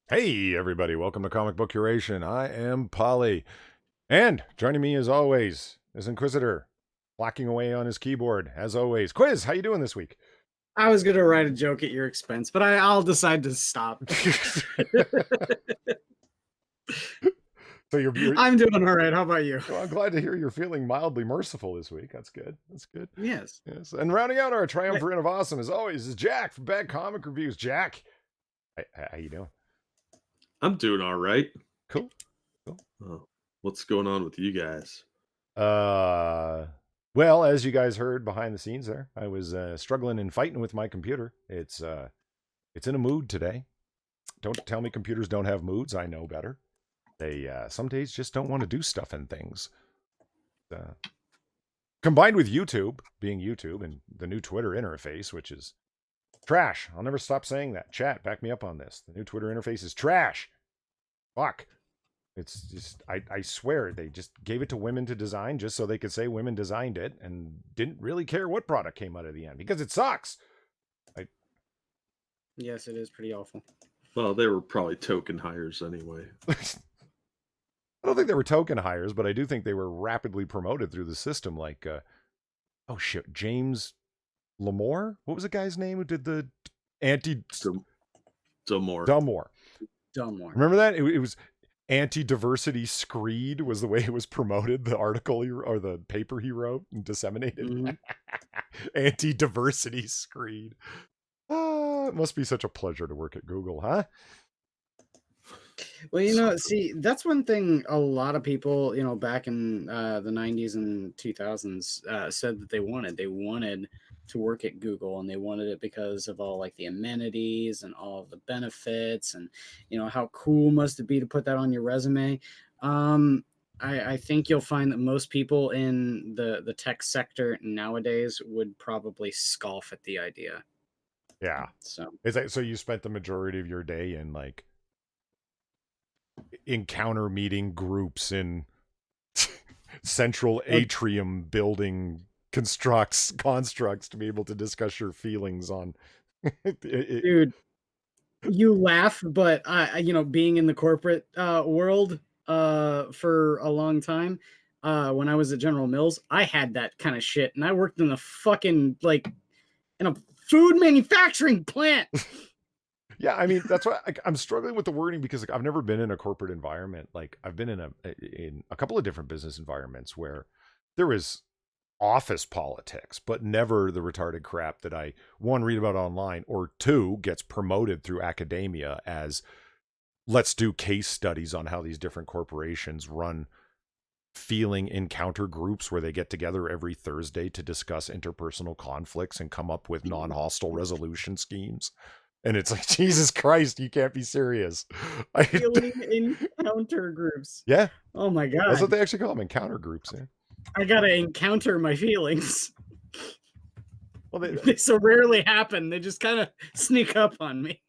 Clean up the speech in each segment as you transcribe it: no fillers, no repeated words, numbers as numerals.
Hey, everybody. Welcome to Comic Book Curation. I am Polly. And joining me as always is Inquisitor, blocking away on his keyboard, as always. Quiz, how you doing this week? I was going to write a joke at your expense, but I'll decide to stop. So you're I'm doing all right. How about you? well, I'm glad to hear you're feeling mildly merciful this week. That's good. That's good. Yes. Yes. And rounding out our triumvirate of awesome, as always, is Jack from Bad Comic Reviews. Jack, how you doing? I'm doing all right. Cool. What's going on with you guys? Well, as you guys heard behind the scenes there, I was struggling and fighting with my computer. It's in a mood today. Don't tell me computers don't have moods. I know better. They some days just don't want to do stuff and things. Combined with YouTube, being YouTube, and the new Twitter interface, which is trash. I'll never stop saying that. Chat, back me up on this. The new Twitter interface is trash. Fuck. It's just, I swear, they just gave it to women to design just so they could say women designed it and didn't really care what product came out of the end because it sucks. Yes, it is pretty awful. Well, they were probably token hires anyway. I don't think they were token hires, but I do think they were rapidly promoted through the system. Like, oh shit, James Lamore? What was the guy's name who did the Dumore. Dumore. Remember that? It was anti-diversity screed was the way it was promoted, the article or the paper he wrote and disseminated. Mm-hmm. Anti-diversity screed. It must be such a pleasure to work at Google, huh? Well, see, that's one thing a lot of people, back in the 90s and 2000s said that they wanted. They wanted to work at Google, and they wanted it because of all like the amenities and all of the benefits and, how cool must it be to put that on your resume. I think you'll find that most people in the tech sector nowadays would probably scoff at the idea. Yeah. So you spent the majority of your day in like encounter meeting groups in central atrium building constructs to be able to discuss your feelings on dude, you laugh, but being in the corporate world for a long time, when I was at General Mills, I had that kind of shit, and I worked in the fucking in a food manufacturing plant. Yeah, I mean, that's why I'm struggling with the wording because I've never been in a corporate environment. Like I've been in a couple of different business environments where there was office politics, but never the retarded crap that I, one, read about online, or two, gets promoted through academia as let's do case studies on how these different corporations run feeling encounter groups where they get together every Thursday to discuss interpersonal conflicts and come up with non-hostile resolution schemes. And it's like, Jesus Christ, you can't be serious. Feeling encounter groups. Yeah. Oh my God. That's what they actually call them, encounter groups. Yeah. I gotta encounter my feelings. Well, they so rarely happen. They just kind of sneak up on me.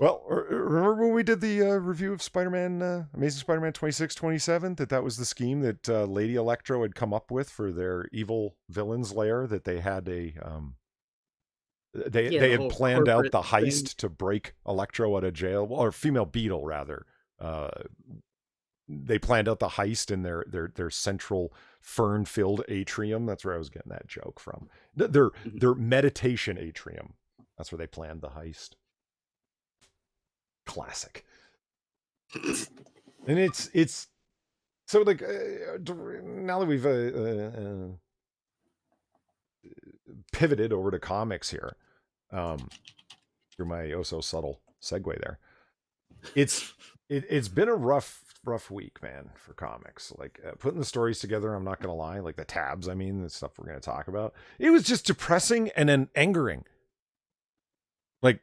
Well, remember when we did the review of Spider-Man, Amazing Spider-Man 26-27, that was the scheme that Lady Electro had come up with for their evil villains lair, that they had a... They had planned out the heist to break Electro out of jail, or Female Beetle rather. They planned out the heist in their central fern-filled atrium. That's where I was getting that joke from. Their meditation atrium. That's where they planned the heist. Classic. And it's so like now that we've pivoted over to comics here, through my oh so subtle segue there. It's been a rough week, man, for comics. Like putting the stories together, I'm not gonna lie, like the tabs, I mean, the stuff we're gonna talk about, it was just depressing and then angering. Like,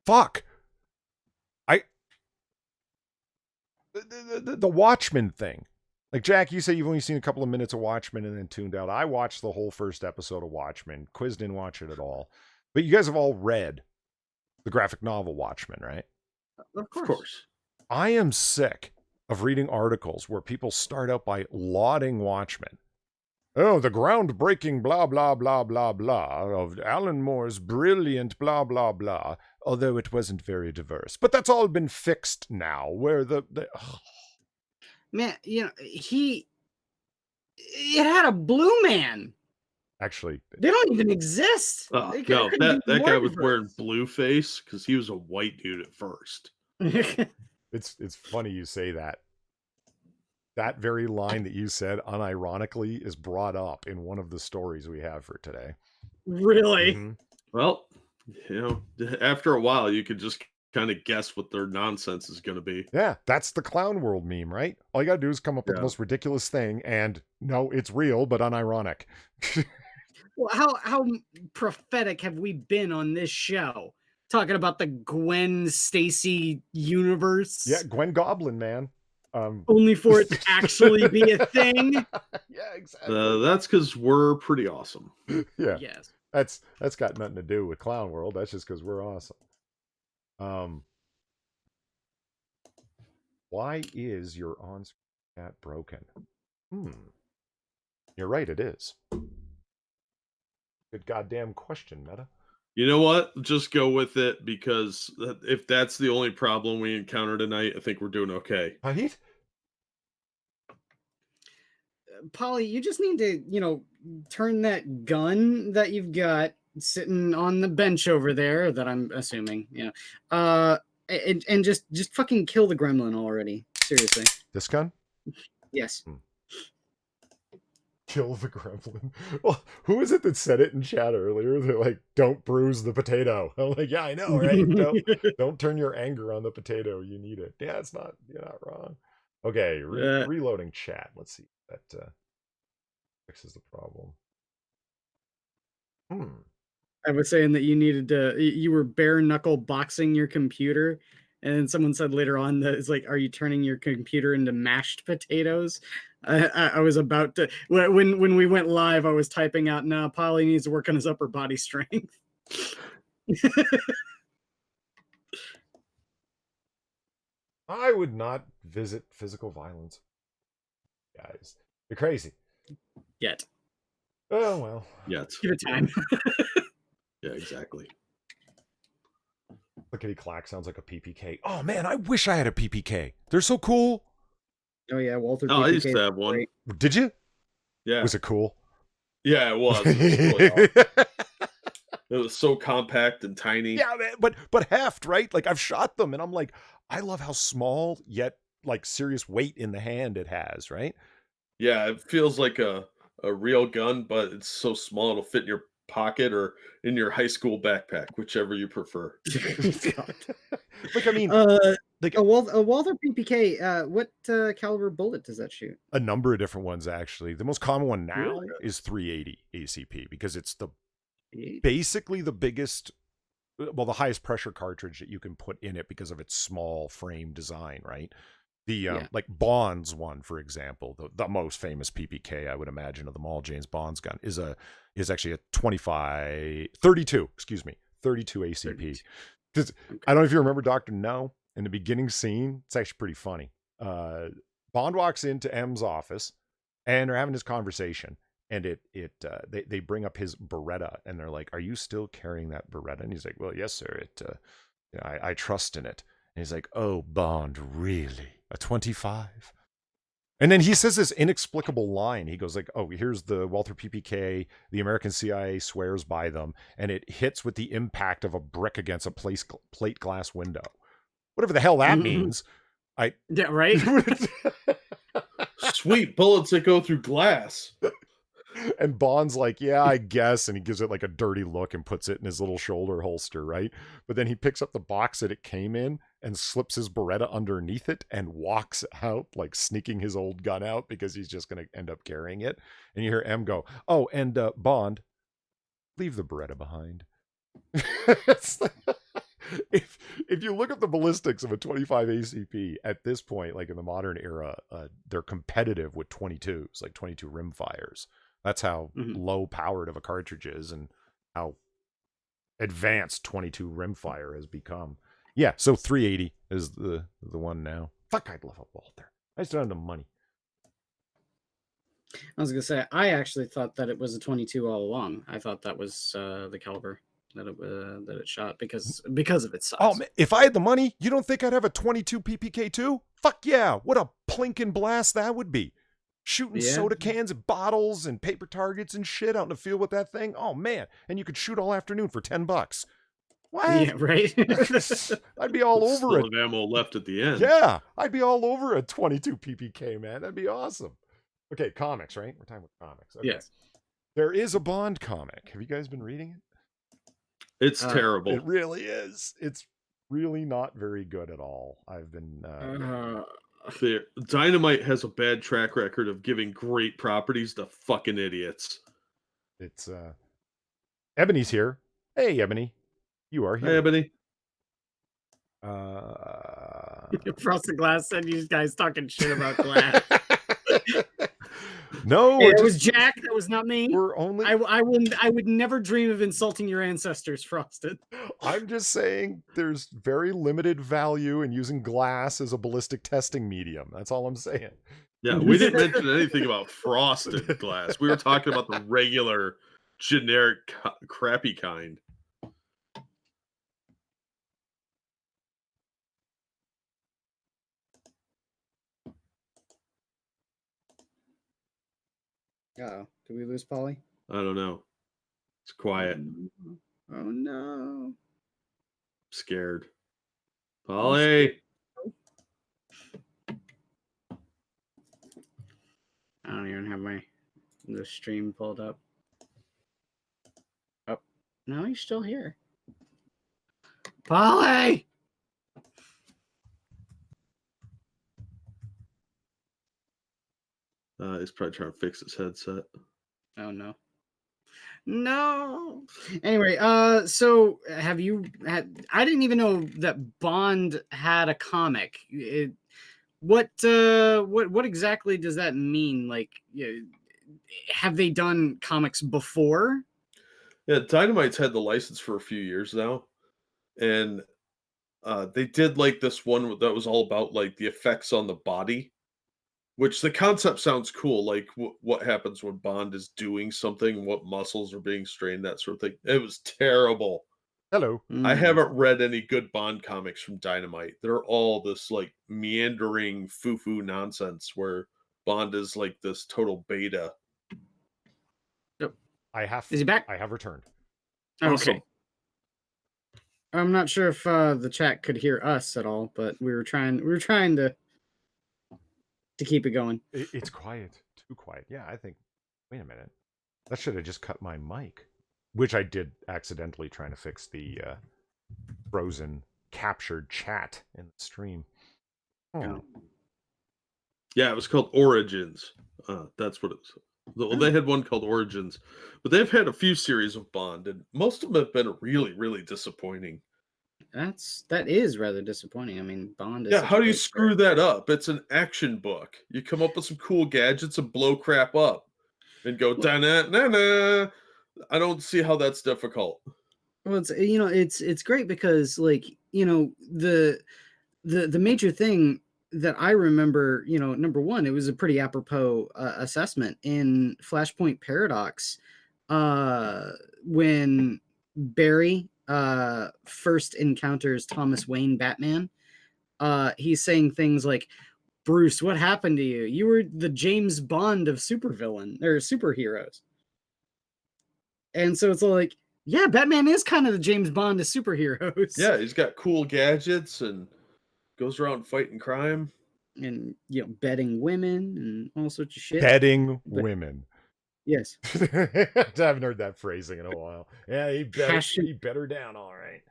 fuck. The Watchmen thing. Like, Jack, you say you've only seen a couple of minutes of Watchmen and then tuned out. I watched the whole first episode of Watchmen. Quiz didn't watch it at all. But you guys have all read the graphic novel Watchmen, right? Of course. I am sick of reading articles where people start out by lauding Watchmen. Oh, the groundbreaking blah, blah, blah, blah, blah of Alan Moore's brilliant blah, blah, blah. although it wasn't very diverse. But that's all been fixed now, where Man, it had a blue man. actually, They don't even exist. Oh, They no, couldn't be that more guy was wearing diverse. blue face because he was a white dude at first. it's funny you say that. That very line that you said unironically is brought up in one of the stories we have for today. Really? Mhm. Well, after a while, you could just kind of guess what their nonsense is going to be. Yeah, that's the clown world meme, right? All you gotta do is come up with the Yeah. most ridiculous thing, and no, it's real, but unironic. Well, how prophetic have we been on this show? Talking about the Gwen Stacy universe. Yeah, Gwen Goblin, man. Only for it to actually be a thing. Yeah, exactly. That's because we're pretty awesome. Yeah, Yes. that's got nothing to do with clown world. That's just because we're awesome. Why is your on-screen chat broken? You're right, it is. Good goddamn question, Meta. You know what? Just go with it, because if that's the only problem we encounter tonight, I think we're doing okay. Right? Polly, you just need to, turn that gun that you've got sitting on the bench over there, that I'm assuming, and just fucking kill the gremlin already. Seriously. This gun? Yes. Kill the gremlin. Well, who is it that said it in chat earlier? They're like, don't bruise the potato. I'm like, yeah, I know, right? Don't turn your anger on the potato. You need it. Yeah, you're not wrong. Okay, reloading chat. Let's see if that fixes the problem. I was saying that you were bare knuckle boxing your computer, and someone said later on that it's like, are you turning your computer into mashed potatoes? I was about to, when we went live, I was typing out, "No, Polly needs to work on his upper body strength." I would not visit physical violence. Guys, you're crazy. Yet. Oh, well. Yet. Give it time. Yeah, exactly. Clickety clack sounds like a PPK. Oh, man, I wish I had a PPK. They're so cool. Oh, yeah, Walther Oh, I PPK used to have one. great. Did you? Yeah. Was it cool? Yeah, it was. It was really awesome. It was so compact and tiny. Yeah, man, but heft, right? Like, I've shot them, and I'm like, I love how small yet like serious weight in the hand it has, right? Yeah, it feels like a real gun, but it's so small it'll fit in your pocket or in your high school backpack, whichever you prefer. Like, I mean, like a Walther PPK. What caliber bullet does that shoot? a number of different ones, actually. The most common one now Really? is 380 ACP, because it's the 8? basically the biggest, well, the highest pressure cartridge that you can put in it because of its small frame design, right? The like Bond's one, for example, the most famous PPK I would imagine of them all, James Bond's gun, is actually a 32 ACP. I don't know if you remember Dr. No, in the beginning scene, it's actually pretty funny. Bond walks into M's office and they're having this conversation, and they bring up his Beretta, and they're like, "Are you still carrying that Beretta?" And he's like, "Well, yes, sir. I trust in it." And he's like, "Oh, Bond, really? A 25?" And then he says this inexplicable line. He goes like, "Oh, here's the Walther PPK. The American CIA swears by them, and it hits with the impact of a brick against a plate glass window." Whatever the hell that means. Yeah, right. Sweet bullets that go through glass. And Bond's like, "Yeah, I guess." And he gives it like a dirty look and puts it in his little shoulder holster, right? But then he picks up the box that it came in and slips his Beretta underneath it and walks out, like sneaking his old gun out because he's just going to end up carrying it. And you hear M go, "Oh, and Bond, leave the Beretta behind." If you look at the ballistics of a 25 ACP at this point, like in the modern era, they're competitive with 22s, like 22 rimfires. That's how low powered of a cartridge is, and how advanced 22 rimfire has become. Yeah, so 380 is the one now. Fuck, I'd love a Walther. I just don't have the money. I was gonna say, I actually thought that it was a 22 all along. I thought that was the caliber. that it shot because of its size. Oh, man, if I had the money, you don't think I'd have a 22 PPK too? Fuck yeah! What a plinking blast that would be. Shooting soda cans and bottles and paper targets and shit out in the field with that thing. Oh man! And you could shoot all afternoon for $10. What? Yeah, right. I'd be all over Still it. have ammo left at the end. Yeah, I'd be all over a 22 PPK, man. That'd be awesome. Okay, comics, right? We're talking about comics. Okay. Yes. There is a Bond comic. Have you guys been reading it? It's terrible. It really is. It's really not very good at all. I've been Dynamite has a bad track record of giving great properties to fucking idiots. It's Ebony's here. Hey, Ebony. You are here. Hey, Ebony. Frosted Glass said you guys talking shit about Glass. No, Hey, it was Jack. That was not me. We're only. I would never dream of insulting your ancestors, Frosted. I'm just saying there's very limited value in using glass as a ballistic testing medium. That's all I'm saying. Yeah, we didn't mention anything about frosted glass. We were talking about the regular, generic, crappy kind. Oh, did we lose Polly? I don't know. It's quiet. Oh no. Scared. Polly. I don't even have the stream pulled up. Oh, no, he's still here. Polly! He's probably trying to fix his headset. Oh no. No. Anyway, so have you had? I didn't even know that Bond had a comic. What exactly does that mean? Like, have they done comics before? Yeah, Dynamite's had the license for a few years now, and they did like this one that was all about like the effects on the body. Which the concept sounds cool, like what happens when Bond is doing something, what muscles are being strained, that sort of thing. It was terrible. Hello. I haven't read any good Bond comics from Dynamite. They're all this like meandering foo-foo nonsense where Bond is like this total beta. Is he back? I have returned. Okay. Awesome. I'm not sure if the chat could hear us at all, but we were trying to keep it going. It's quiet. Too quiet. Yeah, I think. Wait a minute. That should have just cut my mic, which I did accidentally trying to fix the frozen captured chat in the stream. Oh. Yeah, it was called Origins. That's what it was. Well, they had one called Origins, but they've had a few series of Bond, and most of them have been really, really disappointing. That is rather disappointing. I mean, Bond is. Yeah, how do you screw that up? It's an action book. You come up with some cool gadgets and blow crap up, and go da-na-na-na. I don't see how that's difficult. Well, it's great because like the major thing that I remember, number one, it was a pretty apropos assessment in Flashpoint Paradox when Barry first encounters Thomas Wayne Batman. He's saying things like, Bruce, what happened to you? You were the James Bond of superheroes. And so it's like, yeah, Batman is kind of the James Bond of superheroes. Yeah, he's got cool gadgets and goes around fighting crime. And, bedding women and all sorts of shit. Bedding women. Yes. I haven't heard that phrasing in a while. Yeah, he bet her down, all right.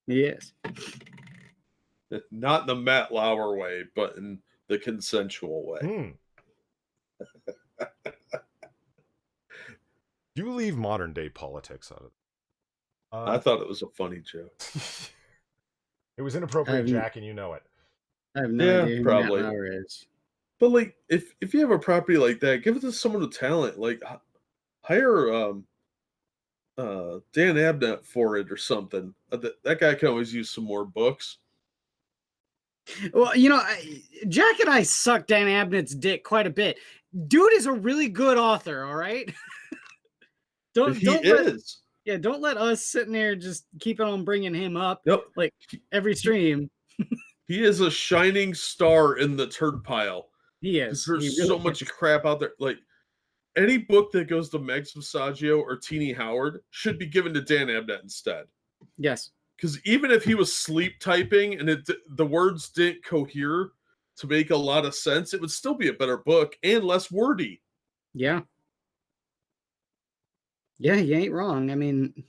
Yes. Not in the Matt Lauer way, but in the consensual way. You leave modern day politics out of it. I thought it was a funny joke. It was inappropriate, Jack, and you know it. I have no idea who probably. Matt Lauer is. But like, if you have a property like that, give it to someone with talent. Like, hire Dan Abnett for it or something. That guy can always use some more books. Well, Jack and I suck Dan Abnett's dick quite a bit. Dude is a really good author, all right? He is. Yeah, don't let us sitting there just keeping on bringing him up Yep. like every stream. He is a shining star in the turd pile. He Because is. there's He so really much is. crap out there. Like, any book that goes to Megs Visaggio or Teenie Howard should be given to Dan Abnett instead. Yes. Because even if he was sleep typing and the words didn't cohere to make a lot of sense, it would still be a better book and less wordy. Yeah. Yeah, you ain't wrong. I mean,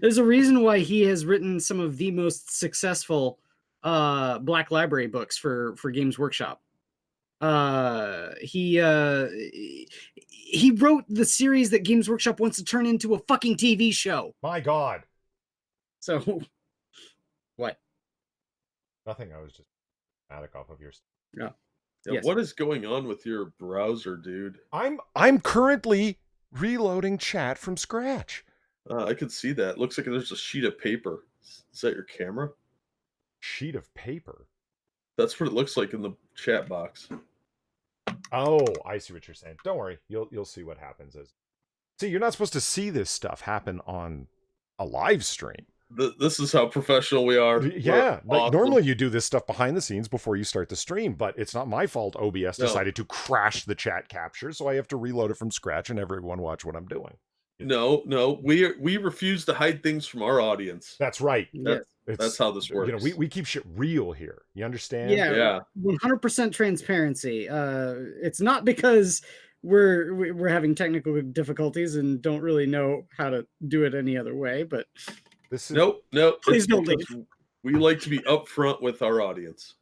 there's a reason why he has written some of the most successful Black Library books for Games Workshop. He wrote the series that Games Workshop wants to turn into a fucking TV show. My God. So, what? Nothing. I was just dramatic off of your. No. Yeah, Yes. What is going on with your browser, dude? I'm currently reloading chat from scratch. I can see that. Looks like there's a sheet of paper. Is that your camera? Sheet of paper. That's what it looks like in the chat box. Oh, I see what you're saying. Don't worry, you'll see what happens. See, you're not supposed to see this stuff happen on a live stream. This is how professional we are. Yeah, We're awesome. normally you do this stuff behind the scenes before you start the stream, but it's not my fault. OBS decided to crash the chat capture, so I have to reload it from scratch, and everyone watch what I'm doing. No, we refuse to hide things from our audience. That's right. That's how this works. You know, we keep shit real here. You understand? Yeah. 100% transparency. It's not because we're having technical difficulties and don't really know how to do it any other way, but this is nope. Please don't leave. We like to be upfront with our audience.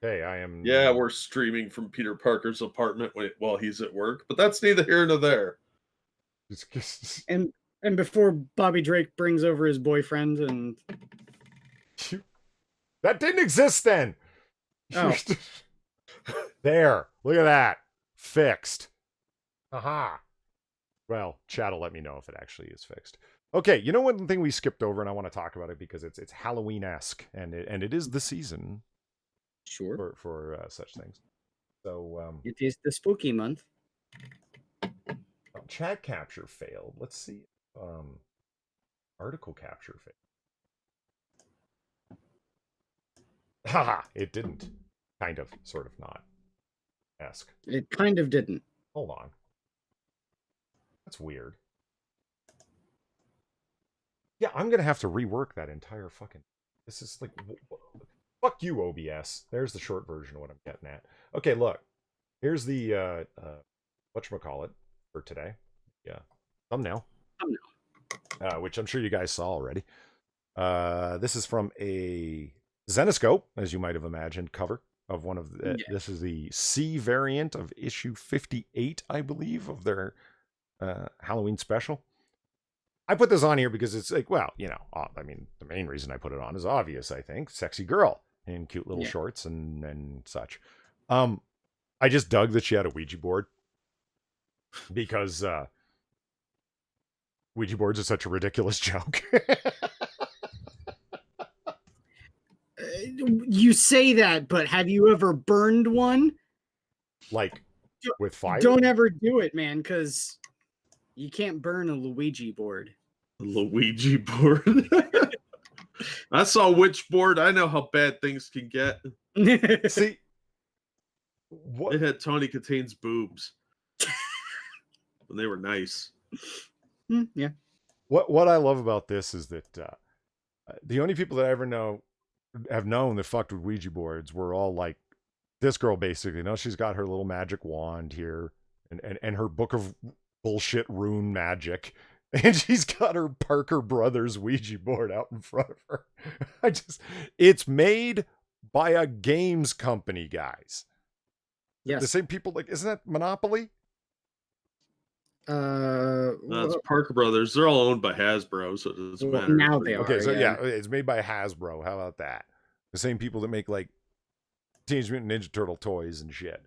Hey, I am. Yeah, we're streaming from Peter Parker's apartment while he's at work, but that's neither here nor there. and before Bobby Drake brings over his boyfriend and that didn't exist then. Oh. There, look at that, fixed. Aha. Well, chat will let me know if it actually is fixed. Okay, you know one thing we skipped over, and I want to talk about it because it's Halloween-esque, and it is the season. Sure. For such things. So it is the spooky month. Chat capture failed. Let's see. Article capture failed. Haha, it didn't. Kind of, sort of not. Esque. It kind of didn't. Hold on. That's weird. Yeah, I'm gonna have to rework that entire fucking. This is like, fuck you, OBS. There's the short version of what I'm getting at. Okay, look. Here's the whatchamacallit for today. Yeah, thumbnail. Which I'm sure you guys saw already. This is from a Zenoscope, as you might have imagined, cover of one of the. Yeah. This is the C variant of issue 58, I believe, of their Halloween special. I put this on here because it's like, well, you know, I mean, the main reason I put it on is obvious, I think. Sexy girl in cute little shorts and such. I just dug that she had a Ouija board because Ouija boards are such a ridiculous joke. You say that, but have you ever burned one? Like with fire? Don't ever do it, man, because you can't burn a Luigi board. Luigi board. I saw Witch board. I know how bad things can get. See, what? It had Tawny Kitane's boobs when they were nice. Yeah. What I love about this is that the only people that I ever have known that fucked with Ouija boards were all like, this girl basically. You know, she's got her little magic wand here and her book of bullshit rune magic. And she's got her Parker Brothers Ouija board out in front of her. It's made by a games company, guys. Yes. The same people, like, isn't that Monopoly? It's Parker Brothers. They're all owned by Hasbro, so it doesn't matter. Now they are. Okay, so yeah, it's made by Hasbro. How about that? The same people that make like Teenage Mutant Ninja Turtle toys and shit.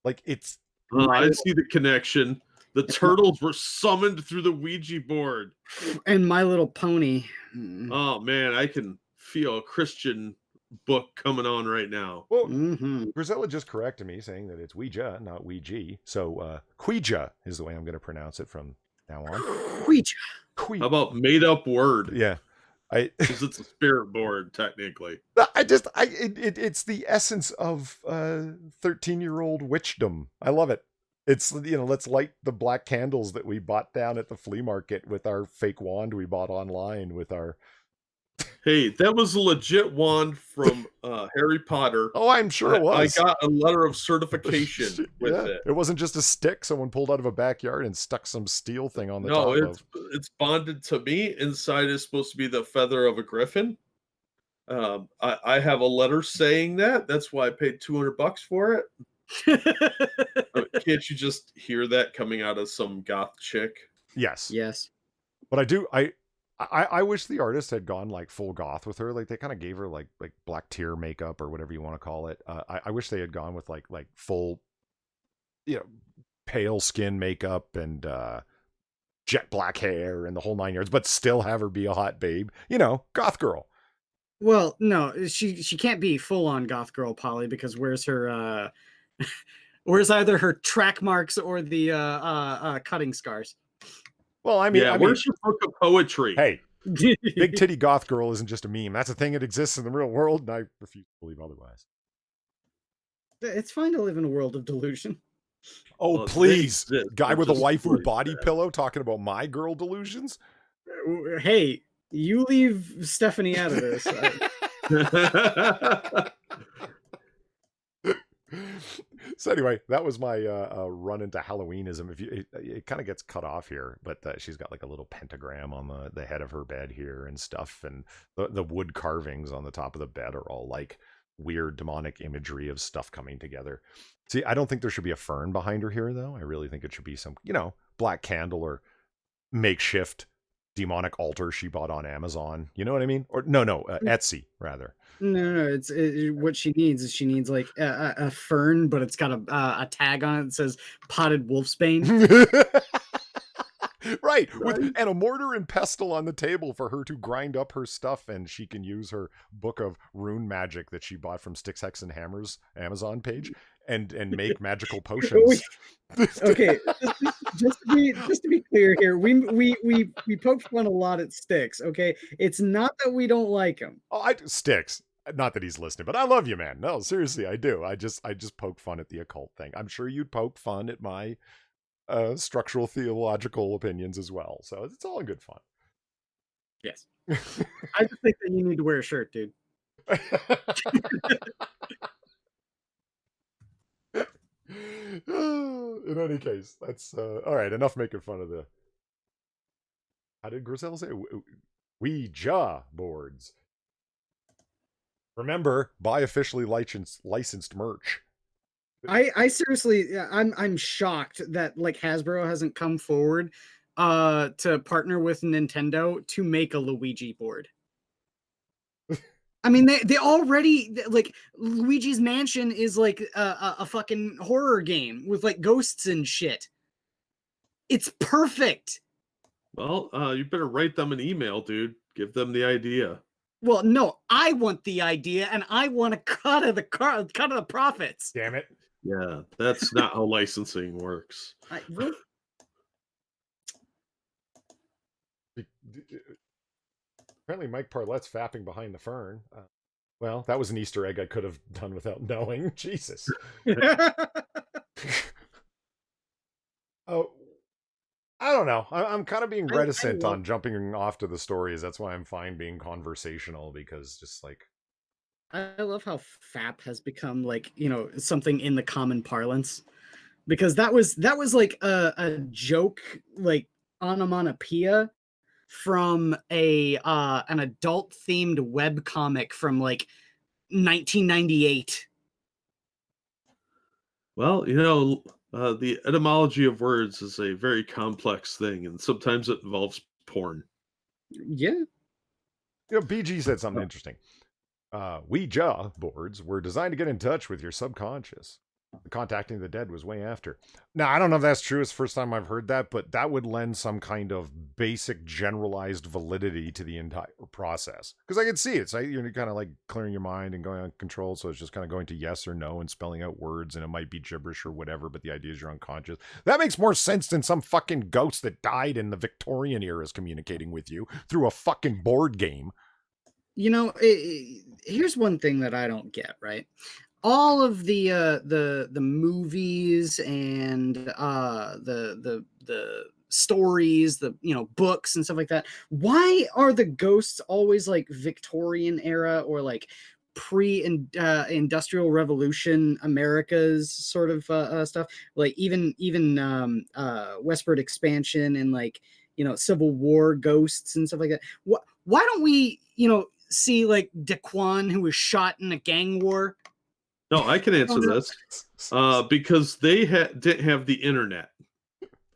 Like it's. I see the connection. The turtles were summoned through the Ouija board. And My Little Pony. Oh man, I can feel a Christian book coming on right now. Well, Grisella just corrected me, saying that it's Ouija, not Ouija. So Ouija is the way I'm going to pronounce it from Now on. Ouija. How about made up word? Yeah. Because it's a spirit board, technically. It's the essence of 13-year-old witchdom. I love it. It's, let's light the black candles that we bought down at the flea market with our fake wand we bought online with our. Hey, that was a legit wand from Harry Potter. Oh, I'm sure it was. I got a letter of certification with it. It wasn't just a stick someone pulled out of a backyard and stuck some steel thing on the No, top of. it's bonded to me. Inside is supposed to be the feather of a griffin. I have a letter saying that. That's why I paid $200 for it. Can't you just hear that coming out of some goth chick? Yes. But I wish the artist had gone like full goth with her. Like they kind of gave her like black tear makeup or whatever you want to call it. I wish they had gone with like full, pale skin makeup and jet black hair and the whole 9 yards, but still have her be a hot babe. Goth girl. Well, no, she can't be full on goth girl, Polly, because where's her where's either her track marks or the cutting scars? Well, I mean, where's your book of poetry? Hey, big titty goth girl isn't just a meme. That's a thing that exists in the real world, and I refuse to believe otherwise. It's fine to live in a world of delusion. Oh, well, please. Guy with a waifu body pillow talking about my girl delusions? Hey, you leave Stephanie out of this. So anyway, that was my run into Halloweenism. It kind of gets cut off here, but she's got like a little pentagram on the head of her bed here and stuff, and the wood carvings on the top of the bed are all like weird demonic imagery of stuff coming together. See, I don't think there should be a fern behind her here, though. I really think it should be some, black candle or makeshift demonic altar she bought on Amazon. You know what I mean? Or no, Etsy rather. No. It's what she needs like a fern, but it's got a tag on it that says potted wolfsbane. Right, and a mortar and pestle on the table for her to grind up her stuff, and she can use her book of rune magic that she bought from Sticks, Hex, and Hammers Amazon page and make magical potions. Okay, just to be clear here, we poke fun a lot at Sticks. Okay, it's not that we don't like him. Oh, Sticks. Not that he's listening, but I love you, man. No, seriously, I do. I just poke fun at the occult thing. I'm sure you'd poke fun at my structural theological opinions as well. So it's all in good fun. Yes. I just think that you need to wear a shirt, dude. In any case, that's all right. Enough making fun of the. How did Griselle say? Ouija boards. Remember, buy officially licensed merch. I seriously, I'm shocked that like Hasbro hasn't come forward to partner with Nintendo to make a Luigi board. I mean, they already, like, Luigi's Mansion is like a fucking horror game with like ghosts and shit. It's perfect. Well, you better write them an email, dude. Give them the idea. Well, no, I want the idea, and I want a cut of the profits. Damn it! Yeah, that's not how licensing works. Apparently, Mike Parlette's fapping behind the fern. Well, that was an Easter egg I could have done without knowing. Jesus. Oh, I don't know. I'm kind of being reticent on jumping off to the stories. That's why I'm fine being conversational, because just like. I love how FAP has become like, something in the common parlance, because that was like a joke, like onomatopoeia from an adult themed web comic from like 1998. Well, the etymology of words is a very complex thing, and sometimes it involves porn. Yeah. BG said something interesting. Ouija boards were designed to get in touch with your subconscious. contacting the dead was way after. Now, I don't know if that's true. It's the first time I've heard that, but that would lend some kind of basic generalized validity to the entire process. Because I can see it. So you're kind of like clearing your mind and going uncontrolled. So it's just kind of going to yes or no and spelling out words, and it might be gibberish or whatever, but the idea is you're unconscious. That makes more sense than some fucking ghost that died in the Victorian era is communicating with you through a fucking board game. You know, here's one thing that I don't get, right? All of the movies and the stories, the books and stuff like that. Why are the ghosts always like Victorian era or like pre-industrial revolution America's sort of stuff? Like even westward expansion and like Civil War ghosts and stuff like that. Why don't we see like Daquan, who was shot in a gang war? No, I can answer this. Because they didn't have the internet.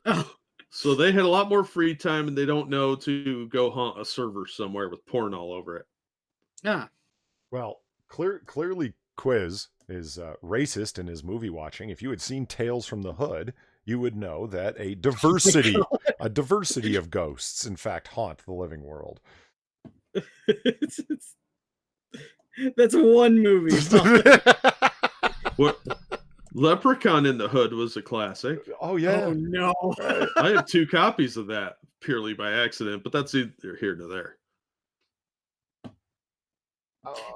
Oh. So they had a lot more free time, and they don't know to go hunt a server somewhere with porn all over it. Ah. Well, clearly Quiz is racist in his movie watching. If you had seen Tales from the Hood, you would know that a diversity of ghosts, in fact, haunt the living world. That's one movie. What? Leprechaun in the Hood was a classic. Oh yeah. Oh no. I have 2 copies of that purely by accident, but that's either here nor there.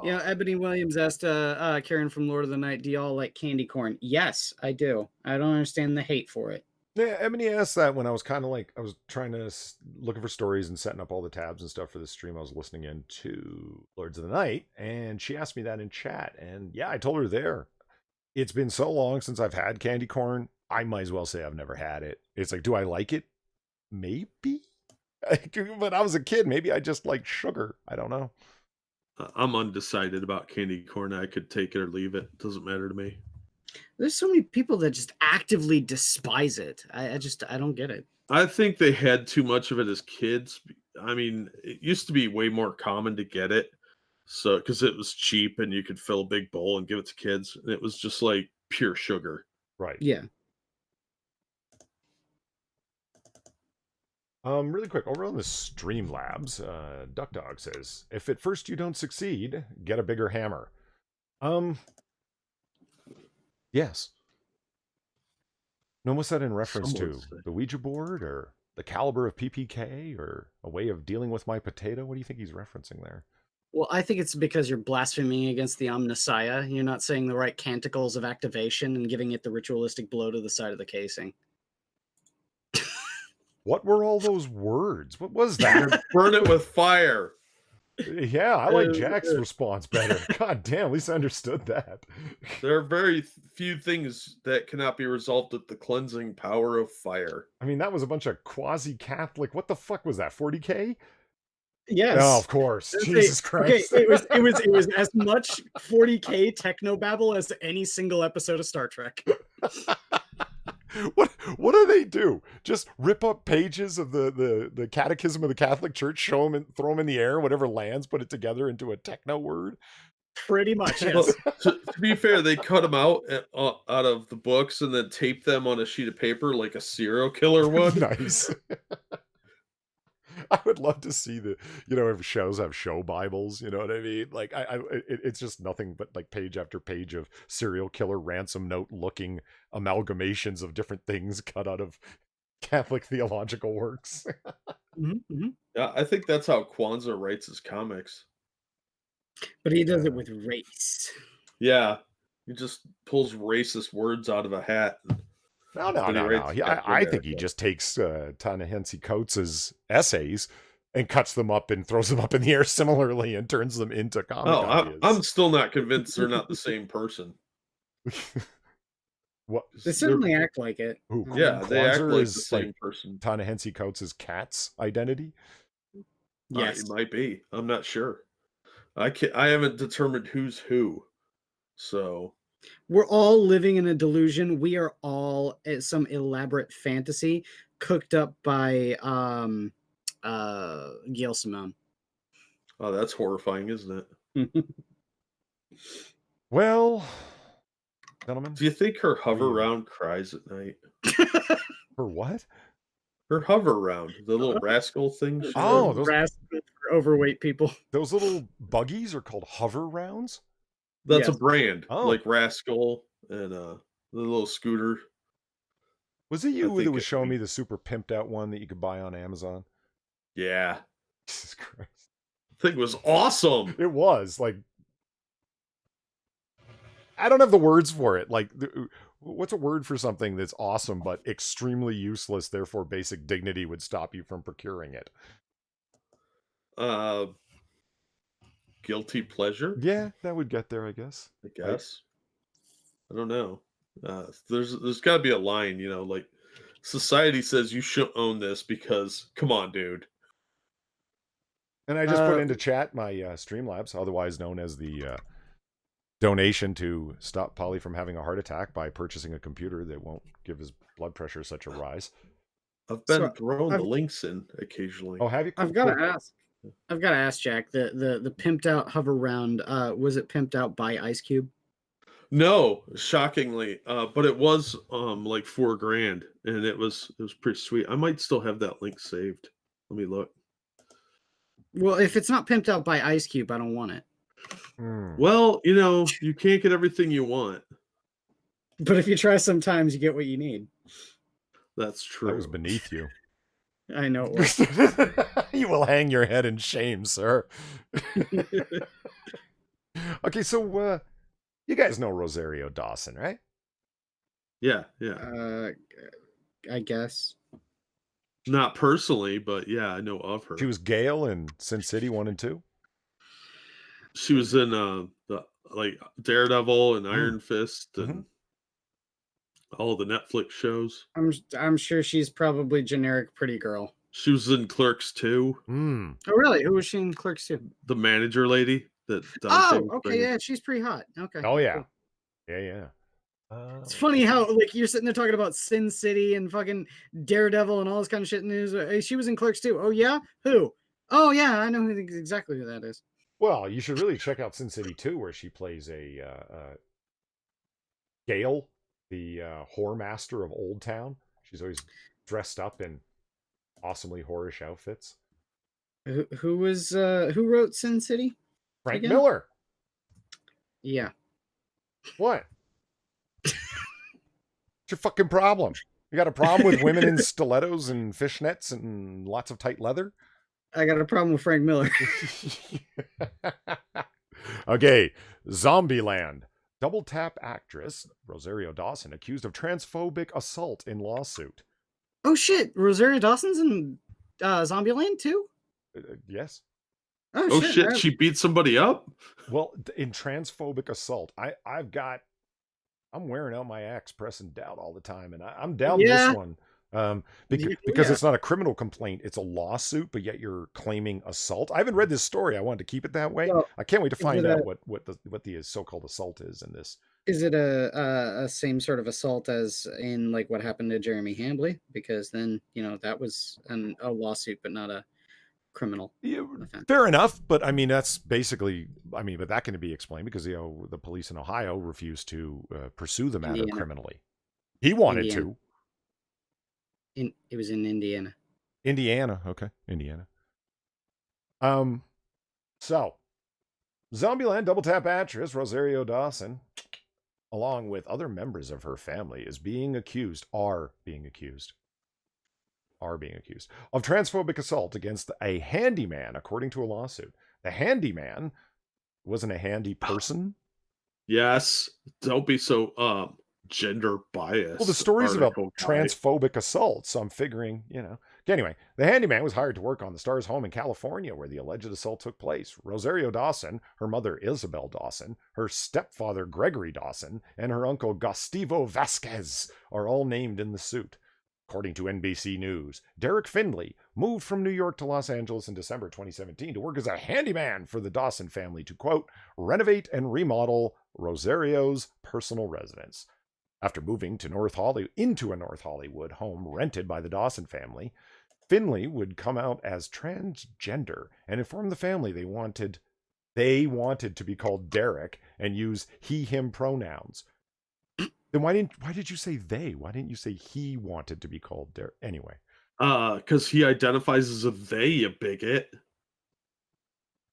Ebony Williams asked Karen from Lord of the Night, do y'all like candy corn? Yes, I do. I don't understand the hate for it. Yeah, Ebony asked that when I was kind of like, I was trying to looking for stories and setting up all the tabs and stuff for the stream. I was listening in to Lords of the Night, and she asked me that in chat. And yeah, I told her there. It's been so long since I've had candy corn, I might as well say I've never had it. It's like, do I like it? Maybe. But I was a kid. Maybe I just like sugar. I don't know. I'm undecided about candy corn. I could take it or leave it. Doesn't matter to me. There's so many people that just actively despise it. I don't get it. I think they had too much of it as kids. I mean, it used to be way more common to get it. So, because it was cheap and you could fill a big bowl and give it to kids. And it was just like pure sugar. Right. Yeah. Really quick, over on the Streamlabs, Duck Dog says, if at first you don't succeed, get a bigger hammer. Yes. No, what's that in reference to? The Ouija board or the caliber of PPK or a way of dealing with my potato? What do you think he's referencing there? Well, I think it's because you're blaspheming against the Omnissiah. You're not saying the right canticles of activation and giving it the ritualistic blow to the side of the casing. What were all those words? What was that? Burn it with fire. Yeah, I like Jack's response better. God damn, at least I understood that. There are very few things that cannot be resolved with the cleansing power of fire. I mean, that was a bunch of quasi-Catholic. What the fuck was that? 40K? Yes. Oh, of course. Jesus Christ. Okay, it was as much 40K technobabble as any single episode of Star Trek. What do they do? Just rip up pages of the Catechism of the Catholic Church, show them and throw them in the air, whatever lands, put it together into a techno word? Pretty much, yes. To be fair, they cut them out of the books and then tape them on a sheet of paper like a serial killer would. Nice. I would love to see if shows have show Bibles, you know what I mean? Like, it's just nothing but like page after page of serial killer ransom note looking amalgamations of different things cut out of Catholic theological works. Mm-hmm. Yeah, I think that's how Kwanzaa writes his comics. But he does it with race. Yeah, he just pulls racist words out of a hat. No. I think he just takes Ta-Nehisi Coates' essays and cuts them up and throws them up in the air similarly and turns them into comic ideas. I'm still not convinced they're not the same person. What? They certainly act like it. Yeah, they act like the same like person. Ta-Nehisi Coates' cat's identity? Yes. It might be. I'm not sure. I haven't determined who's who. So we're all living in a delusion. We are all some elaborate fantasy cooked up by Gail Simone. Oh, that's horrifying, isn't it? Well, gentlemen? Do you think her hover you? round cries at night? For what? Her hover round, the little rascal thing she Oh, drives? Rascal for overweight people. Those little buggies are called hover rounds? That's a Yes. brand, Oh. like Rascal and, the little scooter. Was it I you that think was it showing me mean the super pimped out one that you could buy on Amazon? Yeah. Jesus Christ. Thing was awesome! It was, like I don't have the words for it. Like, what's a word for something that's awesome but extremely useless, therefore basic dignity would stop you from procuring it? Uh, guilty pleasure, Yeah, that would get there, I guess. I guess. I don't know. There's gotta be a line, like, society says you shouldn't own this because come on, dude. And I just put Uh, into chat my Streamlabs, otherwise known as the donation to stop Polly from having a heart attack by purchasing a computer that won't give his blood pressure such a rise. I've So been throwing the I've links in occasionally. Oh, have you? I've got to ask. I've got to ask Jack. The pimped out hover round. Was it pimped out by Ice Cube? No, shockingly, but it was like $4,000, and it was pretty sweet. I might still have that link saved. Let me look. Well, if it's not pimped out by Ice Cube, I don't want it. Well, you can't get everything you want. But if you try sometimes, you get what you need. That's true. That was beneath you. I know it was. You will hang your head in shame, sir. Okay, so you guys know Rosario Dawson, right? Yeah. I guess. Not personally, but yeah, I know of her. She was Gale in Sin City 1 and 2. She was in the like Daredevil and Iron Fist and all the Netflix shows. I'm sure she's probably generic pretty girl. She was in Clerks 2. Hmm. Oh, really? Who was she in Clerks 2? The manager lady that Oh, was okay, bringing. yeah, she's pretty hot. Okay. Oh yeah, cool. yeah. It's funny how like you're sitting there talking about Sin City and fucking Daredevil and all this kind of shit. And hey, she was in Clerks too. Oh yeah, who? Oh yeah, I know exactly who that is. Well, you should really check out Sin City 2, where she plays a Gale, the whore master of Old Town. She's always dressed up in awesomely whorish outfits. Who wrote Sin City? Frank again? Miller. Yeah. What? What's your fucking problem? You got a problem with women in stilettos and fishnets and lots of tight leather? I got a problem with Frank Miller. Okay, Zombieland. Double tap actress Rosario Dawson accused of transphobic assault in lawsuit. Oh shit, Rosario Dawson's in Zombieland too? Yes. Oh shit, she beat somebody up? Well, in transphobic assault, I'm wearing out my axe pressing doubt all the time, and I'm down this one. Because it's not a criminal complaint, it's a lawsuit, but yet you're claiming assault. I haven't read this story. I wanted to keep it that way. Well, I can't wait to find out what the so-called assault is in this. Is it a same sort of assault as in like what happened to Jeremy Hambley? Because then that was a lawsuit, but not a criminal. Yeah, fair enough, but I mean that's basically. But that can be explained because the police in Ohio refused to pursue the matter criminally. He wanted to. It was in Indiana. Indiana, okay, Indiana. So, Zombieland double tap actress Rosario Dawson, along with other members of her family, are being accused of transphobic assault against a handyman, according to a lawsuit. The handyman wasn't a handy person. Yes, don't be so gender biased. Well, the story's about transphobic assault, so I'm figuring, Anyway, the handyman was hired to work on the star's home in California where the alleged assault took place. Rosario Dawson, her mother Isabel Dawson, her stepfather Gregory Dawson, and her uncle Gustavo Vasquez are all named in the suit. According to NBC News, Derek Findley moved from New York to Los Angeles in December 2017 to work as a handyman for the Dawson family to, quote, renovate and remodel Rosario's personal residence. After moving into a North Hollywood home rented by the Dawson family, Finley would come out as transgender and inform the family they wanted to be called Derek and use he/him pronouns. Then why did you say they? Why didn't you say he wanted to be called Derek? Anyway. Because he identifies as a they, you bigot.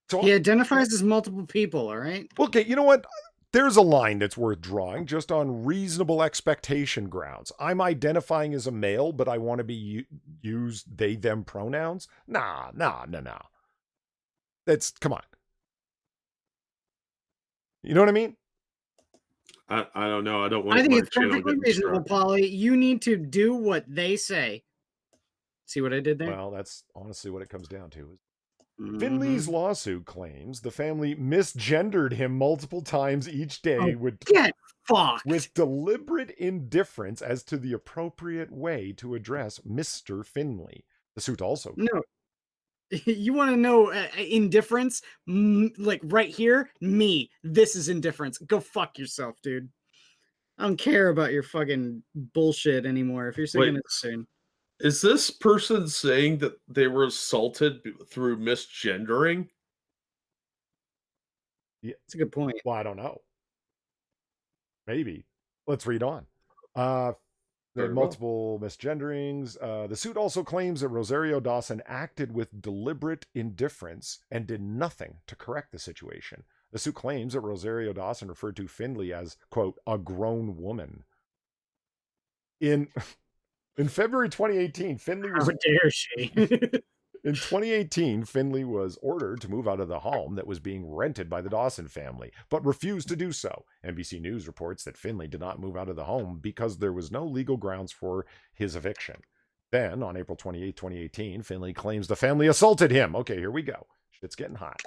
So He identifies as multiple people, all right? okay, you know what? There's a line that's worth drawing just on reasonable expectation grounds. I'm identifying as a male, but I want to be used they, them pronouns. Nah. Come on. You know what I mean? I don't know. I don't I want think my it's channel perfectly getting reasonable, struck. Polly. You need to do what they say. See what I did there? Well, that's honestly what it comes down to. Finley's Mhm. lawsuit claims the family misgendered him multiple times each day Oh, get fucked. with deliberate indifference as to the appropriate way to address Mr. Finley. The suit also. No. You want to know indifference? Like right here, me. This is indifference. Go fuck yourself, dude. I don't care about your fucking bullshit anymore. If you're still Wait, gonna soon. is this person saying that they were assaulted through misgendering? Yeah, That's a good point. well, I don't know. Maybe. Let's read on. There are Very well. multiple misgenderings. The suit also claims that Rosario Dawson acted with deliberate indifference and did nothing to correct the situation. The suit claims that Rosario Dawson referred to Finley as, quote, a grown woman. In February 2018, Finley How was dare she? In 2018, Finley was ordered to move out of the home that was being rented by the Dawson family, but refused to do so. NBC News reports that Finley did not move out of the home because there was no legal grounds for his eviction. Then, on April 28, 2018, Finley claims the family assaulted him. Okay, here we go. Shit's getting hot.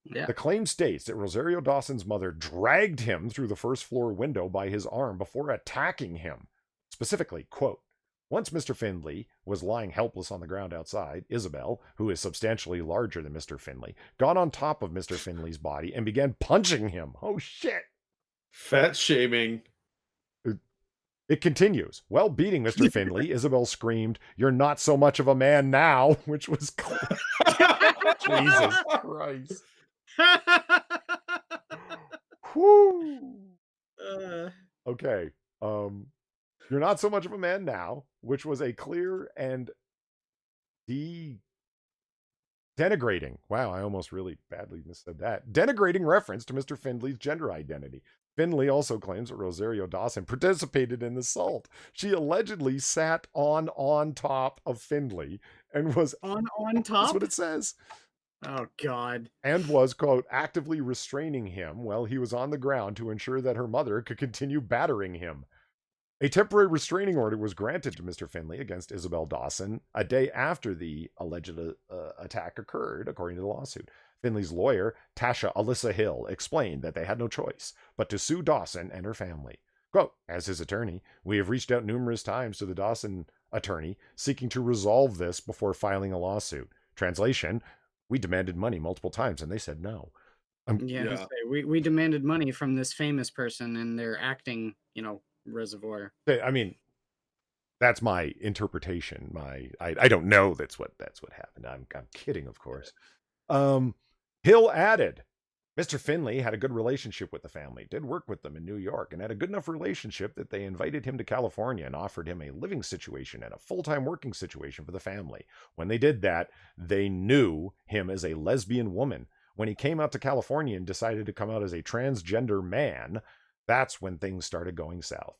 Yeah. The claim states that Rosario Dawson's mother dragged him through the first floor window by his arm before attacking him. Specifically, quote, once Mr. Finley was lying helpless on the ground outside, Isabel, who is substantially larger than Mr. Finley, got on top of Mr. Finley's body and began punching him. Oh, shit. Fat shaming. It continues. While beating Mr. Finley, Isabel screamed, "You're not so much of a man now," which was Jesus Christ. Whoo. Okay. You're not so much of a man now, which was a clear and denigrating. Wow, I almost really badly missaid that. Denigrating reference to Mr. Finley's gender identity. Finley also claims that Rosario Dawson participated in the assault. She allegedly sat on top of Finley and was on that's top? what it says. Oh God. And was, quote, actively restraining him while he was on the ground to ensure that her mother could continue battering him. A temporary restraining order was granted to Mr. Finley against Isabel Dawson a day after the alleged attack occurred, according to the lawsuit. Finley's lawyer, Tasha Alyssa Hill, explained that they had no choice but to sue Dawson and her family. Quote, as his attorney, we have reached out numerous times to the Dawson attorney seeking to resolve this before filing a lawsuit. Translation, we demanded money multiple times and they said no. Yeah. We demanded money from this famous person and they're acting, reservoir. I mean, that's my interpretation. I don't know that's what happened. I'm kidding, of course. Hill added, Mr. Finley had a good relationship with the family, did work with them in New York, and had a good enough relationship that they invited him to California and offered him a living situation and a full-time working situation for the family. When they did that, they knew him as a lesbian woman. When he came out to California and decided to come out as a transgender man, that's when things started going south.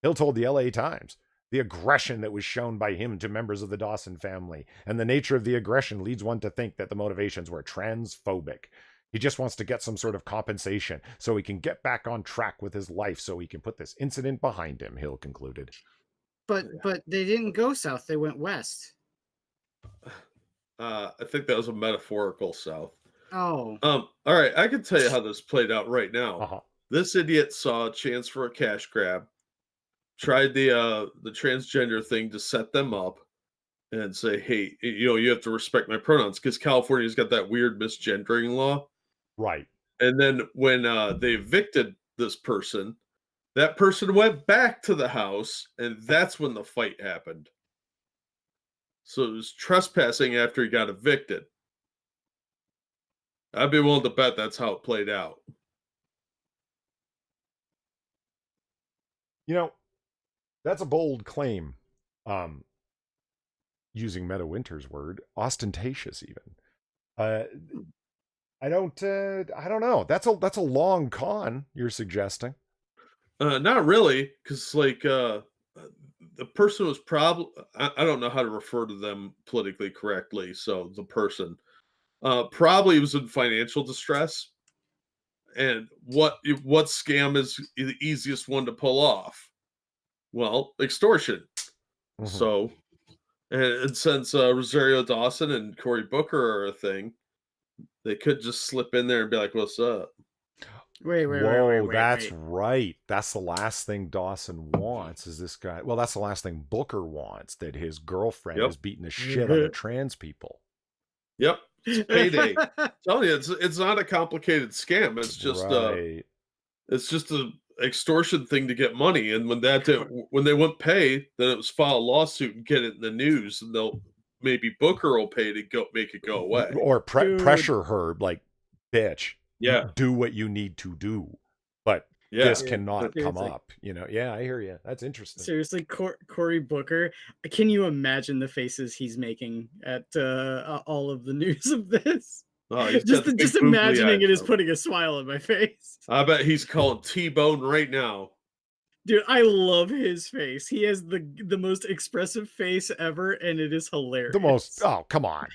Hill told the LA Times, the aggression that was shown by him to members of the Dawson family and the nature of the aggression leads one to think that the motivations were transphobic. He just wants to get some sort of compensation so he can get back on track with his life so he can put this incident behind him, Hill concluded. But they didn't go south, they went west. I think that was a metaphorical south. Oh. All right, I can tell you how this played out right now. Uh-huh. This idiot saw a chance for a cash grab, tried the transgender thing to set them up and say, hey, you have to respect my pronouns, because California's got that weird misgendering law. Right. And then when they evicted this person, that person went back to the house, and that's when the fight happened. So it was trespassing after he got evicted. I'd be willing to bet that's how it played out. You know, that's a bold claim. Um, using Meta Winter's word, ostentatious even. Uh, I don't know. That's a long con you're suggesting. Not really, because like the person was probably I don't know how to refer to them politically correctly. So the person probably was in financial distress. And what scam is the easiest one to pull off? Well, extortion. Mhm. So, and since Rosario Dawson and Cory Booker are a thing, they could just slip in there and be like, "What's up?" Whoa, that's Wait. right. That's the last thing Dawson wants is this guy. Well, that's the last thing Booker wants, that his girlfriend Yep, is beating the shit out of trans people. yep. It's payday. I'm telling you, it's not a complicated scam. Right. It's just a extortion thing to get money. And when they won't pay, then it was file a lawsuit and get it in the news, and they'll maybe Booker will pay to go make it go away. Or Dude. pressure her like, bitch, Yeah, do what you need to do. But yeah. this cannot come Seriously. up. Yeah, I hear you. That's interesting. Seriously, Cory Booker, can you imagine the faces he's making at all of the news of this? Oh, he's got the Just big googly imagining eyes. it is Though. putting a smile on my face. I bet he's calling T-Bone right now. Dude, I love his face. He has the most expressive face ever, and it is hilarious. The most, oh, come on.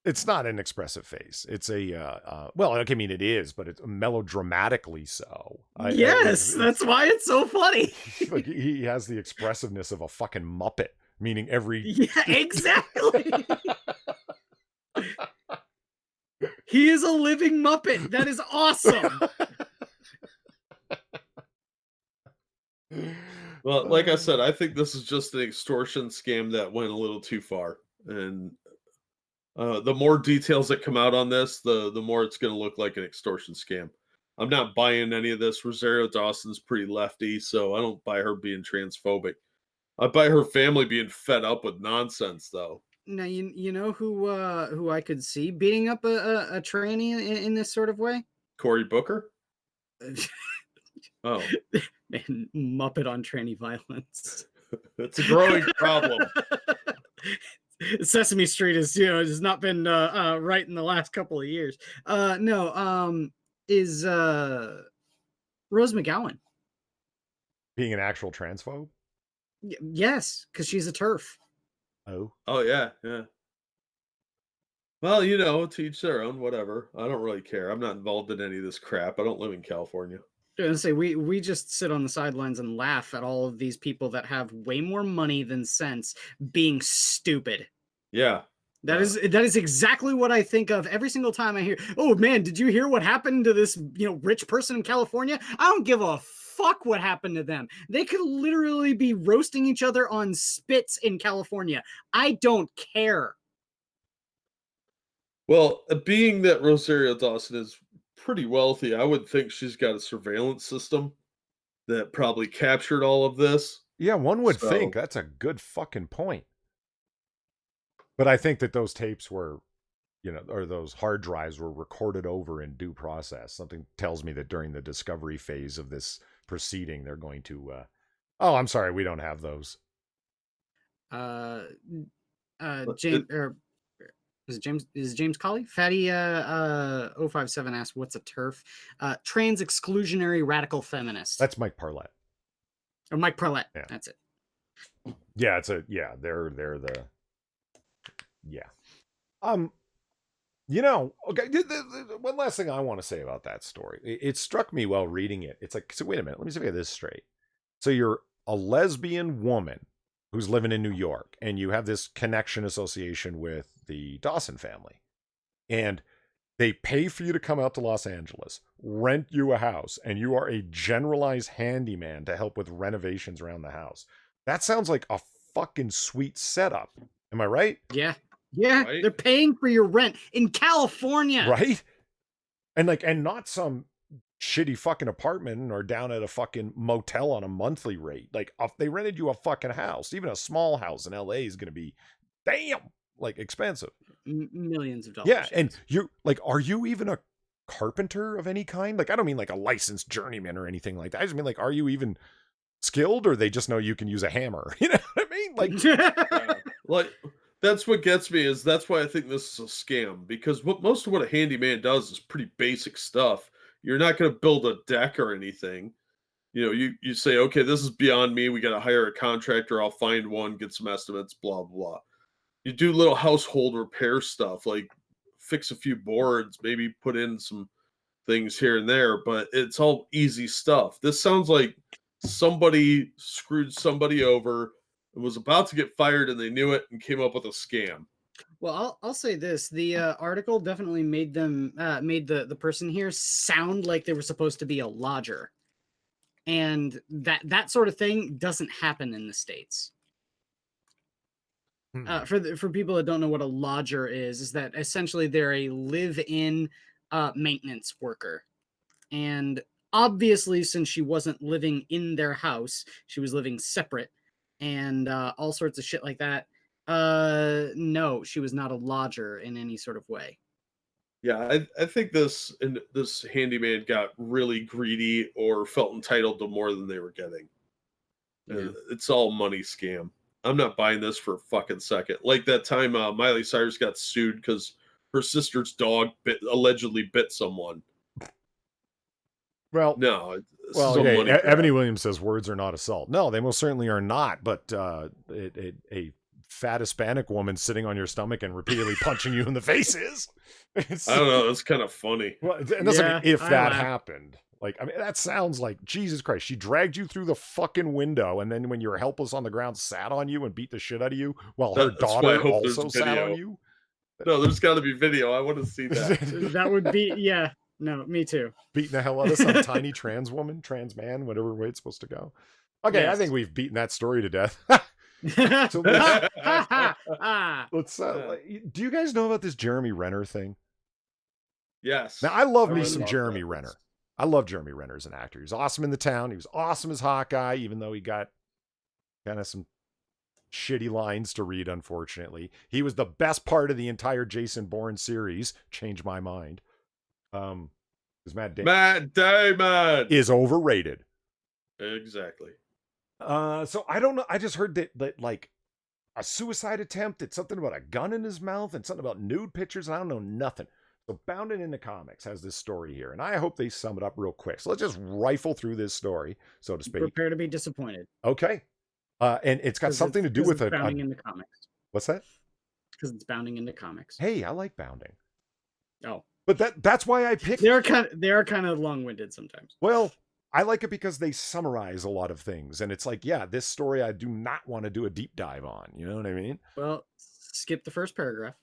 It's not an expressive face. It's well, I mean, it is, but it's melodramatically so. Yes, that's why it's so funny. Like he has the expressiveness of a fucking Muppet, meaning every. Yeah, exactly. He is a living Muppet. That is awesome. Well, like I said, I think this is just an extortion scam that went a little too far. And the more details that come out on this, the more it's going to look like an extortion scam. I'm not buying any of this. Rosario Dawson's pretty lefty, so I don't buy her being transphobic. I buy her family being fed up with nonsense, though. Now you know who I could see beating up a tranny in this sort of way? Cory Booker? Oh, Man, Muppet on tranny violence. it's a growing problem. Sesame Street is has not been right in the last couple of years. No, is Rose McGowan? Being an actual transphobe? Yes, because she's a TERF. Oh. Oh, yeah, yeah. Well, to each their own, whatever. I don't really care. I'm not involved in any of this crap. I don't live in California. I was gonna say we just sit on the sidelines and laugh at all of these people that have way more money than sense being stupid. Yeah. That is exactly what I think of every single time I hear, "Oh man, did you hear what happened to this, rich person in California?" I don't give a fuck what happened to them. They could literally be roasting each other on spits in California. I don't care. Well, being that Rosario Dawson is pretty wealthy, I would think she's got a surveillance system that probably captured all of this. Yeah, one would So, think that's a good fucking point. But I think that those tapes were, or those hard drives were recorded over in due process. Something tells me that during the discovery phase of this proceeding, they're going to, oh, I'm sorry, we don't have those. James or is it James? Is James Colley? Fatty 057 asked, "What's a TERF?" Trans exclusionary radical feminist. That's Mike Parlett. Or Mike Parlett. Yeah. That's it. Yeah, they're the yeah. Okay, one last thing I want to say about that story. It struck me while reading it. It's like, so wait a minute, let me see if I get this straight. So you're a lesbian woman who's living in New York, and you have this connection association with the Dawson family. And they pay for you to come out to Los Angeles, rent you a house, and you are a generalized handyman to help with renovations around the house. That sounds like a fucking sweet setup. Am I right? Yeah. Right? They're paying for your rent in California. Right? And not some shitty fucking apartment or down at a fucking motel on a monthly rate. Like, if they rented you a fucking house, even a small house in LA is going to be, damn, like, expensive. Millions of dollars. Yeah, and you, like, are you even a carpenter of any kind? Like, I don't mean like a licensed journeyman or anything like that. I just mean, like, are you even skilled, or they just know you can use a hammer. You know what I mean? Like, Yeah. Like that's what gets me is that's why I think this is a scam because most of what a handyman does is pretty basic stuff. You're not going to build a deck or anything. You say, okay, this is beyond me. We got to hire a contractor. I'll find one, get some estimates, blah blah. You do little household repair stuff like fix a few boards, maybe put in some things here and there, but it's all easy stuff. This sounds like somebody screwed somebody over and was about to get fired and they knew it and came up with a scam. Well, I'll say this: the article definitely made them made the person here sound like they were supposed to be a lodger, and that sort of thing doesn't happen in the States. For people that don't know what a lodger is that essentially they're a live-in maintenance worker, and obviously since she wasn't living in their house, she was living separate, and all sorts of shit like that. No, she was not a lodger in any sort of way. Yeah, I think this handyman got really greedy or felt entitled to more than they were getting. Yeah. It's all money scam. I'm not buying this for a fucking second. Like that time Miley Cyrus got sued because her sister's dog allegedly bit someone. well, No, this well, is a okay. money grab. Ebony Williams says words are not assault. No, they most certainly are not. But a fat Hispanic woman sitting on your stomach and repeatedly punching you in the face is. I don't know. That's kind of funny. Well, and that's Yeah, like if I that laugh. happened. Like, I mean, that sounds like Jesus Christ. She dragged you through the fucking window, and then when you were helpless on the ground, sat on you and beat the shit out of you, while her That's why I daughter hope there's also sat video. on you. No, there's got to be video. I want to see that. That would be yeah. No, me too. Beating the hell out of some tiny trans woman, trans man, whatever way it's supposed to go. Okay, I Yes. think we've beaten that story to death. So let's. Do you guys know about this Jeremy Renner thing? Yes. Now, I love I me read some about Jeremy that. Renner. I love Jeremy Renner as an actor. He was awesome in The Town. He was awesome as Hawkeye, even though he got kind of some shitty lines to read, unfortunately. He was the best part of the entire Jason Bourne series. Changed my mind. Because Matt Damon is overrated. Exactly. So I don't know. I just heard that like a suicide attempt. It's something about a gun in his mouth and something about nude pictures. And I don't know nothing. So Bounding into Comics has this story here, and I hope they sum it up real quick. So let's just rifle through this story, so to speak. Prepare to be disappointed. Okay. And it's got something to do with bounding into comics. What's that? Because it's bounding into comics. Hey, I like Bounding. Oh, but that's why I picked. They are kind of long-winded sometimes. Well, I like it because they summarize a lot of things, and it's like, yeah, this story I do not want to do a deep dive on. You know what I mean? Well, skip the first paragraph.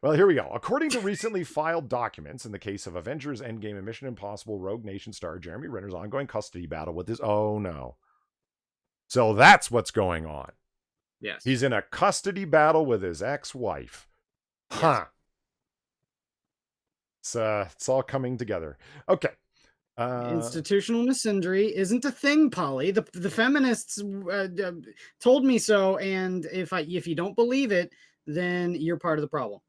Well, here we go. According to recently filed documents in the case of Avengers Endgame and Mission Impossible Rogue Nation star Jeremy Renner's ongoing custody battle with his... Oh, no. So that's what's going on. Yes. He's in a custody battle with his ex-wife. Yes. Huh. It's all coming together. Okay. Institutional misandry isn't a thing, Polly. The feminists told me so, and if you don't believe it, then you're part of the problem.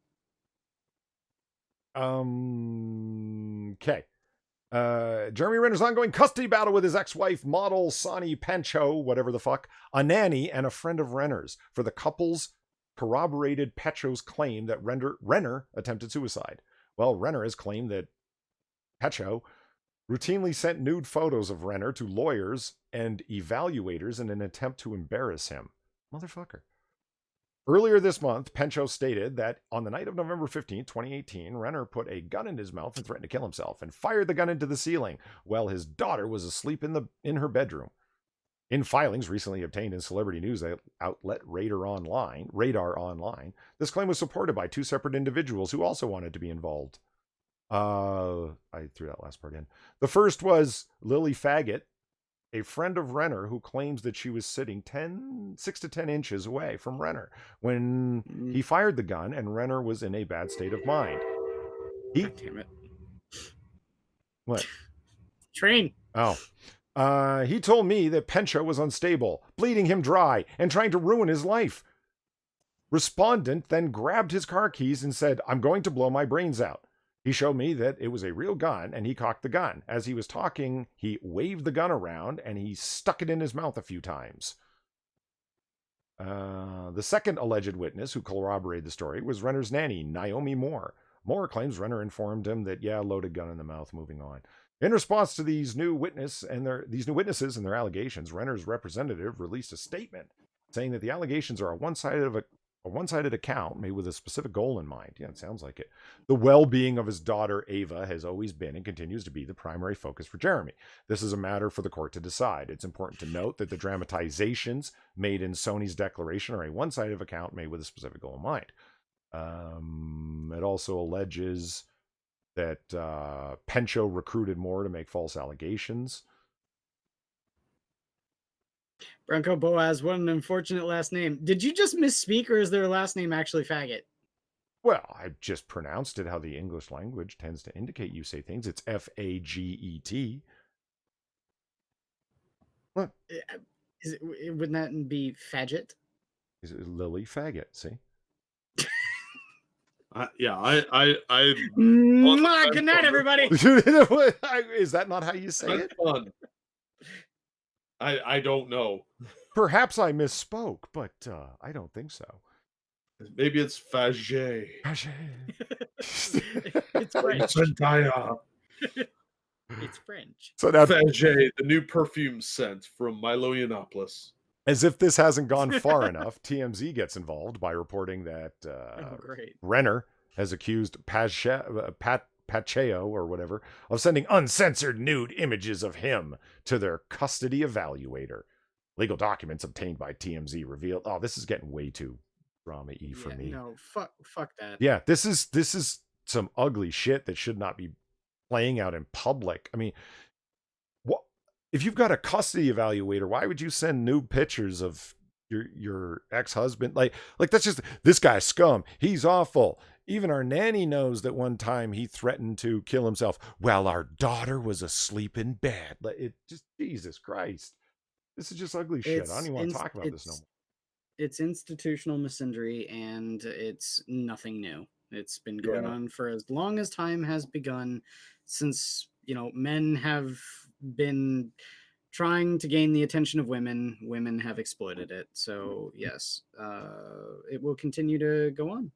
Okay. Jeremy Renner's ongoing custody battle with his ex-wife, model Sonny Pancho, whatever the fuck, a nanny and a friend of Renner's, for the couple's corroborated Pecho's claim that Renner attempted suicide. Well, Renner has claimed that Pecho routinely sent nude photos of Renner to lawyers and evaluators in an attempt to embarrass him. Motherfucker. Earlier this month, Pencho stated that on the night of November 15, 2018, Renner put a gun in his mouth and threatened to kill himself and fired the gun into the ceiling while his daughter was asleep in her bedroom. In filings recently obtained in celebrity news outlet Radar Online, this claim was supported by two separate individuals who also wanted to be involved. I threw that last part in. The first was Lily Faggot, a friend of Renner who claims that she was sitting 6 to 10 inches away from Renner when he fired the gun, and Renner was in a bad state of mind. God damn it. What? Train. Oh. He told me that Pencho was unstable, bleeding him dry, and trying to ruin his life. Respondent then grabbed his car keys and said, "I'm going to blow my brains out." He showed me that it was a real gun, and he cocked the gun. As he was talking, he waved the gun around, and he stuck it in his mouth a few times. The second alleged witness who corroborated the story was Renner's nanny, Naomi Moore. Moore claims Renner informed him that, yeah, loaded gun in the mouth, moving on. In response to these new witnesses and their allegations, Renner's representative released a statement saying that the allegations are a one-sided account made with a specific goal in mind. Yeah, it sounds like it. The well-being of his daughter, Ava, has always been and continues to be the primary focus for Jeremy. This is a matter for the court to decide. It's important to note that the dramatizations made in Sony's declaration are a one-sided account made with a specific goal in mind. It also alleges that Pencho recruited Moore to make false allegations. Bronco Boaz, what an unfortunate last name. Did you just misspeak, or is their last name actually Faggot? Well, I just pronounced it how the English language tends to indicate you say things. It's Faget. What? Wouldn't that be Faggot? Is it Lily Faggot? See? Good night, everybody. Is that not how you say it? Fun. I don't know. Perhaps I misspoke, but I don't think so. Maybe it's Faget. It's French. It's French. So now, Faget, the new perfume scent from Milo Yiannopoulos. as if this hasn't gone far enough, TMZ gets involved by reporting that Great. Renner has accused Pacheco or whatever of sending uncensored nude images of him to their custody evaluator. Legal documents obtained by TMZ revealed. Oh, this is getting way too drama-y for me. No, fuck that. Yeah, this is some ugly shit that should not be playing out in public. I mean, what if you've got a custody evaluator? Why would you send nude pictures of your ex-husband? Like that's just, this guy's scum. He's awful. Even our nanny knows that one time he threatened to kill himself while our daughter was asleep in bed. Like, it just, Jesus Christ. This is just ugly shit. I don't even want to talk about this no more. It's institutional misandry, and it's nothing new. It's been going on for as long as time has begun, since, men have been trying to gain the attention of women. Women have exploited it. So yes, it will continue to go on.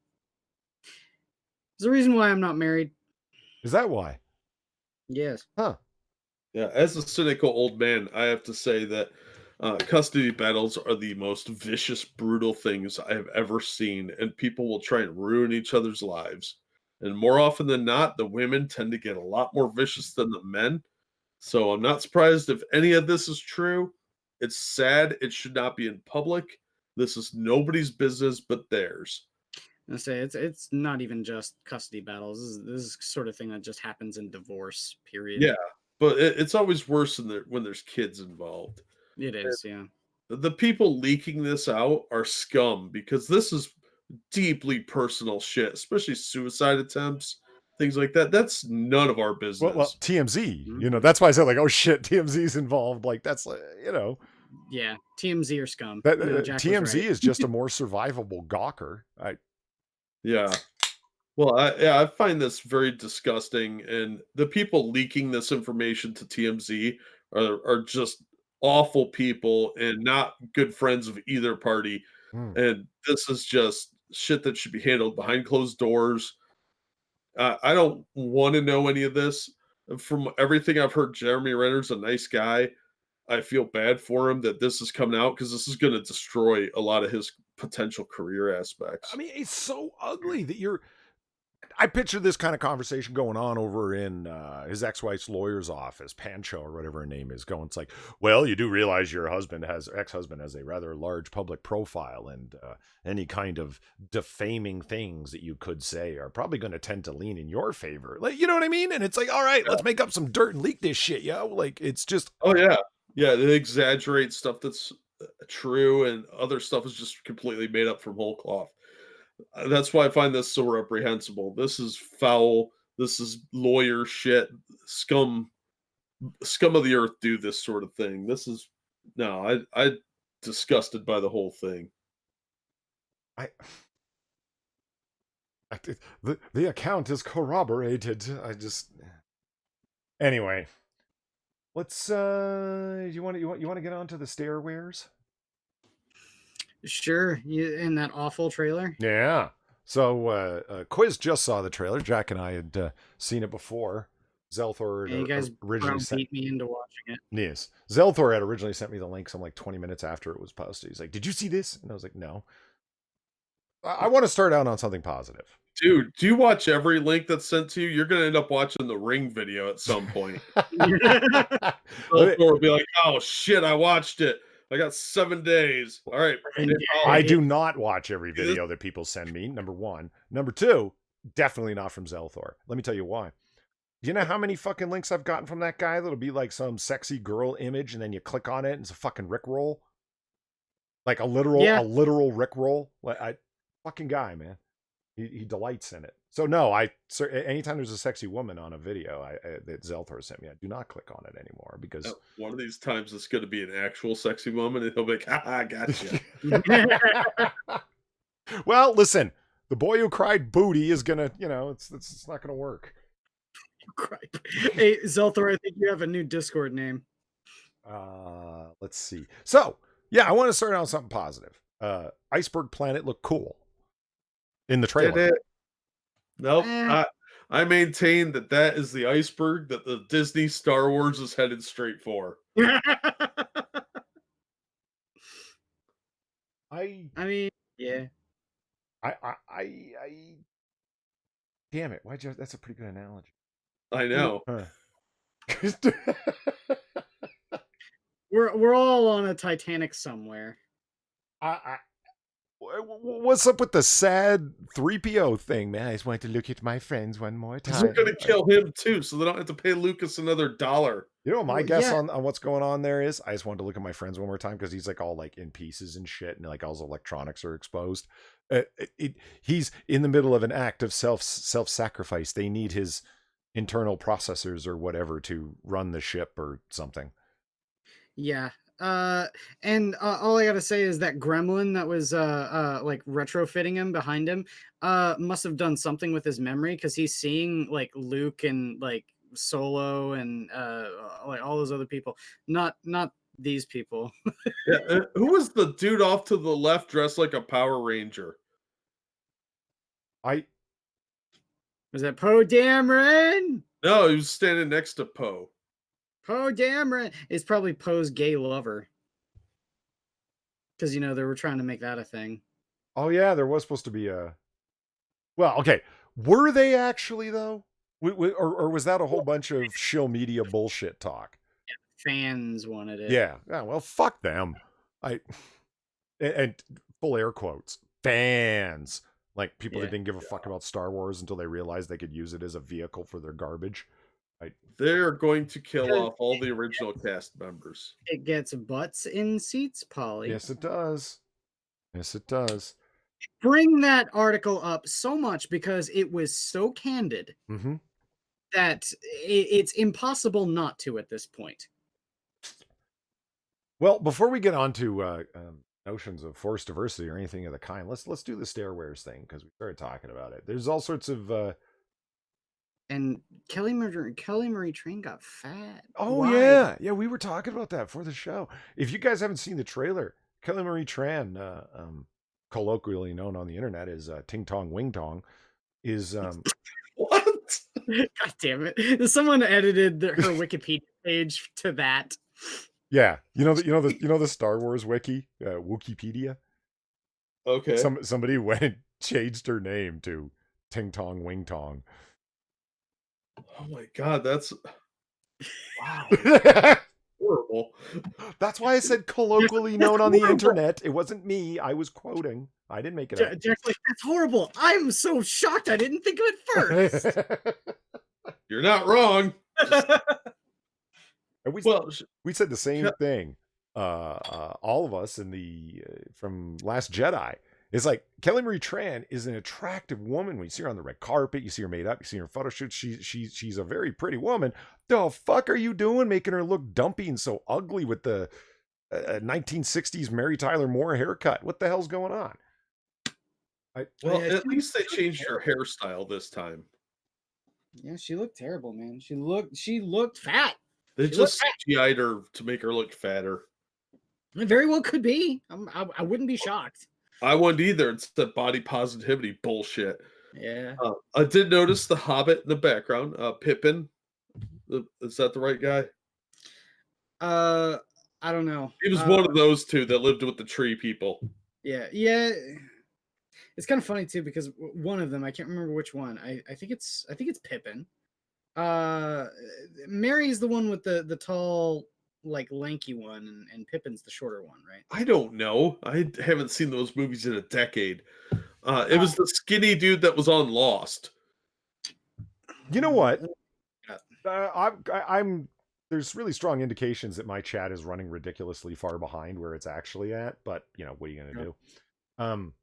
There's a reason why I'm not married. Is that why? Yes. Huh. Yeah, as a cynical old man, I have to say that custody battles are the most vicious, brutal things I have ever seen, and people will try and ruin each other's lives. And more often than not, the women tend to get a lot more vicious than the men. So I'm not surprised if any of this is true. It's sad. It should not be in public. This is nobody's business but theirs. I say it's not even just custody battles. This is sort of thing that just happens in divorce. Period. Yeah, but it's always worse when there's kids involved. It is, yeah. The people leaking this out are scum, because this is deeply personal shit, especially suicide attempts, things like that. That's none of our business. Well, TMZ, that's why I said, like, oh shit, TMZ's involved. Like, that's, Yeah, TMZ are scum. TMZ is just a more survivable gawker. Yeah. Well, I find this very disgusting, and the people leaking this information to TMZ are just awful people and not good friends of either party. And this is just shit that should be handled behind closed doors. I don't want to know any of this. From everything I've heard, Jeremy Renner's a nice guy. I feel bad for him that this is coming out, because this is going to destroy a lot of his potential career aspects. I mean, it's so ugly that I picture this kind of conversation going on over in his ex-wife's lawyer's office, Pancho or whatever her name is, going, it's like, well, you do realize your ex-husband has a rather large public profile, and any kind of defaming things that you could say are probably going to tend to lean in your favor. Like, you know what I mean? And it's like, all right, let's make up some dirt and leak this shit, yo. Like, it's just... Oh, yeah. Yeah, they exaggerate stuff that's true, and other stuff is just completely made up from whole cloth. That's why I find this so reprehensible. This is foul. This is lawyer shit. Scum of the earth do this sort of thing. This is I'm disgusted by the whole thing. The account is corroborated. Anyway. Let's you want to get on to the stairwares? Sure. In that awful trailer. Yeah. So Quiz just saw the trailer. Jack and I had seen it before. Zelthor And you guys originally beat me into watching it. Yes. Zelthor had originally sent me the link some like 20 minutes after it was posted. He's like, "Did you see this?" And I was like, "No." I want to start out on something positive. Dude, do you watch every link that's sent to you? You're going to end up watching the Ring video at some point. Zelthor will be like, "Oh shit, I watched it. I got 7 days." All right. I do not watch every video that people send me, number one. Number two, definitely not from Zelthor. Let me tell you why. You know how many fucking links I've gotten from that guy that'll be like some sexy girl image and then you click on it and it's a fucking Rickroll? Like a literal Rickroll? Fucking guy, man. He delights in it. So no, anytime there's a sexy woman on a video that Zelthor sent me, I do not click on it anymore because one of these times it's going to be an actual sexy woman and he'll be like, "Ha, gotcha." Well, listen, the boy who cried booty is gonna, it's not gonna work. Hey, Zelthor, I think you have a new Discord name. Let's see. So yeah, I want to start out with something positive. Iceberg Planet looked cool in the trailer. Did it? Nope. I maintain that is the iceberg that the Disney Star Wars is headed straight for. I mean, yeah. I damn it. That's a pretty good analogy. I know. We're all on a Titanic somewhere. What's up with the sad 3PO thing, man? I just want to look at my friends one more time. They're going to kill him too, so they don't have to pay Lucas another $1. You know what my guess on what's going on there is? I just wanted to look at my friends one more time because he's like all like in pieces and shit, and like all his electronics are exposed. He's in the middle of an act of self-sacrifice. They need his internal processors or whatever to run the ship or something. Yeah. And all I gotta say is that gremlin that was like retrofitting him behind him must have done something with his memory, because he's seeing like Luke and like Solo and like all those other people, not these people. Yeah, who was the dude off to the left dressed like a Power Ranger? Was that Poe Dameron? No, he was standing next to Poe. Poe Dameron is probably Poe's gay lover, because they were trying to make that a thing. Oh yeah, there was supposed to be a. Well, okay, were they actually though, or was that a whole bunch of shill media bullshit talk? Yeah, fans wanted it. Yeah. Well, fuck them. And full air quotes, fans, like people that didn't give a fuck about Star Wars until they realized they could use it as a vehicle for their garbage. They're going to kill off all the original cast members. It gets butts in seats, Polly. Yes, it does. Yes, it does. Bring that article up so much because it was so candid that it's impossible not to at this point. Well, before we get on to notions of force diversity or anything of the kind, let's do the stairwares thing, because we started talking about it. There's all sorts of and Kelly Marie Tran got fat. Oh, why? yeah, we were talking about that for the show. If you guys haven't seen the trailer, Kelly Marie Tran, colloquially known on the internet as Ting Tong Wing Tong, is what? God damn it! Someone edited her Wikipedia page to that. Yeah, the Star Wars wiki, Wikipedia. Okay. Somebody went and changed her name to Ting Tong Wing Tong. Oh my god, that's wow. Horrible. That's why I said colloquially known on the internet. It wasn't me. I was quoting. I didn't make it up. Jack's like, that's horrible. I'm so shocked. I didn't think of it first. You're not wrong. We said the same thing. All of us in the from Last Jedi. It's like Kelly Marie Tran is an attractive woman. When you see her on the red carpet, you see her made up, you see her in photo shoots. She's a very pretty woman. The fuck are you doing, making her look dumpy and so ugly with the 1960s Mary Tyler Moore haircut? What the hell's going on? Well, Yeah, at least they changed her hairstyle this time. yeah, she looked terrible, man. She looked fat. They She looked just fat. CGI'd her to make her look fatter. It very well could be. I wouldn't be shocked. I wouldn't either. It's the body positivity bullshit. Yeah. I did notice the Hobbit in the background. Pippin. Is that the right guy? I don't know. He was one of those two that lived with the tree people. Yeah. It's kind of funny too because one of them, I can't remember which one. I think it's Pippin. Mary's the one with the tall, like lanky one, and Pippin's the shorter one, right? I don't know. I haven't seen those movies in a decade. It was the skinny dude that was on Lost. You know what? I'm there's really strong indications that my chat is running ridiculously far behind where it's actually at, but what are you gonna do?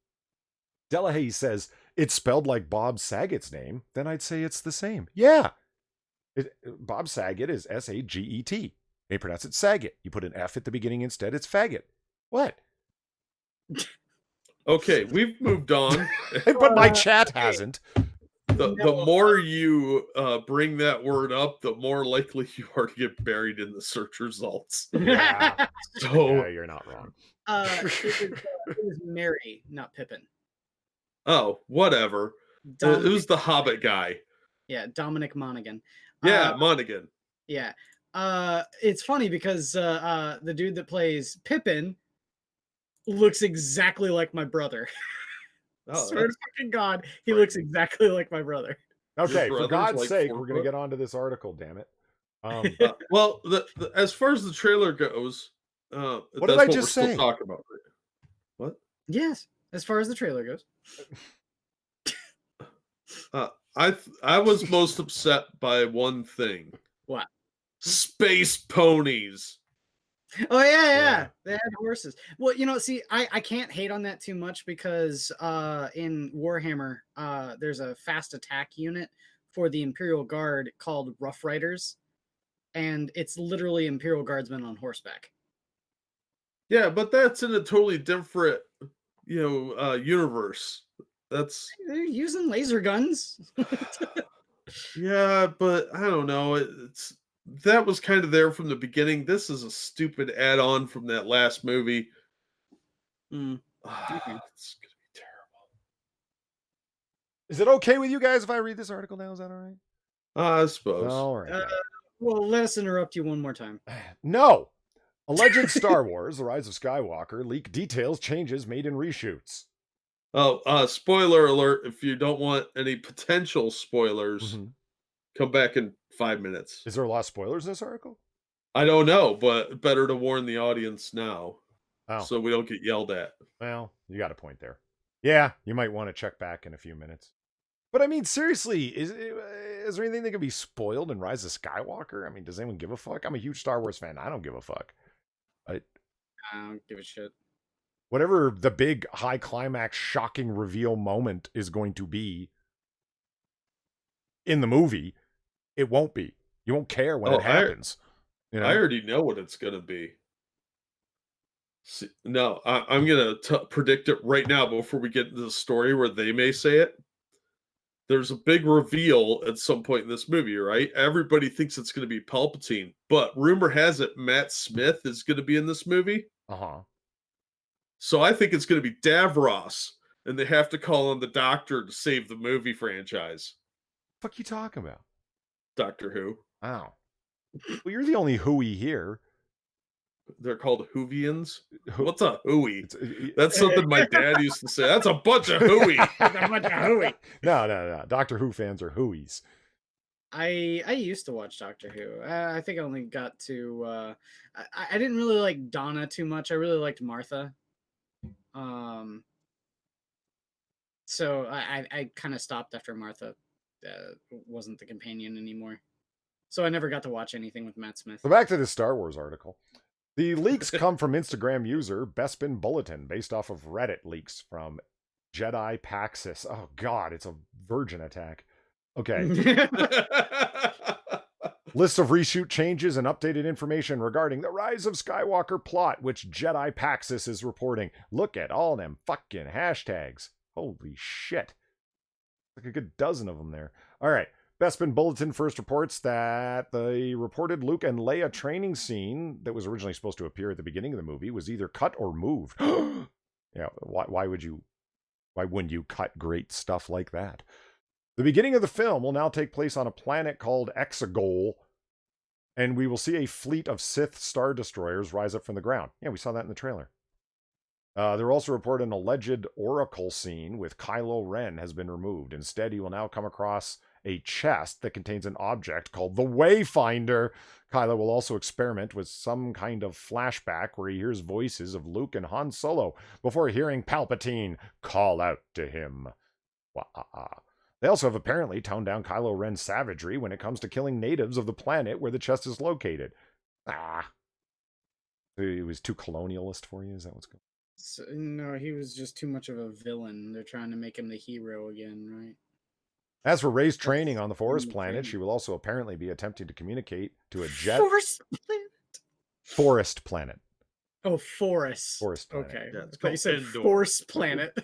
Delahaye says it's spelled like Bob Saget's name, then I'd say it's the same. Yeah. Bob Saget is Saget. They pronounce it Saget. You put an F at the beginning instead, it's faggot. What? Okay, we've moved on. But my chat hasn't. The more you bring that word up, the more likely you are to get buried in the search results. Yeah. So yeah, you're not wrong. It was Mary, not Pippin. Oh, whatever. It was the Hobbit guy. Yeah, Dominic Monaghan. Yeah, Monaghan. Yeah. It's funny because the dude that plays Pippin looks exactly like my brother. Oh, Swear to fucking God, he looks exactly like my brother. Okay, Your for brother's God's like sake, 4 we're going to foot? get onto this article, damn it. Well, as far as the trailer goes, What that's did I what just we're say? still talking about. Right? What? Yes, as far as the trailer goes. I was most upset by one thing. What? Space ponies. Oh yeah. Yeah. They had horses. Well, see, I can't hate on that too much because in Warhammer, there's a fast attack unit for the Imperial Guard called Rough Riders, and it's literally Imperial Guardsmen on horseback. Yeah, but that's in a totally different, universe. That's They're using laser guns. yeah, but I don't know. That was kind of there from the beginning. This is a stupid add-on from that last movie. Okay. It's gonna be terrible. Is it okay with you guys if I read this article now? Is that all right? I suppose. All right. Well, let us interrupt you one more time. No. Alleged Star Wars: The Rise of Skywalker leak details changes made in reshoots. Oh, spoiler alert. If you don't want any potential spoilers, come back in 5 minutes. Is there a lot of spoilers in this article? I don't know, but better to warn the audience now. Oh. So we don't get yelled at. Well, you got a point there. Yeah, you might want to check back in a few minutes. But I mean, seriously, is there anything that can be spoiled in Rise of Skywalker? I mean, does anyone give a fuck? I'm a huge Star Wars fan. I don't give a fuck. I don't give a shit. Whatever the big high climax shocking reveal moment is going to be in the movie, it won't be. You won't care when it happens. I already know what it's going to be. See, no, I'm going to predict it right now before we get into the story where they may say it. There's a big reveal at some point in this movie, right? Everybody thinks it's going to be Palpatine, but rumor has it Matt Smith is going to be in this movie. Uh-huh. So I think it's going to be Davros, and they have to call on the Doctor to save the movie franchise. What the fuck you talking about? Doctor Who. Oh. Well, you're the only hooey here. They're called Whovians. What's a hooey? That's something my dad used to say. That's a bunch of hooey. That's a bunch of hooey. No. Doctor Who fans are hooeys. I used to watch Doctor Who. I think I only got to. I didn't really like Donna too much. I really liked Martha. So I kind of stopped after Martha wasn't the companion anymore. So I never got to watch anything with Matt Smith. So back to this Star Wars article. The leaks come from Instagram user Bespin Bulletin, based off of Reddit leaks from Jedi Paxis. Oh God, it's a virgin attack. Okay. List of reshoot changes and updated information regarding the Rise of Skywalker plot, which Jedi Paxis is reporting. Look at all them fucking hashtags. Holy shit. Like a good dozen of them there. All right. Bespin Bulletin first reports that the reported Luke and Leia training scene that was originally supposed to appear at the beginning of the movie was either cut or moved. Yeah, why wouldn't you cut great stuff like that? The beginning of the film will now take place on a planet called Exegol, and we will see a fleet of Sith Star Destroyers rise up from the ground. Yeah, we saw that in the trailer. There also reported an alleged Oracle scene with Kylo Ren has been removed. Instead, he will now come across a chest that contains an object called the Wayfinder. Kylo will also experiment with some kind of flashback where he hears voices of Luke and Han Solo before hearing Palpatine call out to him. Wah-ah-ah. They also have apparently toned down Kylo Ren's savagery when it comes to killing natives of the planet where the chest is located. He was too colonialist for you? Is that what's going on? So, no, he was just too much of a villain. They're trying to make him the hero again, right? As for Rey's training on the Forest Planet, she will also apparently be attempting to communicate to a jet... Forest Planet. Oh, Forest. Forest Planet. Okay. Yeah, I it's thought you called said Endor. Force Planet.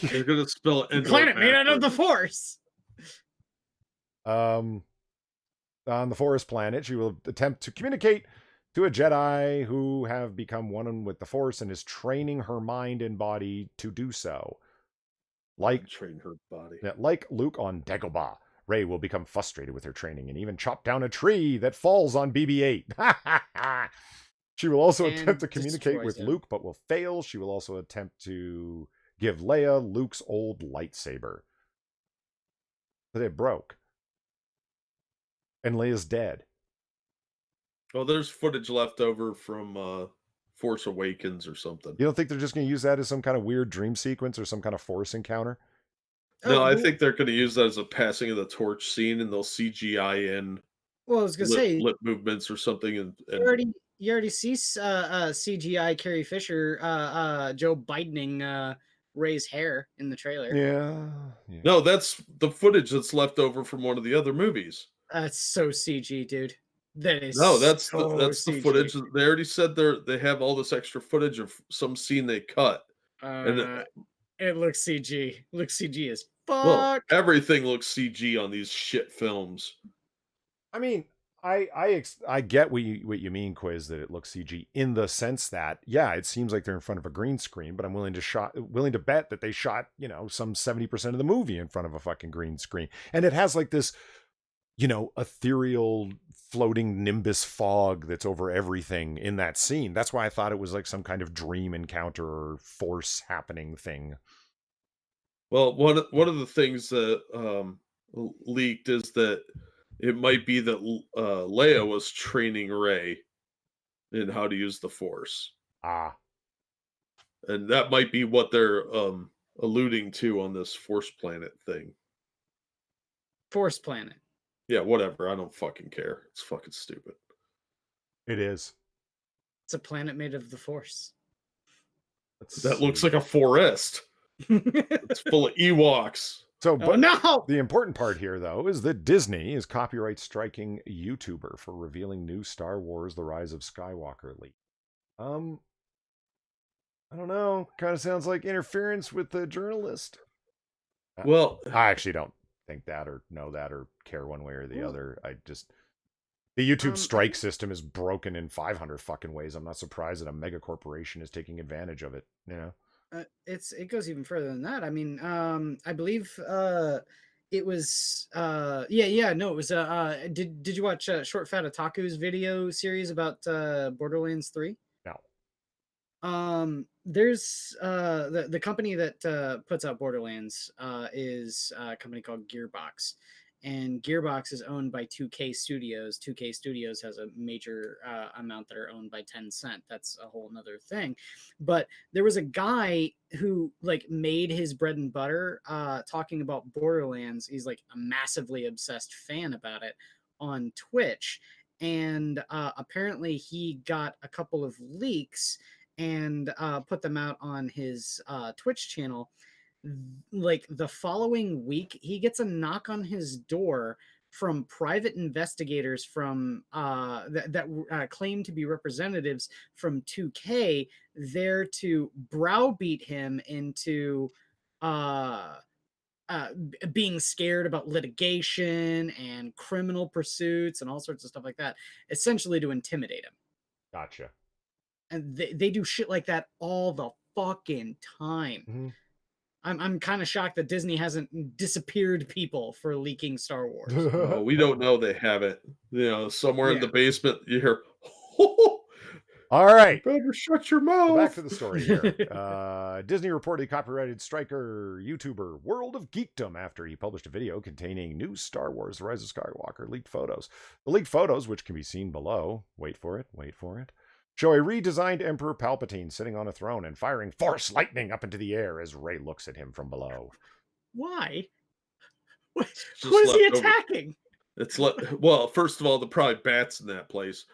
They're going to spell Endor Planet made out of the backwards. Force. On the Forest Planet, she will attempt to communicate to a Jedi who have become one with the Force and is training her mind and body to do so. Train her body. Like Luke on Dagobah, Rey will become frustrated with her training and even chop down a tree that falls on BB-8. She will also attempt to communicate with Luke, but will fail. She will also attempt to give Leia Luke's old lightsaber. But it broke. And Leia's dead. Well, there's footage left over from Force Awakens or something. You don't think they're just going to use that as some kind of weird dream sequence or some kind of Force encounter? No, I think they're going to use that as a passing of the torch scene, and they'll CGI in. Well, I was going to say lip movements or something, and you already see CGI Carrie Fisher, Joe Bidening Rey's hair in the trailer. Yeah. No, that's the footage that's left over from one of the other movies. That's so CG, dude. That is that's so the footage. They already said they have all this extra footage of some scene they cut. And it looks CG. Looks CG as fuck. Well, everything looks CG on these shit films. I mean, I get what you mean, Quiz, that it looks CG in the sense that, yeah, it seems like they're in front of a green screen, but I'm willing to bet that they shot, some 70% of the movie in front of a fucking green screen. And it has like this, ethereal floating nimbus fog that's over everything in that scene. That's why I thought it was like some kind of dream encounter or Force happening thing. Well, one of the things that leaked is that it might be that Leia was training Rey in how to use the Force. And that might be what they're alluding to on this Force Planet thing. Force Planet. Yeah, whatever. I don't fucking care. It's fucking stupid. It is. It's a planet made of the Force. That looks like a forest. It's full of Ewoks. So, but no! The important part here, though, is that Disney is copyright striking YouTuber for revealing new Star Wars: The Rise of Skywalker leak. I don't know. Kind of sounds like interference with the journalist. Well, I actually don't think that or know that or care one way or the other. The YouTube strike system is broken in 500 fucking ways. I'm not surprised that a mega corporation is taking advantage of it, it goes even further than that. I mean, I believe it was it was did you watch Short Fat Otaku's video series about Borderlands 3? No. There's the company that puts out Borderlands is a company called Gearbox. And Gearbox is owned by 2K Studios. 2K Studios has a major amount that are owned by Tencent. That's a whole nother thing. But there was a guy who made his bread and butter talking about Borderlands. He's like a massively obsessed fan about it on Twitch. And apparently he got a couple of leaks and put them out on his Twitch channel. Like the following week, he gets a knock on his door from private investigators from that claim to be representatives from 2K there to browbeat him into uh, being scared about litigation and criminal pursuits and all sorts of stuff like that, essentially to intimidate him. Gotcha. And they do shit like that all the fucking time. Mhm. I'm kind of shocked that Disney hasn't disappeared people for leaking Star Wars. No, we don't know they have it. You know, somewhere in the Yeah. basement, you hear, All you right. better shut your So back mouth. to the story here. Disney reported copyrighted striker YouTuber World of Geekdom after he published a video containing new Star Wars The Rise of Skywalker leaked photos. The leaked photos, which can be seen below, wait for it, show a redesigned Emperor Palpatine sitting on a throne and firing Force lightning up into the air as Rey looks at him from below. Why? What It's just is he left over. attacking? Well, first of all, there are probably bats in that place.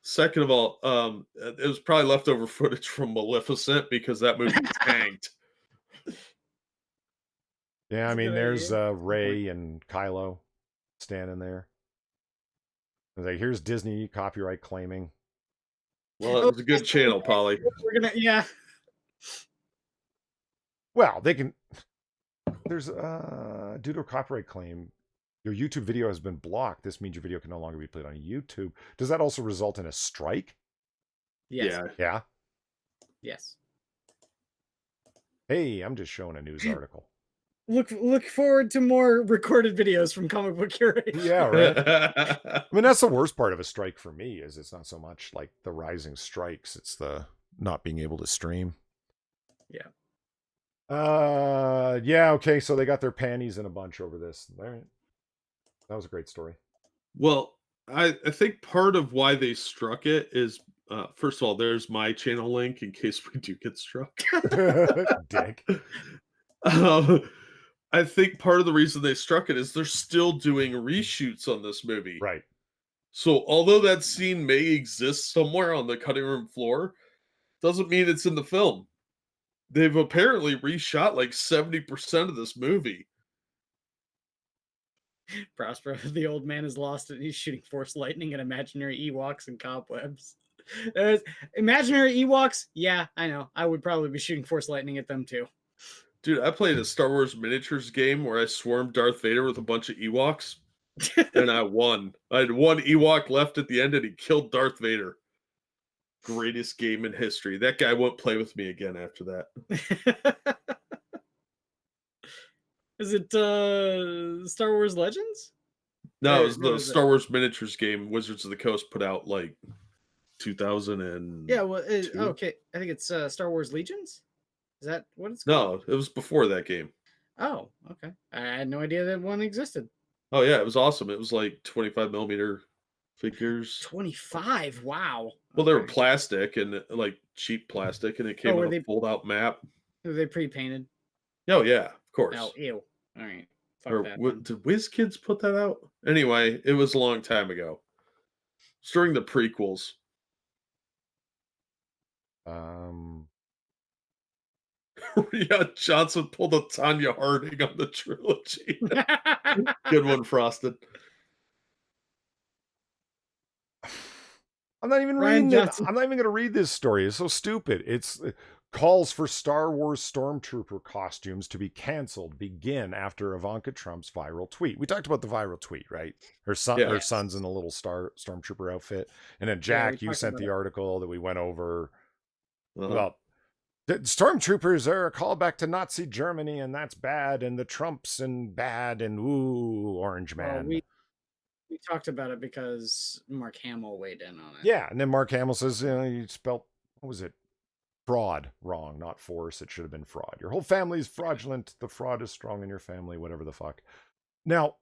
Second of all, it was probably leftover footage from Maleficent because that movie tanked. Yeah, I That's a mean, good there's idea. Rey and Kylo standing there. Like, here's Disney copyright claiming. Well, it was a good channel, Polly. We're gonna, yeah. Well, they can. There's due to a copyright claim, your YouTube video has been blocked. This means your video can no longer be played on YouTube. Does that also result in a strike? Yes. Yeah. Yeah. Yes. Hey, I'm just showing a news article. Look forward to more recorded videos from Comic Book Curation. Yeah, right. I mean, that's the worst part of a strike for me, is it's not so much like the rising strikes, it's the not being able to stream. Yeah. Yeah, okay, so they got their panties in a bunch over this. All right. That was a great story. Well, I think part of why they struck it is, first of all, there's my channel link in case we do get struck. Dick. I think part of the reason they struck it is they're still doing reshoots on this movie. Right. So although that scene may exist somewhere on the cutting room floor, doesn't mean it's in the film. They've apparently reshot like 70% of this movie. Prospero, the old man is lost and he's shooting Force lightning at imaginary Ewoks and cobwebs. There's imaginary Ewoks. Yeah, I know. I would probably be shooting Force lightning at them too. Dude, I played a Star Wars miniatures game where I swarmed Darth Vader with a bunch of Ewoks, and I won. I had one Ewok left at the end, and he killed Darth Vader. Greatest game in history. That guy won't play with me again after that. Is it Star Wars Legends? No, it was the Star Wars miniatures game Wizards of the Coast put out like 2000 and yeah. Well, okay. I think it's Star Wars Legions. Is that what it's called? No, it was before that game. Oh, okay. I had no idea that one existed. Oh yeah, it was awesome. It was like 25 millimeter figures. 25. Wow. Well, they were plastic and like cheap plastic, and it came with a fold-out map. Were they pre-painted? Oh yeah, of course. Oh, ew. All right. Fuck Or that. did WizKids put that out? Anyway, it was a long time ago. It's during the prequels. Yeah, Johnson pulled a Tanya Harding on the trilogy. Good one, Frosted. I'm not even reading it. I'm not even going to read this story. It's so stupid. It's calls for Star Wars Stormtrooper costumes to be canceled begin after Ivanka Trump's viral tweet. We talked about the viral tweet, right? Her son's in a little Stormtrooper outfit. And then Jack, you sent the article that we went over about the Stormtroopers are a callback to Nazi Germany, and that's bad, and the Trumps and bad, and ooh, Orange Man. Well, we talked about it because Mark Hamill weighed in on it. Yeah, and then Mark Hamill says, you spelled, what was it? Fraud wrong, not force. It should have been fraud. Your whole family is fraudulent. The fraud is strong in your family, whatever the fuck. Now,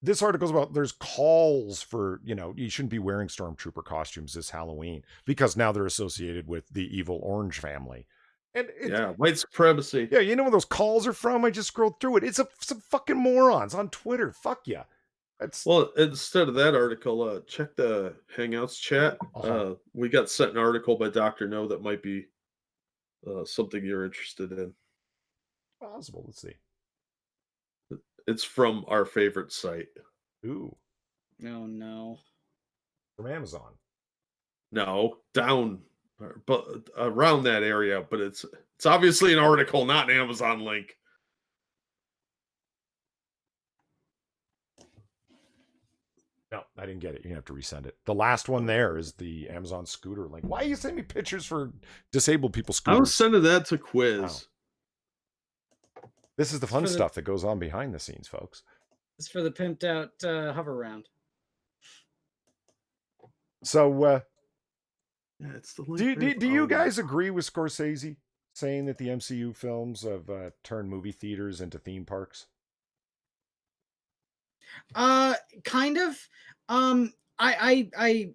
this article's about there's calls for, you shouldn't be wearing Stormtrooper costumes this Halloween because now they're associated with the evil Orange family. And white supremacy. Yeah, you know where those calls are from? I just scrolled through it. It's some fucking morons on Twitter. Fuck yeah. Well, instead of that article, check the Hangouts chat. We got sent an article by Dr. No that might be something you're interested in. Possible. Let's see. It's from our favorite site. Ooh. Oh, no. From Amazon. No, down. but around that area. But it's obviously an article, not an Amazon link. No, I didn't get it. You have to resend it. The last one there is the Amazon scooter link. Why are you sending me pictures for disabled people I was scooters? sending that to Quiz. This is the fun stuff that goes on behind the scenes, folks. It's for the pimped out hover round. So, Yeah, it's the link. do you guys agree with Scorsese saying that the MCU films have turned movie theaters into theme parks? Kind of. I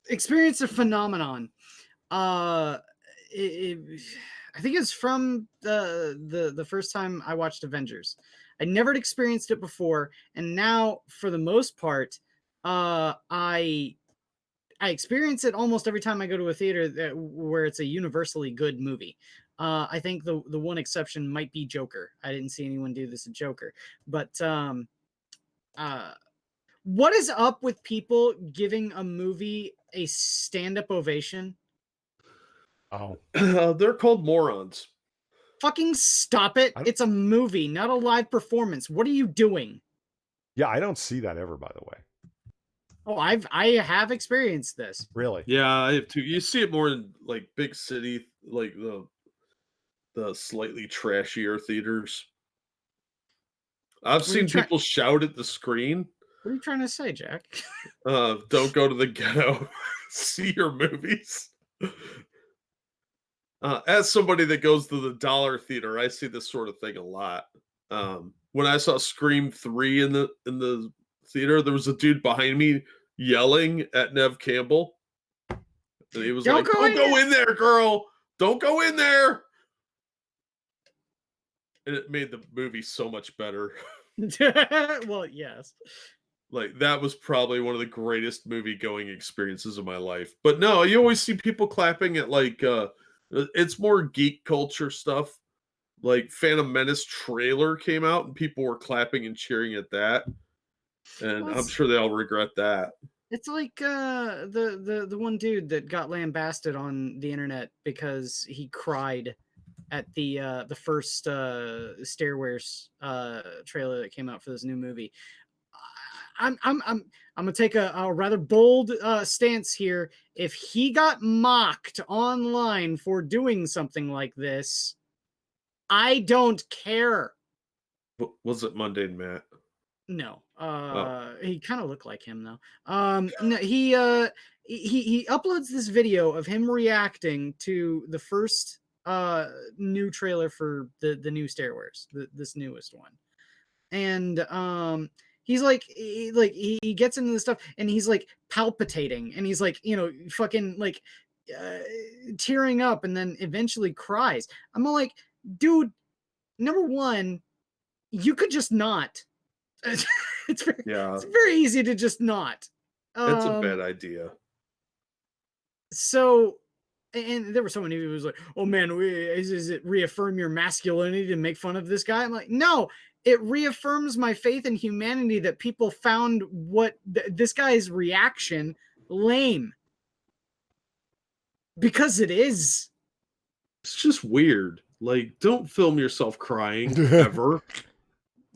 experienced a phenomenon. I think it's from the first time I watched Avengers. I never had experienced it before, and now for the most part, I experience it almost every time I go to a theater where it's a universally good movie. I think the one exception might be Joker. I didn't see anyone do this in Joker, but what is up with people giving a movie a stand-up ovation? Oh, they're called morons. Fucking stop it! It's a movie, not a live performance. What are you doing? Yeah, I don't see that ever, by the way. Oh, I have experienced this. Really? Yeah, I have too. You see it more in like big city, like the slightly trashier theaters. I've seen people shout at the screen. What are you trying to say, Jack? Don't go to the ghetto. See your movies. As somebody that goes to the dollar theater, I see this sort of thing a lot. When I saw Scream 3 in the theater, there was a dude behind me yelling at Nev Campbell. And he was Don't go in there, girl. Don't go in there. And it made the movie so much better. Well, yes. Like, that was probably one of the greatest movie going experiences of my life. But no, you always see people clapping at like it's more geek culture stuff. Like Phantom Menace trailer came out and people were clapping and cheering at that. And I'm sure they all regret that. It's like the one dude that got lambasted on the internet because he cried at the first Stairwares trailer that came out for this new movie. I'm gonna take a rather bold stance here. If he got mocked online for doing something like this, I don't care. Was it Mundane Matt? No. He kind of looked like him though. No, he uploads this video of him reacting to the first new trailer for the new Stairwares, this newest one. And he's like he gets into the stuff and he's like palpitating and he's like, fucking like tearing up and then eventually cries. I'm all like, dude, number one, you could just not. It's very easy to just not. It's a bad idea. So, and there were so many who was like, "Oh man, is it reaffirm your masculinity to make fun of this guy?" I'm like, no, it reaffirms my faith in humanity that people found this guy's reaction lame, because it is. It's just weird. Like, don't film yourself crying ever.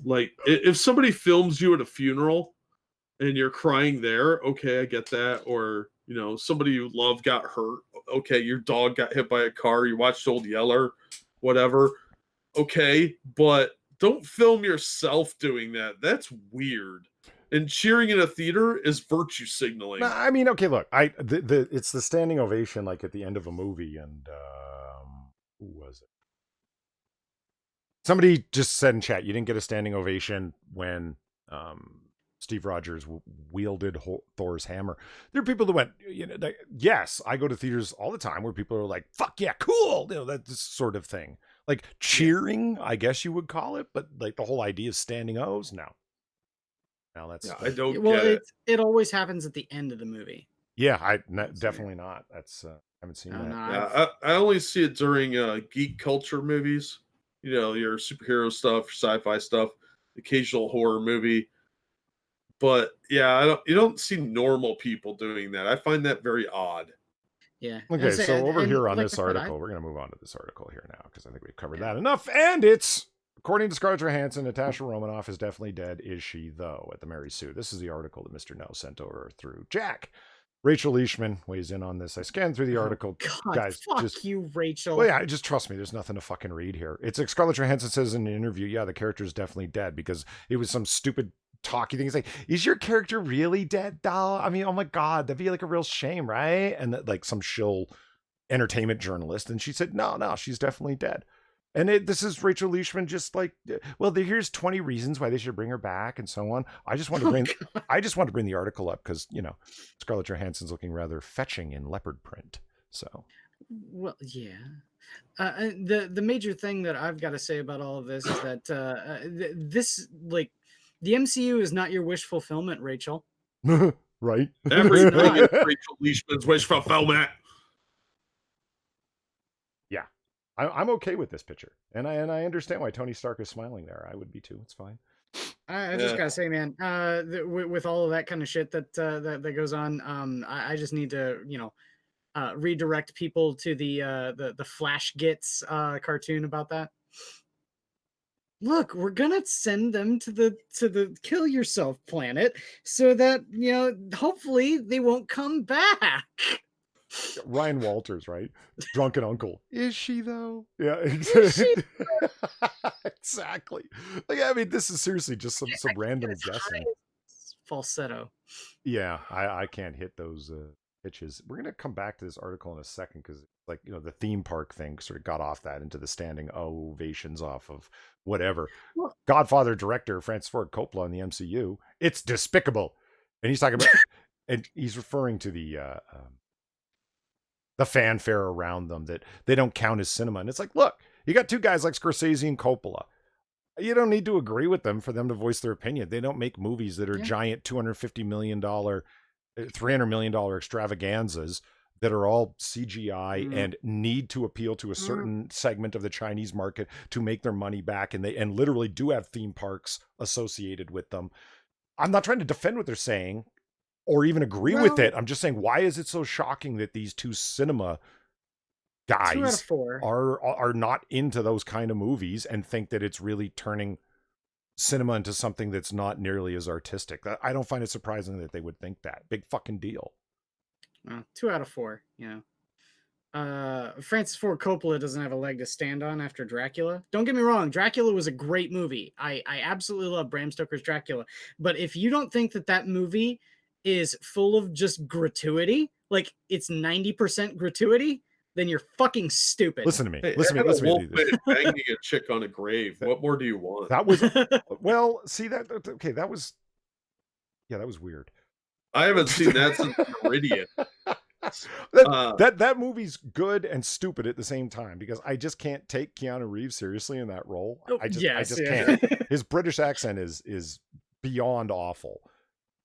Like, if somebody films you at a funeral and you're crying there, okay, I get that. Or, somebody you love got hurt. Okay, your dog got hit by a car. You watched Old Yeller, whatever. Okay, but don't film yourself doing that. That's weird. And cheering in a theater is virtue signaling. I mean, okay, look, it's the standing ovation like at the end of a movie, and who was it? Somebody just said in chat, you didn't get a standing ovation when Steve Rogers wielded Thor's hammer. There are people that went, yes, I go to theaters all the time where people are like, fuck yeah, cool, that sort of thing. Like cheering, I guess you would call it, but like the whole idea of standing O's, no. Now that's I don't get it. It always happens at the end of the movie. Yeah, definitely not. That's I haven't seen that. Yeah, I only see it during geek culture movies. Your superhero stuff, sci-fi stuff, occasional horror movie. But yeah, you don't see normal people doing that. I find that very odd. Yeah. Okay, so over here on like this I said, article, we're going to move on to this article here now because I think we've covered that enough. And it's, according to Scarlett Johansson, Natasha Romanoff is definitely dead. Is she, though, at the Mary Sue? This is the article that Mr. No sent over through Jack. Rachel Leishman weighs in on this. I scanned through the article. God, Guys, fuck just you, Rachel. well, yeah, just trust me. There's nothing to fucking read here. It's like Scarlett Johansson says in an interview, yeah, the character is definitely dead because it was some stupid talky thing. It's like, is your character really dead, doll? I mean, oh my God, that'd be like a real shame, right? And that, like some shill entertainment journalist. And she said, no, she's definitely dead. And this is Rachel Leishman just like, well, here's 20 reasons why they should bring her back and so on. I just want to bring the article up because, you know, Scarlett Johansson's looking rather fetching in leopard print. So, well, yeah. The major thing that I've got to say about all of this is that this, like, the MCU is not your wish fulfillment, Rachel. right? Everything is Rachel Leishman's wish fulfillment. Yeah, I'm okay with this picture, and I understand why Tony Stark is smiling there. I would be too. It's fine. I just gotta say, man, with all of that kind of shit that that goes on, I just need to, you know, redirect people to the Flash Gets cartoon about that. Look, we're gonna send them to the kill yourself planet so that, you know, hopefully they won't come back. Ryan Walters, right? Drunken uncle. Is she though? Yeah, exactly. Like, I mean, this is seriously just some random guessing. Falsetto. Yeah, I can't hit those pitches. We're gonna come back to this article in a second because, like, you know, the theme park thing sort of got off that into the standing ovations off of whatever. Well, Godfather director Francis Ford Coppola in the MCU. It's despicable, and he's talking about, and he's referring to the fanfare around them that they don't count as cinema. And it's like, look, you got two guys like Scorsese and Coppola. You don't need to agree with them for them to voice their opinion. They don't make movies that are giant $250 million, $300 million extravaganzas that are all CGI and need to appeal to a certain segment of the Chinese market to make their money back. And literally do have theme parks associated with them. I'm not trying to defend what they're saying or even agree with it. I'm just saying, why is it so shocking that these two cinema guys 2 out of 4 are not into those kind of movies and think that it's really turning cinema into something that's not nearly as artistic? I don't find it surprising that they would think that. Big fucking deal. 2 out of 4, you know. Francis Ford Coppola doesn't have a leg to stand on after Dracula. Don't get me wrong, Dracula was a great movie. I absolutely love Bram Stoker's Dracula. But if you don't think that movie is full of just gratuity, like it's 90% gratuity, then you're fucking stupid. Listen to me. Hey, listen to me. Banging a chick on a grave. What more do you want? That was well. See that? Okay, that was weird. I haven't seen that since Meridian. That movie's good and stupid at the same time because I just can't take Keanu Reeves seriously in that role. I just can't. His British accent is beyond awful.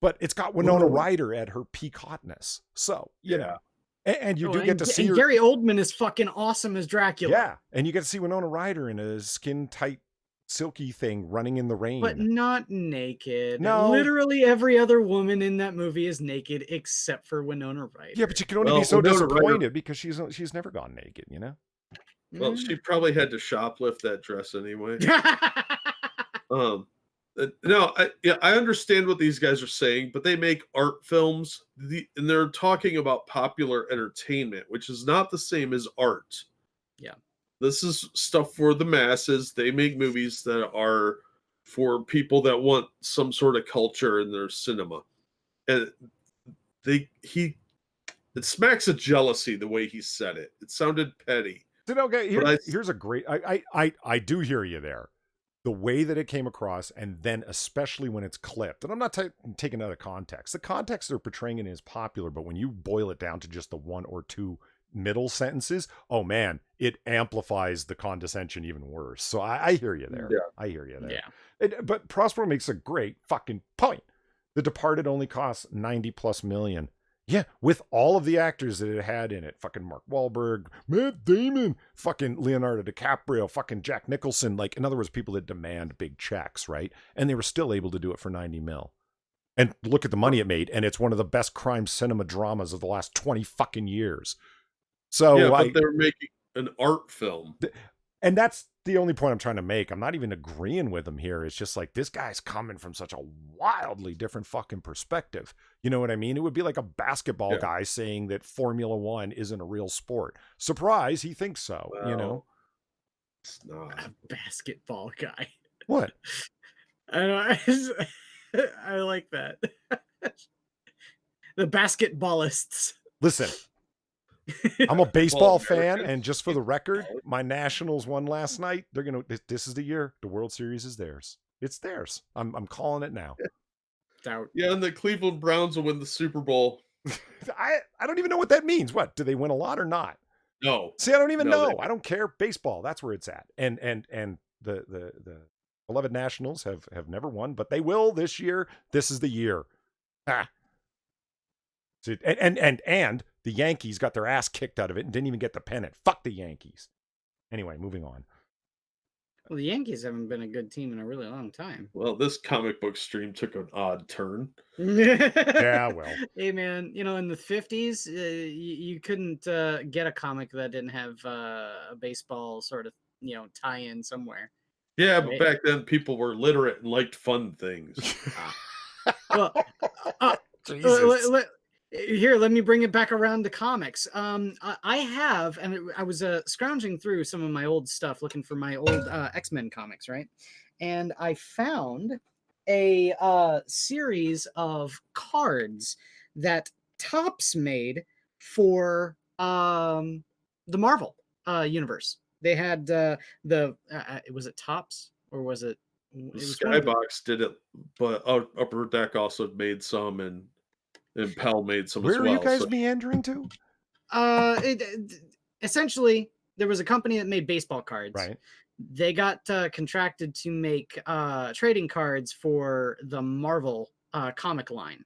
But it's got Winona Ryder at her peak hotness. So, you know. And you do get to see her. Gary Oldman is fucking awesome as Dracula. Yeah. And you get to see Winona Ryder in a skin-tight, silky thing running in the rain. But not naked. No. Literally every other woman in that movie is naked except for Winona Ryder. Yeah, but you can only be so disappointed because she's never gone naked, you know? Well, she probably had to shoplift that dress anyway. No, I understand what these guys are saying, but they make art films, and they're talking about popular entertainment, which is not the same as art. Yeah. This is stuff for the masses. They make movies that are for people that want some sort of culture in their cinema. And it smacks of jealousy the way he said it. It sounded petty. Okay, here's a great I do hear you there. The way that it came across, and then especially when it's clipped, and I'm not taking out of context. The context they're portraying it is popular, but when you boil it down to just the one or two middle sentences, oh man, it amplifies the condescension even worse. So I hear you there. Yeah. I hear you there. Yeah. But Prospero makes a great fucking point. The Departed only costs $90+ million. Yeah, with all of the actors that it had in it, fucking Mark Wahlberg, Matt Damon, fucking Leonardo DiCaprio, fucking Jack Nicholson, like, in other words, people that demand big checks, right? And they were still able to do it for 90 mil. And look at the money it made, and it's one of the best crime cinema dramas of the last 20 fucking years. So Yeah, but they're making an art film. And that's the only point I'm trying to make. I'm not even agreeing with him here. It's just like, this guy's coming from such a wildly different fucking perspective. You know what I mean? It would be like a basketball guy saying that Formula One isn't a real sport. Surprise, he thinks so, Well, you know? It's not. A basketball guy. What? I don't know. I like that. The basketballists. Listen, I'm a baseball fan, and just for the record, my Nationals won last night. They're gonna. This is the year. The World Series is theirs. It's theirs. I'm calling it now. Yeah, and the Cleveland Browns will win the Super Bowl. I don't even know what that means. What, do they win a lot or not? No. See, I don't even know. I don't care. Baseball, that's where it's at. And the beloved Nationals have never won, but they will this year. This is the year. Ah. So, and the Yankees got their ass kicked out of it and didn't even get the pennant. Fuck the Yankees. Anyway, moving on. Well, the Yankees haven't been a good team in a really long time. Well, this comic book stream took an odd turn. Yeah, well. Hey, man, in the 50s, you couldn't get a comic that didn't have a baseball sort of, tie-in somewhere. Yeah, right? But back then people were literate and liked fun things. Well, Jesus. Here, let me bring it back around to comics. I have, and I was scrounging through some of my old stuff, looking for my old X-Men comics, right? And I found a series of cards that Topps made for the Marvel universe. They had was it Topps or was it? Skybox did it, but Upper Deck also made some, and Pell made some as well. Where are you guys meandering to? Essentially, there was a company that made baseball cards. Right. They got contracted to make trading cards for the Marvel comic line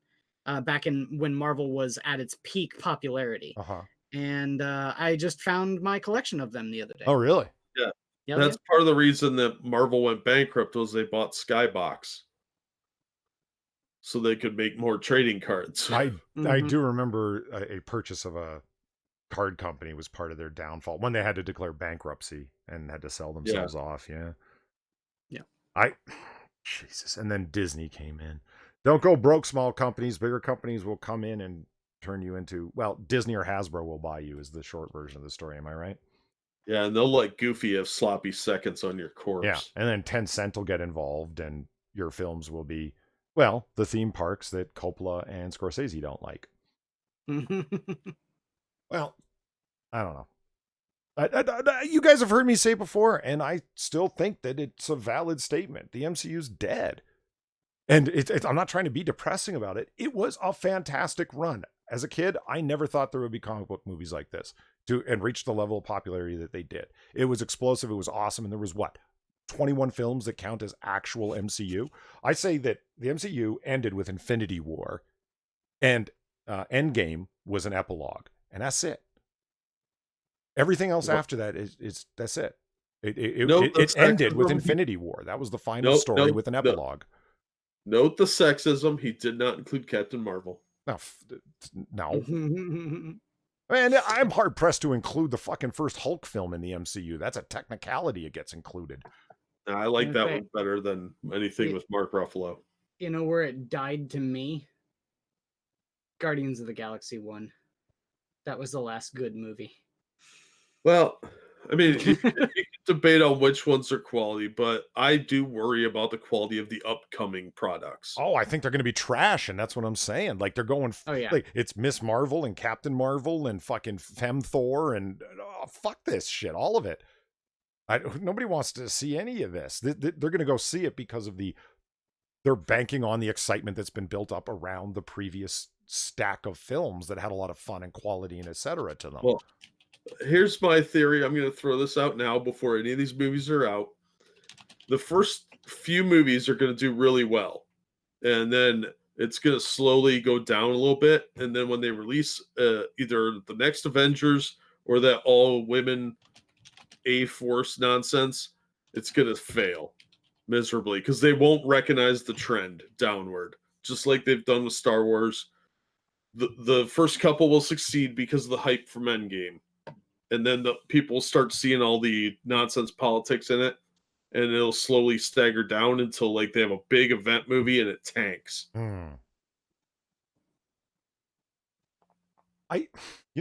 back when Marvel was at its peak popularity. Uh-huh. And I just found my collection of them the other day. Oh, really? Yeah. That's part of the reason that Marvel went bankrupt was they bought Skybox. So they could make more trading cards. I do remember a purchase of a card company was part of their downfall when they had to declare bankruptcy and had to sell themselves off. Yeah. Jesus. And then Disney came in. Don't go broke, small companies. Bigger companies will come in and turn you into, well, Disney or Hasbro will buy you is the short version of the story. Am I right? Yeah, and they'll let Goofy have sloppy seconds on your corpse. Yeah, and then Tencent will get involved and your films will be, well, the theme parks that Coppola and Scorsese don't like. Well, I don't know. You guys have heard me say before, and I still think that it's a valid statement. The MCU's dead. And I'm not trying to be depressing about it. It was a fantastic run. As a kid, I never thought there would be comic book movies like this and reach the level of popularity that they did. It was explosive. It was awesome. And there was 21 films that count as actual MCU. I say that the MCU ended with Infinity War, and Endgame was an epilogue, and that's it. Everything else after that is that's it. It ended with Infinity War. That was the final story with an epilogue. Note the sexism. He did not include Captain Marvel. No. And I'm hard pressed to include the fucking first Hulk film in the MCU. That's a technicality. It gets included. I like that one better than anything with Mark Ruffalo. You know where it died to me? Guardians of the Galaxy 1. That was the last good movie. Well, I mean, you can debate on which ones are quality, but I do worry about the quality of the upcoming products. Oh, I think they're going to be trash, and that's what I'm saying. Like, they're going, like, it's Miss Marvel and Captain Marvel and fucking Femme Thor and fuck this shit, all of it. Nobody wants to see any of this. They're going to go see it because of they're banking on the excitement that's been built up around the previous stack of films that had a lot of fun and quality and et cetera to them. Well, here's my theory. I'm going to throw this out now before any of these movies are out. The first few movies are going to do really well. And then it's going to slowly go down a little bit. And then when they release either the next Avengers or that all-women A-Force nonsense, it's going to fail miserably because they won't recognize the trend downward, just like they've done with Star Wars. The first couple will succeed because of the hype from Endgame. and then the people start seeing all the nonsense politics in it, and it'll slowly stagger down until like they have a big event movie and it tanks. You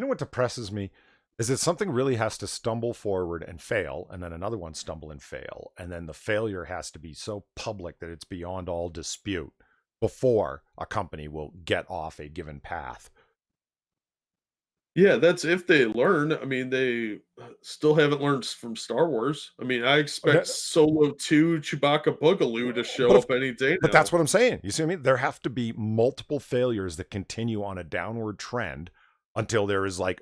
know what depresses me is that something really has to stumble forward and fail, and then another one stumble and fail, and then the failure has to be so public that it's beyond all dispute before a company will get off a given path. Yeah, that's if they learn. I mean, they still haven't learned from Star Wars. I mean, I expect Solo 2 Chewbacca Boogaloo to show up any day now. But that's what I'm saying. You see what I mean? There have to be multiple failures that continue on a downward trend until there is like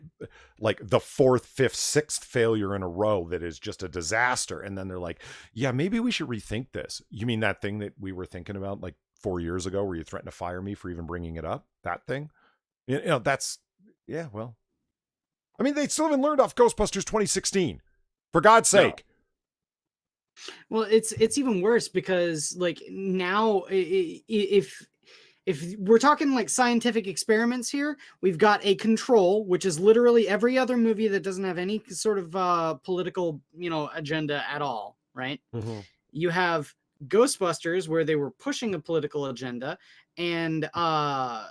the fourth, fifth, sixth failure in a row that is just a disaster. And then they're like, yeah, maybe we should rethink this. You mean that thing that we were thinking about like 4 years ago where you threatened to fire me for even bringing it up? That thing? You know, that's, yeah, well. I mean, they still haven't learned off Ghostbusters 2016. For God's sake. No. Well, it's even worse because like now if we're talking like scientific experiments here, we've got a control, which is literally every other movie that doesn't have any sort of political, agenda at all, right? Mm-hmm. You have Ghostbusters, where they were pushing a political agenda and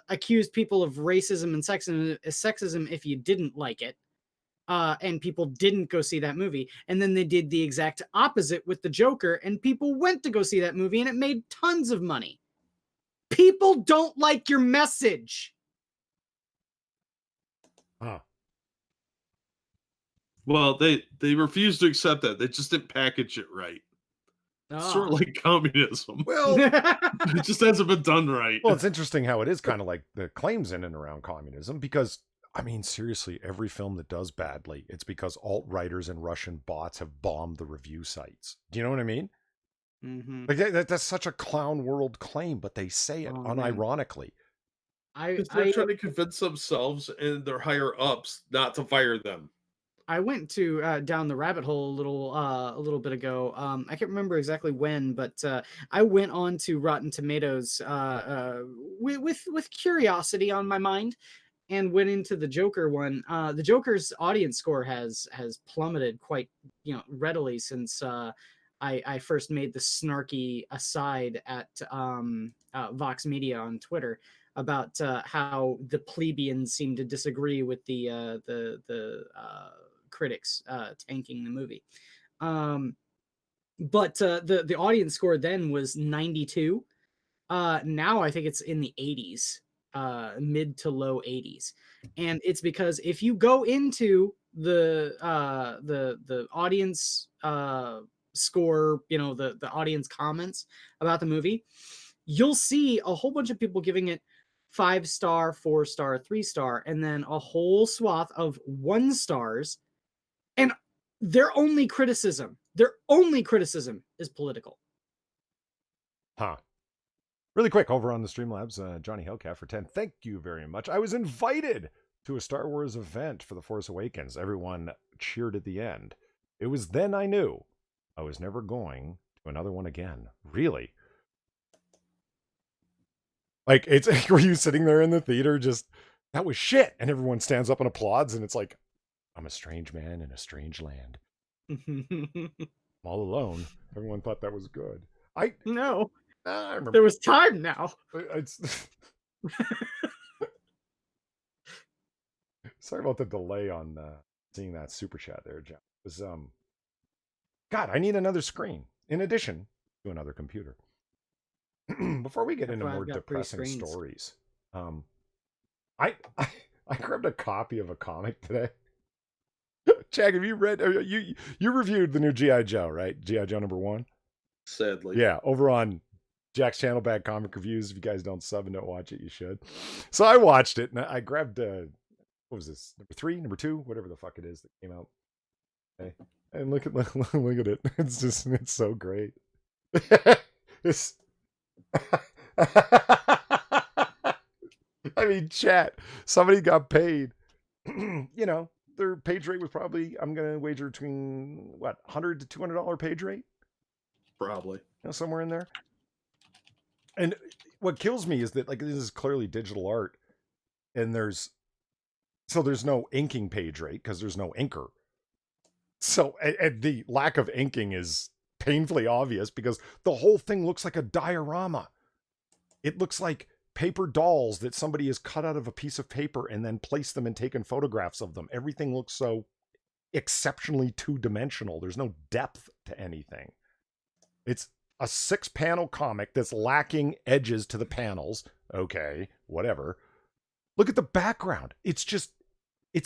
accused people of racism and sexism if you didn't like it. And people didn't go see that movie. And then they did the exact opposite with the Joker, and people went to go see that movie, and it made tons of money. People don't like your message. Huh. Well, they refused to accept that. They just didn't package it right. Sort of like communism. Well, it just hasn't been done right. Well, it's interesting how it is kind of like the claims in and around communism, because I mean, seriously, every film that does badly, it's because alt-writers and Russian bots have bombed the review sites. Do you know what I mean? Mm-hmm. Like that's such a clown world claim, but they say it unironically. They're trying to convince themselves and their higher ups not to fire them. I went to down the rabbit hole a little bit ago. I can't remember exactly when, but I went on to Rotten Tomatoes with curiosity on my mind, and went into the Joker one. The Joker's audience score has plummeted quite readily since I first made the snarky aside at Vox Media on Twitter about how the plebeians seem to disagree with the critics tanking the movie. But the audience score then was 92. Now I think it's in the 80s, mid to low 80s. And it's because if you go into the audience score, the audience comments about the movie, you'll see a whole bunch of people giving it 5-star, 4-star, 3-star, and then a whole swath of 1 stars. And their only criticism is political. Huh. Really quick, over on the Streamlabs, Johnny Hellcat for 10. Thank you very much. I was invited to a Star Wars event for The Force Awakens. Everyone cheered at the end. It was then I knew I was never going to another one again. Really? Like, it's like, were you sitting there in the theater just, that was shit, and everyone stands up and applauds, and it's like, I'm a strange man in a strange land. I'm all alone. Everyone thought that was good. No. I remember. There was time now. Sorry about the delay on seeing that super chat there, Jeff. It was God, I need another screen in addition to another computer. Before we get into more depressing stories, I grabbed a copy of a comic today. Jack, have you read? You reviewed the new G.I. Joe, right? G.I. Joe #1. Sadly, yeah. Over on Jack's channel, Bad Comic Reviews. If you guys don't sub and don't watch it, you should. So I watched it, and I grabbed what was this? #3, #2, whatever the fuck it is that came out. Okay. And look at it. It's so great. It's. I mean, chat. Somebody got paid. Their page rate was probably, I'm going to wager between, $100 to $200 page rate? Probably. Somewhere in there. And what kills me is that, like, this is clearly digital art. And there's no inking page rate because there's no inker. So, and the lack of inking is painfully obvious because the whole thing looks like a diorama. It looks like paper dolls that somebody has cut out of a piece of paper and then placed them and taken photographs of them. Everything looks so exceptionally two-dimensional. There's no depth to anything. It's a 6-panel comic that's lacking edges to the panels. Okay, whatever. Look at the background. It's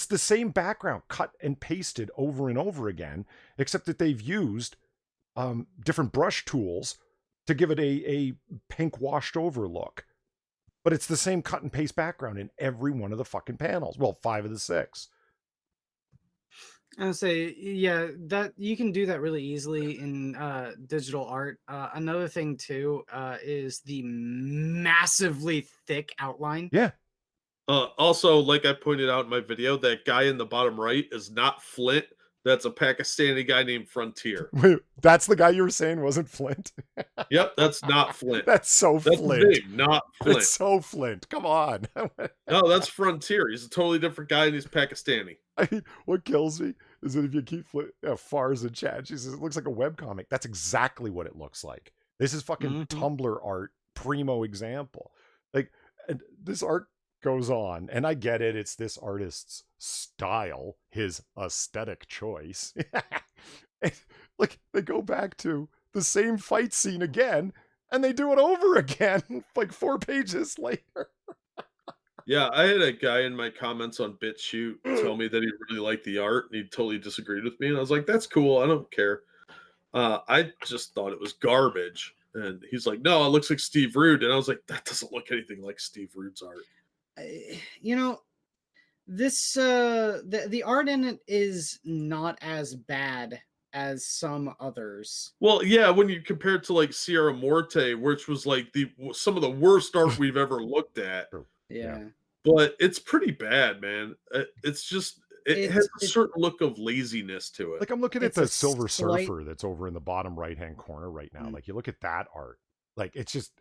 the same background cut and pasted over and over again, except that they've used different brush tools to give it a pink washed over look. But it's the same cut and paste background in every one of the fucking panels. Well, 5 of the 6. I would say, yeah, that you can do that really easily in digital art. Another thing too is the massively thick outline. Yeah. Also, like I pointed out in my video, that guy in the bottom right is not Flint. That's a Pakistani guy named Frontier. Wait, that's the guy you were saying wasn't Flint? Yep, that's not Flint. That's so That's Flint. his name, not Flint. It's so Flint. Come on. No, that's Frontier. He's a totally different guy and he's Pakistani. What kills me is that if you keep Fars in chat, she says it looks like a webcomic. That's exactly what it looks like. This is fucking Tumblr art, primo example. Like, and this art goes on, and I get it. It's this artist's style, his aesthetic choice. And, like, they go back to the same fight scene again, and they do it over again, like 4 pages later. Yeah, I had a guy in my comments on BitChute tell me that he really liked the art, and he totally disagreed with me. And I was like, "That's cool. I don't care." I just thought it was garbage. And he's like, "No, it looks like Steve Rude." And I was like, "That doesn't look anything like Steve Rude's art." You know, this the art in it is not as bad as some others. Well, yeah, when you compare it to like Sierra Morte, which was like some of the worst art we've ever looked at. Yeah. But it's pretty bad, man. It's just it has a certain look of laziness to it. Like, I'm looking at the Silver slight... Surfer that's over in the bottom right-hand corner right now. Like, you look at that art. Like, it's just,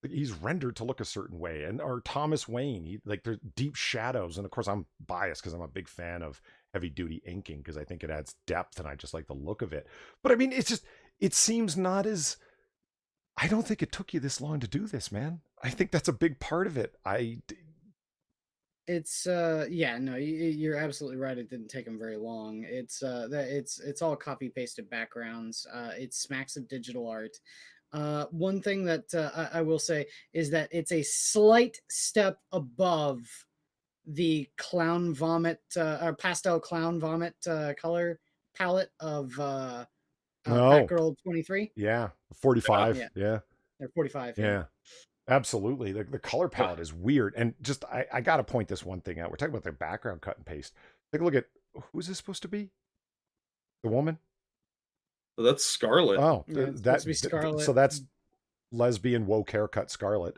he's rendered to look a certain way. And or Thomas Wayne, like, there's deep shadows. And of course, I'm biased because I'm a big fan of heavy-duty inking because I think it adds depth and I just like the look of it. But I mean, it's just, it seems not as, I don't think it took you this long to do this, man. I think that's a big part of it. It's yeah, no, you're absolutely right. It didn't take them very long. It's it's all copy pasted backgrounds. It smacks of digital art. One thing that I will say is that it's a slight step above the clown vomit or pastel clown vomit color palette of Batgirl 23. Yeah, 45. Yeah. They're 45. Yeah. Absolutely. The color palette is weird. And just, I got to point this one thing out. We're talking about the background cut and paste. Take a look at, who's this supposed to be? The woman? Well, that's Scarlet. Oh, Yeah, that's to be Scarlet. So that's lesbian woke haircut Scarlet.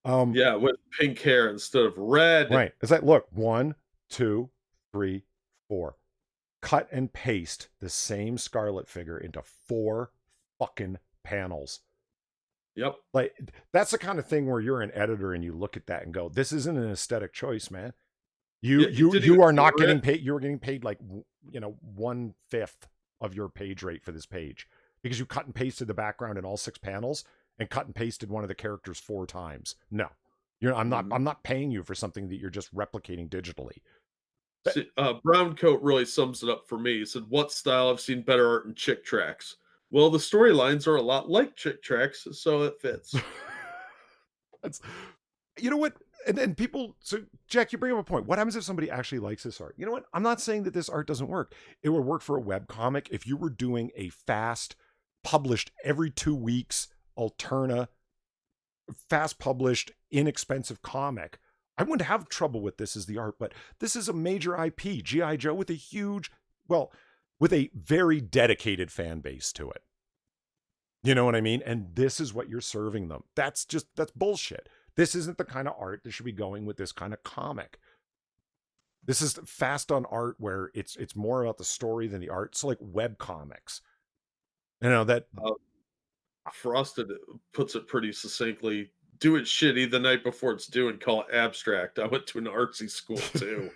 Yeah, with pink hair instead of red. Right. It's like, look, 1, 2, 3, 4. Cut and paste the same Scarlet figure into 4 fucking panels. Yep. Like, that's the kind of thing where you're an editor and you look at that and go, this isn't an aesthetic choice, man. You are not getting paid. You're getting paid like, 1/5 of your page rate for this page because you cut and pasted the background in all 6 panels and cut and pasted one of the characters 4 times. No, I'm not paying you for something that you're just replicating digitally. See, Brown Coat really sums it up for me. He said, "What style? I've seen better art in Chick Tracks." Well, the storylines are a lot like Chick Tracks, so it fits. That's, you know what? And then people, so Jack, you bring up a point. What happens if somebody actually likes this art? You know what? I'm not saying that this art doesn't work. It would work for a webcomic if you were doing a fast, published every 2 weeks, Alterna, fast published, inexpensive comic. I wouldn't have trouble with this as the art, but this is a major IP, G.I. Joe, with a huge, with a very dedicated fan base to it. You know what I mean? And this is what you're serving them. That's bullshit. This isn't the kind of art that should be going with this kind of comic. This is fast on art where it's more about the story than the art. So like web comics. You know, that Frosted puts it pretty succinctly. Do it shitty the night before it's due and call it abstract. I went to an artsy school too.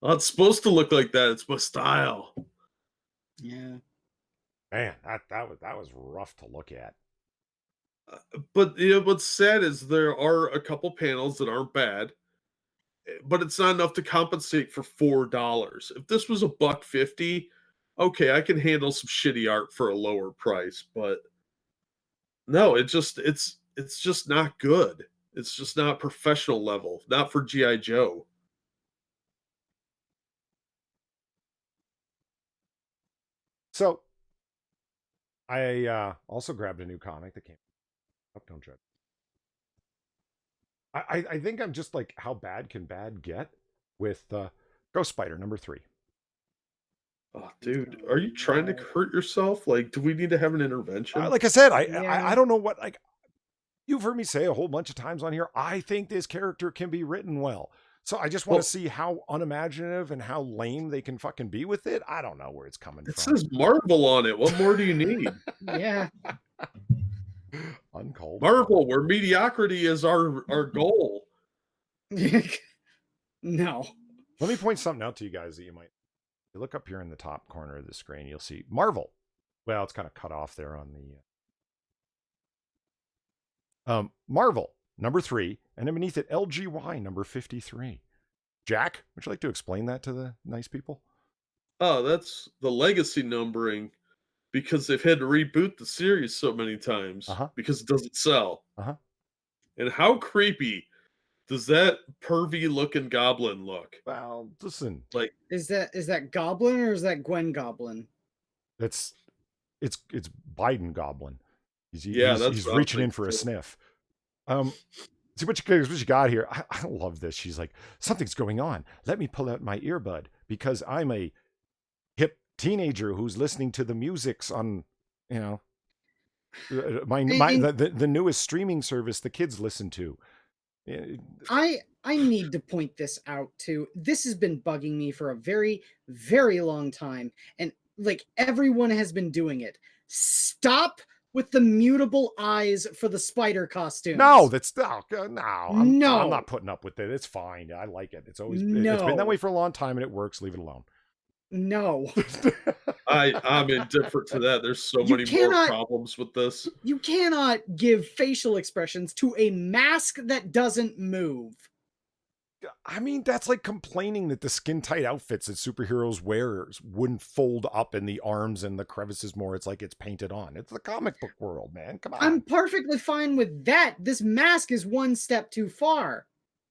Oh, it's supposed to look like that. It's my style. Yeah. Man, that was rough to look at. But what's sad is there are a couple panels that aren't bad, but it's not enough to compensate for $4. If this was $1.50, okay, I can handle some shitty art for a lower price. But no, it's just not good. It's just not professional level. Not for GI Joe. So I also grabbed a new comic that came up. Don't judge. I think I'm just like, how bad can bad get with Ghost Spider #3. Oh, dude, are you trying to hurt yourself? Like, do we need to have an intervention? Like I said, Yeah. I don't know what, like, you've heard me say a whole bunch of times on here, I think this character can be written well. So I just want Well, to see how unimaginative and how lame they can fucking be with it. I don't know where it's coming it from. says Marvel on it. What more do you need? Yeah. Uncalled. Marvel, where mediocrity is our goal. No. Let me point something out to you guys that you might. You look up here in the top corner of the screen, you'll see Marvel. Well, it's kind of cut off there on the Marvel #3, and then beneath it LGY #53. Jack, would you like to explain that to the nice people? Oh, that's the legacy numbering because they've had to reboot the series so many times Uh-huh. because it doesn't sell. Uh-huh. And how creepy does that pervy looking goblin look? Well, listen, Like, Is that Goblin or is that Gwen Goblin? it's Biden Goblin. yeah, that's He's what I was reaching in thinking for a too. sniff. See what you got here. I love this. She's like, something's going on. Let me pull out my earbud because I'm a hip teenager who's listening to the musics on, you know, the newest streaming service the kids listen to. I need to point this out too. This has been bugging me for a very, very long time, and like everyone has been doing it. Stop with the mutable eyes for the spider costumes. No, that's no. I'm No. not putting up with it. It's fine. I like it. It's always it's been that No. way for a long time, and it works. Leave it alone. No. I'm indifferent to that. There's so You many more cannot- problems with this. You cannot give facial expressions to a mask that doesn't move. I mean, that's like complaining that the skin tight outfits that superheroes wear wouldn't fold up in the arms and the crevices more. It's like it's painted on. It's the comic book world, man. Come on. I'm perfectly fine with that. This mask is one step too far.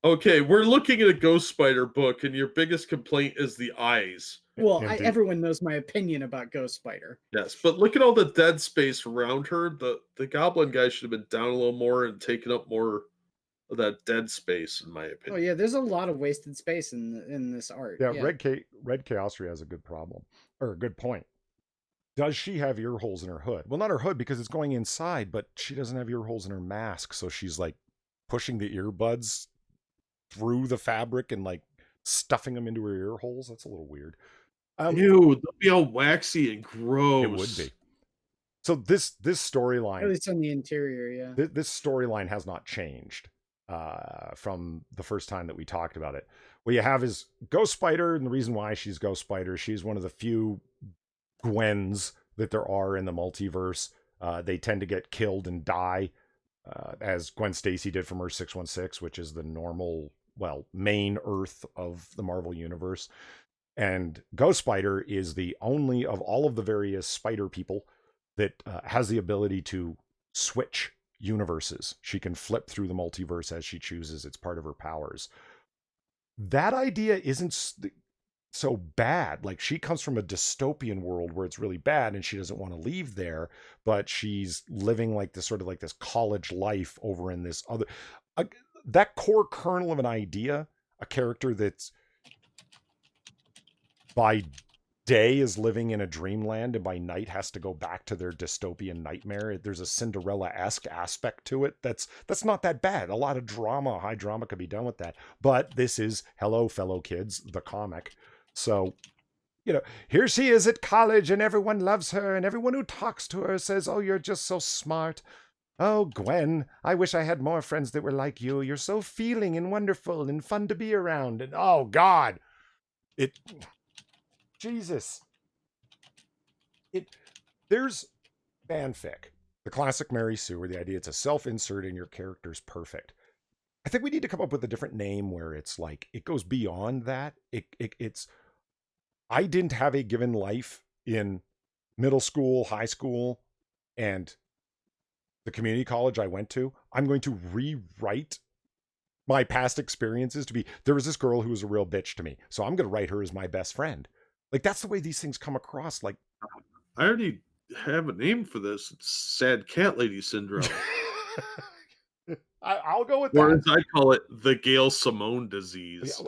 Okay, we're looking at a Ghost Spider book, and your biggest complaint is the eyes. Well, Indeed. everyone knows my opinion about Ghost Spider. Yes, but look at all the dead space around her. The goblin guy should have been down a little more and taken up more of that dead space, in my Oh opinion. yeah, there's a lot of wasted space in this art. Yeah, Red Chaosry has a good problem, or a good point. Does she have ear holes in her hood? Well, not her hood because it's going inside, but she doesn't have ear holes in her mask, so she's like pushing the earbuds through the fabric and like stuffing them into her ear holes. That's a little weird. Ew, they'll be all waxy and gross. It would be. So this storyline, At least on the interior, yeah. this storyline has not changed from the first time that we talked about it. What you have is Ghost Spider, and the reason why she's Ghost Spider, she's one of the few Gwens that there are in the multiverse. They tend to get killed and die, as Gwen Stacy did from Earth 616, which is the normal, main Earth of the Marvel Universe. And Ghost Spider is the only of all of the various spider people that has the ability to switch universes. She can flip through the multiverse as she chooses. It's part of her powers. That idea isn't so bad. Like, she comes from a dystopian world where it's really bad and she doesn't want to leave there, but she's living like this sort of like this college life over in this other that core kernel of an idea, a character that's by day is living in a dreamland and by night has to go back to their dystopian nightmare. There's a Cinderella-esque aspect to it. That's not that bad. A lot of drama, high drama could be done with that. But this is, hello, fellow kids, the comic. So, here she is at college and everyone loves her and everyone who talks to her says, oh, you're just so smart. Oh, Gwen, I wish I had more friends that were like you. You're so feeling and wonderful and fun to be around. And oh, God. It, Jesus. There's fanfic. The classic Mary Sue, where the idea it's a self-insert and your character's perfect. I think we need to come up with a different name where it's like it goes beyond that. It's I didn't have a given life in middle school, high school, and the community college I went to. I'm going to rewrite my past experiences to be there was this girl who was a real bitch to me. So I'm going to write her as my best friend. Like that's the way these things come across. Like I already have a name for this. It's sad cat lady syndrome. I'll go with Or that. as I call it, the Gail Simone Yeah, disease.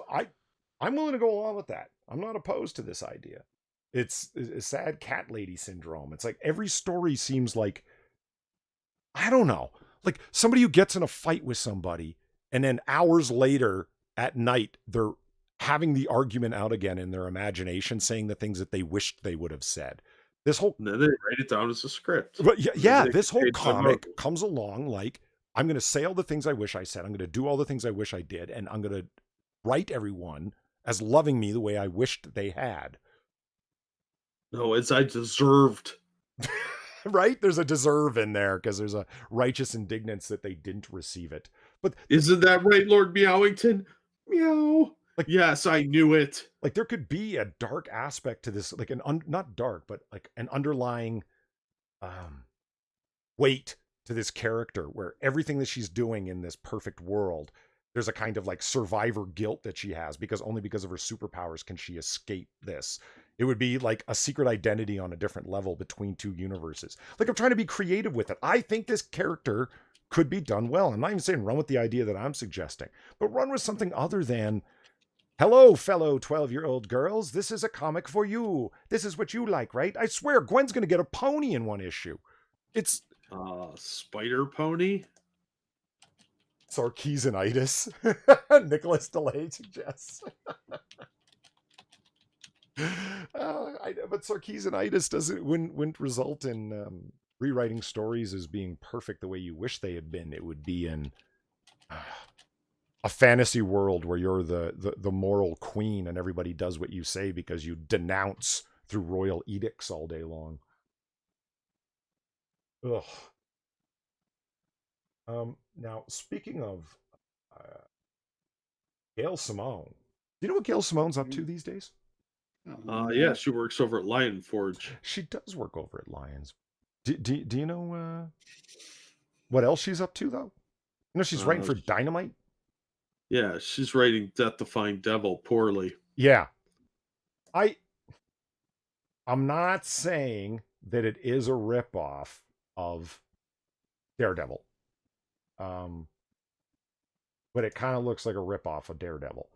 I'm willing to go along with that. I'm not opposed to this idea. It's a sad cat lady syndrome. It's like every story seems like, I don't know, like somebody who gets in a fight with somebody and then hours later at night, they're having the argument out again in their imagination, saying the things that they wished they would have said. This whole, And then they write it down as a script. but yeah, They this whole page them comic out. comes along like, I'm going to say all the things I wish I said. I'm going to do all the things I wish I did. And I'm going to write everyone as loving me the way I wished they had. No, as I deserved. Right? There's a deserve in there because there's a righteous indignance that they didn't receive it. But Isn't that right, Lord Meowington? Meow. Like- yes, I knew it. like there could be a dark aspect to this, like not dark, but like an underlying weight to this character where everything that she's doing in this perfect world, there's a kind of like survivor guilt that she has because only because of her superpowers can she escape this. It would be like a secret identity on a different level between two universes. Like I'm trying to be creative with it. I think this character could be done well. I'm not even saying run with the idea that I'm suggesting, but run with something other than, hello, fellow 12-year-old girls. This is a comic for you. This is what you like, right? I swear Gwen's going to get a pony in one issue. It's Spider Pony. Sarkeesianitis. Nicholas DeLay suggests. But Sarkeesianitis wouldn't result in rewriting stories as being perfect the way you wish they had been. It would be in a fantasy world where you're the moral queen and everybody does what you say because you denounce through royal edicts all day long. Ugh. Now, speaking of Gail Simone, do you know what Gail Simone's up to these days? Yeah, she works over at Lion Forge. She does work over at Lions. Do you know what else she's up to, though? You know, she's writing for Dynamite. Yeah, she's writing Death Defying Devil poorly. Yeah. I'm not saying that it is a ripoff of Daredevil. But it kind of looks like a ripoff of Daredevil.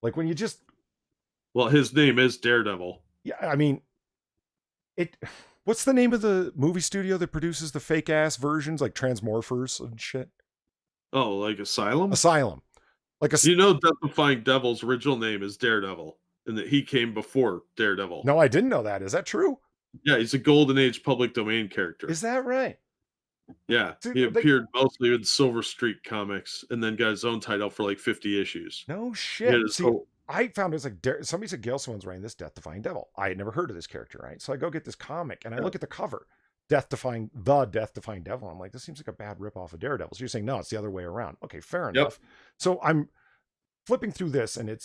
Like when you just... Well, his name is Daredevil. Yeah, I mean, what's the name of the movie studio that produces the fake ass versions like Transmorphers and shit? Oh, like Asylum? Asylum. Like you know, Death Defying Devil's original name is Daredevil, and that he came before Daredevil. No, I didn't know that. Is that true? Yeah, he's a Golden Age public domain character. Is that right? Yeah, he appeared mostly in Silver Streak comics, and then got his own title for like 50 issues. No shit. See, I found it was like somebody said Gail Simone's writing this Death Defying Devil. I had never heard of this character, right? So I go get this comic and I look at the cover, Death Defying Devil. I'm like, this seems like a bad ripoff of Daredevil. So you're saying no, it's the other way around. Okay, fair enough. So I'm flipping through this, and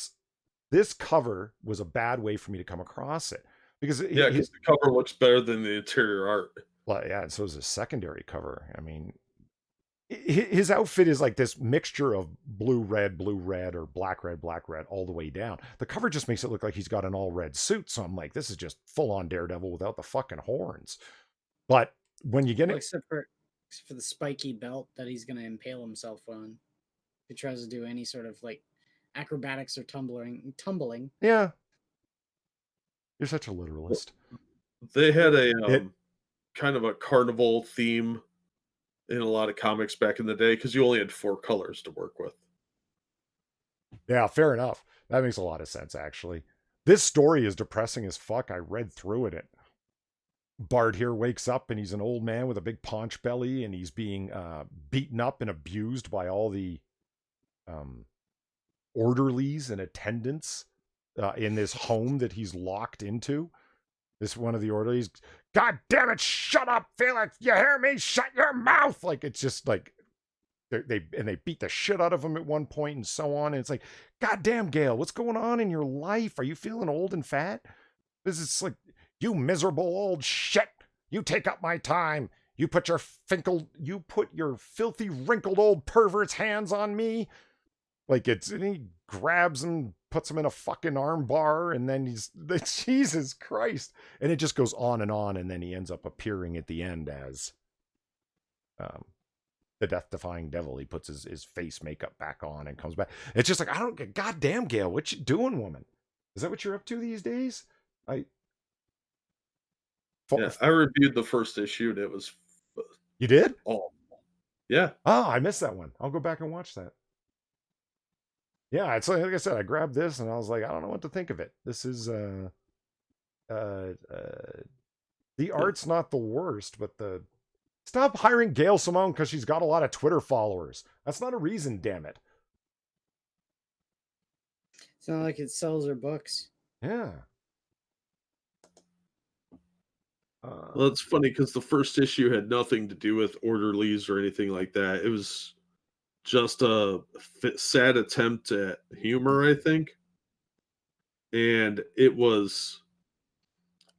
this cover was a bad way for me to come across it because the cover looks better than the interior art. Well, yeah, and so is the secondary cover. I mean, his outfit is like this mixture of blue, red, or black, red, all the way down. The cover just makes it look like he's got an all red suit. So I'm like, this is just full on Daredevil without the fucking horns. But when you get except for the spiky belt that he's going to impale himself on, if he tries to do any sort of like acrobatics or tumbling. Yeah, you're such a literalist. They had a kind of a carnival theme in a lot of comics back in the day because you only had 4 colors to work with. Yeah, fair enough. That makes a lot of sense, actually. This story is depressing as fuck. I read through it. Bard here wakes up and he's an old man with a big paunch belly, and he's being beaten up and abused by all the orderlies and attendants in this home that he's locked into. This one of the orderlies, God damn it, shut up, Felix! You hear me? Shut your mouth! Like, it's just like they beat the shit out of him at one point and so on. And it's like, God damn, Gail, what's going on in your life? Are you feeling old and fat? This is like, you miserable old shit! You take up my time. You put your filthy, wrinkled old pervert's hands on me. Like, and he grabs him, puts him in a fucking arm bar, and then Jesus Christ. And it just goes on, and then he ends up appearing at the end as the death-defying devil. He puts his face makeup back on and comes back. It's just like, I don't get, goddamn, Gail, what you doing, woman? Is that what you're up to these days? Yeah, I reviewed the first issue, and it was... You did? Oh, yeah. Oh, I missed that one. I'll go back and watch that. Yeah, it's like I said, I grabbed this and I was like, I don't know what to think of it. This is the art's not the worst, but stop hiring Gail Simone because she's got a lot of Twitter followers. That's not a reason, damn it. It's not like it sells her books. Yeah. Well, it's funny because the first issue had nothing to do with orderlies or anything like that. It was just a sad attempt at humor, I think. And it was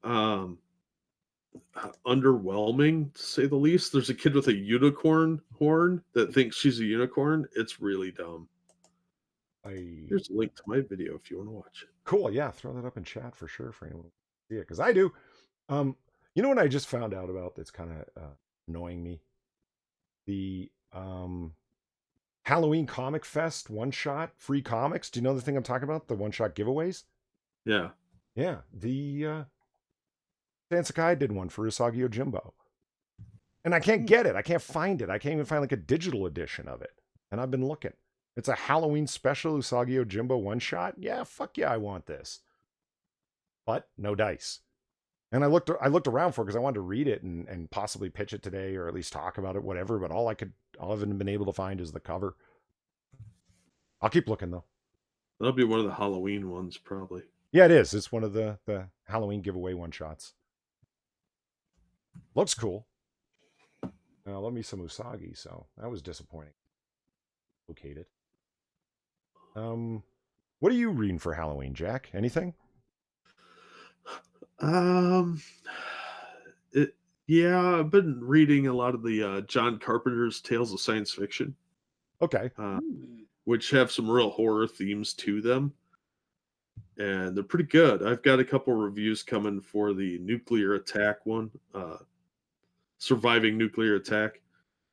underwhelming, to say the least. There's a kid with a unicorn horn that thinks she's a unicorn. It's really dumb. Here's a link to my video if you want to watch it. Cool, yeah, throw that up in chat for sure for anyone to see it, because I do. You know what I just found out about that's kind of annoying me? The Halloween Comic Fest one-shot free comics. Do you know the thing I'm talking about? The one-shot giveaways? Yeah. Yeah. The Stan Sakai did one for Usagi Yojimbo. And I can't get it. I can't find it. I can't even find like a digital edition of it. And I've been looking. It's a Halloween special Usagi Yojimbo one-shot. Yeah, fuck yeah, I want this. But no dice. And I looked around for it because I wanted to read it and possibly pitch it today or at least talk about it, whatever. But all I've been able to find is the cover. I'll keep looking though. That'll be one of the Halloween ones, probably. Yeah, it is. It's one of the Halloween giveaway one shots. Looks cool. I love me some Usagi, so that was disappointing. Located. What are you reading for Halloween, Jack? Anything? Yeah, I've been reading a lot of the John Carpenter's Tales of Science Fiction. Okay. Which have some real horror themes to them. And they're pretty good. I've got a couple reviews coming for the nuclear attack one. Surviving nuclear attack.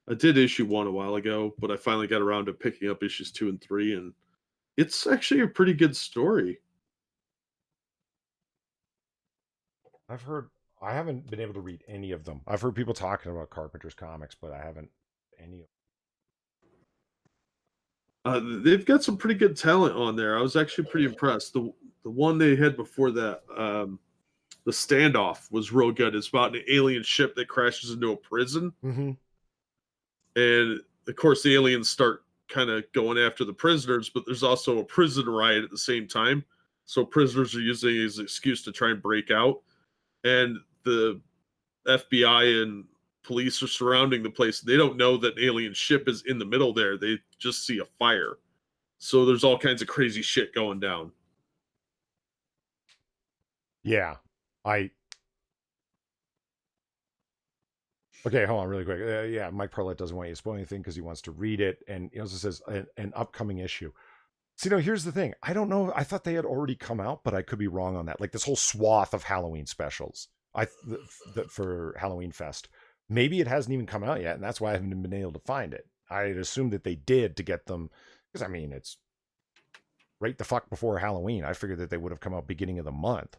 I did issue 1 a while ago, but I finally got around to picking up issues 2 and 3, and it's actually a pretty good story. I haven't been able to read any of them. I've heard people talking about Carpenter's comics, but I haven't any of them. They've got some pretty good talent on there. I was actually pretty impressed. The one they had before that, The Standoff, was real good. It's about an alien ship that crashes into a prison. Mm-hmm. And, of course, the aliens start kind of going after the prisoners, but there's also a prison riot at the same time. So prisoners are using it as an excuse to try and break out. And the FBI and police are surrounding the place. They don't know that an alien ship is in the middle there. They just see a fire. So there's all kinds of crazy shit going down. Yeah. Okay, hold on really quick. Yeah, Mike Perlett doesn't want you to spoil anything because he wants to read it. And he also says an upcoming issue. See, here's the thing. I don't know. I thought they had already come out, but I could be wrong on that. Like this whole swath of Halloween specials for Halloween Fest. Maybe it hasn't even come out yet, and that's why I haven't been able to find it. I had assumed that they did to get them, because, it's right the fuck before Halloween. I figured that they would have come out beginning of the month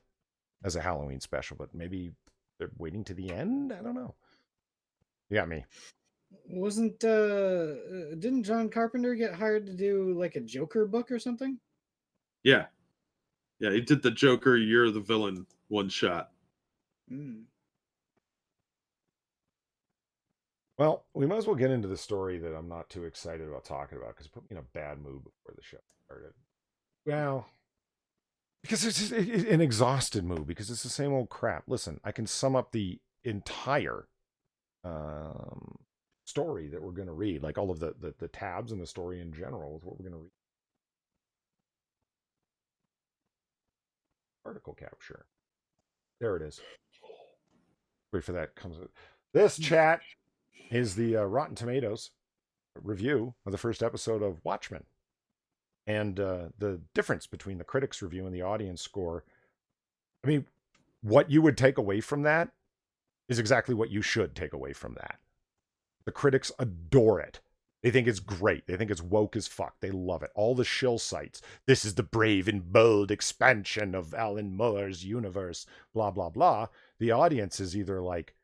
as a Halloween special, but maybe they're waiting to the end? I don't know. You got me. Didn't John Carpenter get hired to do like a Joker book or something? Yeah, he did the Joker Year of the Villain one shot. Well, we might as well get into the story that I'm not too excited about talking about because it put me in a bad mood before the show started. Well, Because it's an exhausted mood, because it's the same old crap. Listen, I can sum up the entire story that we're going to read, like all of the tabs and the story in general, is what we're going to read. Article capture. There it is. Wait for that comes. This chat is the Rotten Tomatoes review of the first episode of Watchmen, and the difference between the critics' review and the audience score. I mean, what you would take away from that is exactly what you should take away from that. The critics adore it. They think it's great. They think it's woke as fuck. They love it. All the shill sites. This is the brave and bold expansion of Alan Moore's universe, blah, blah, blah. The audience is either like,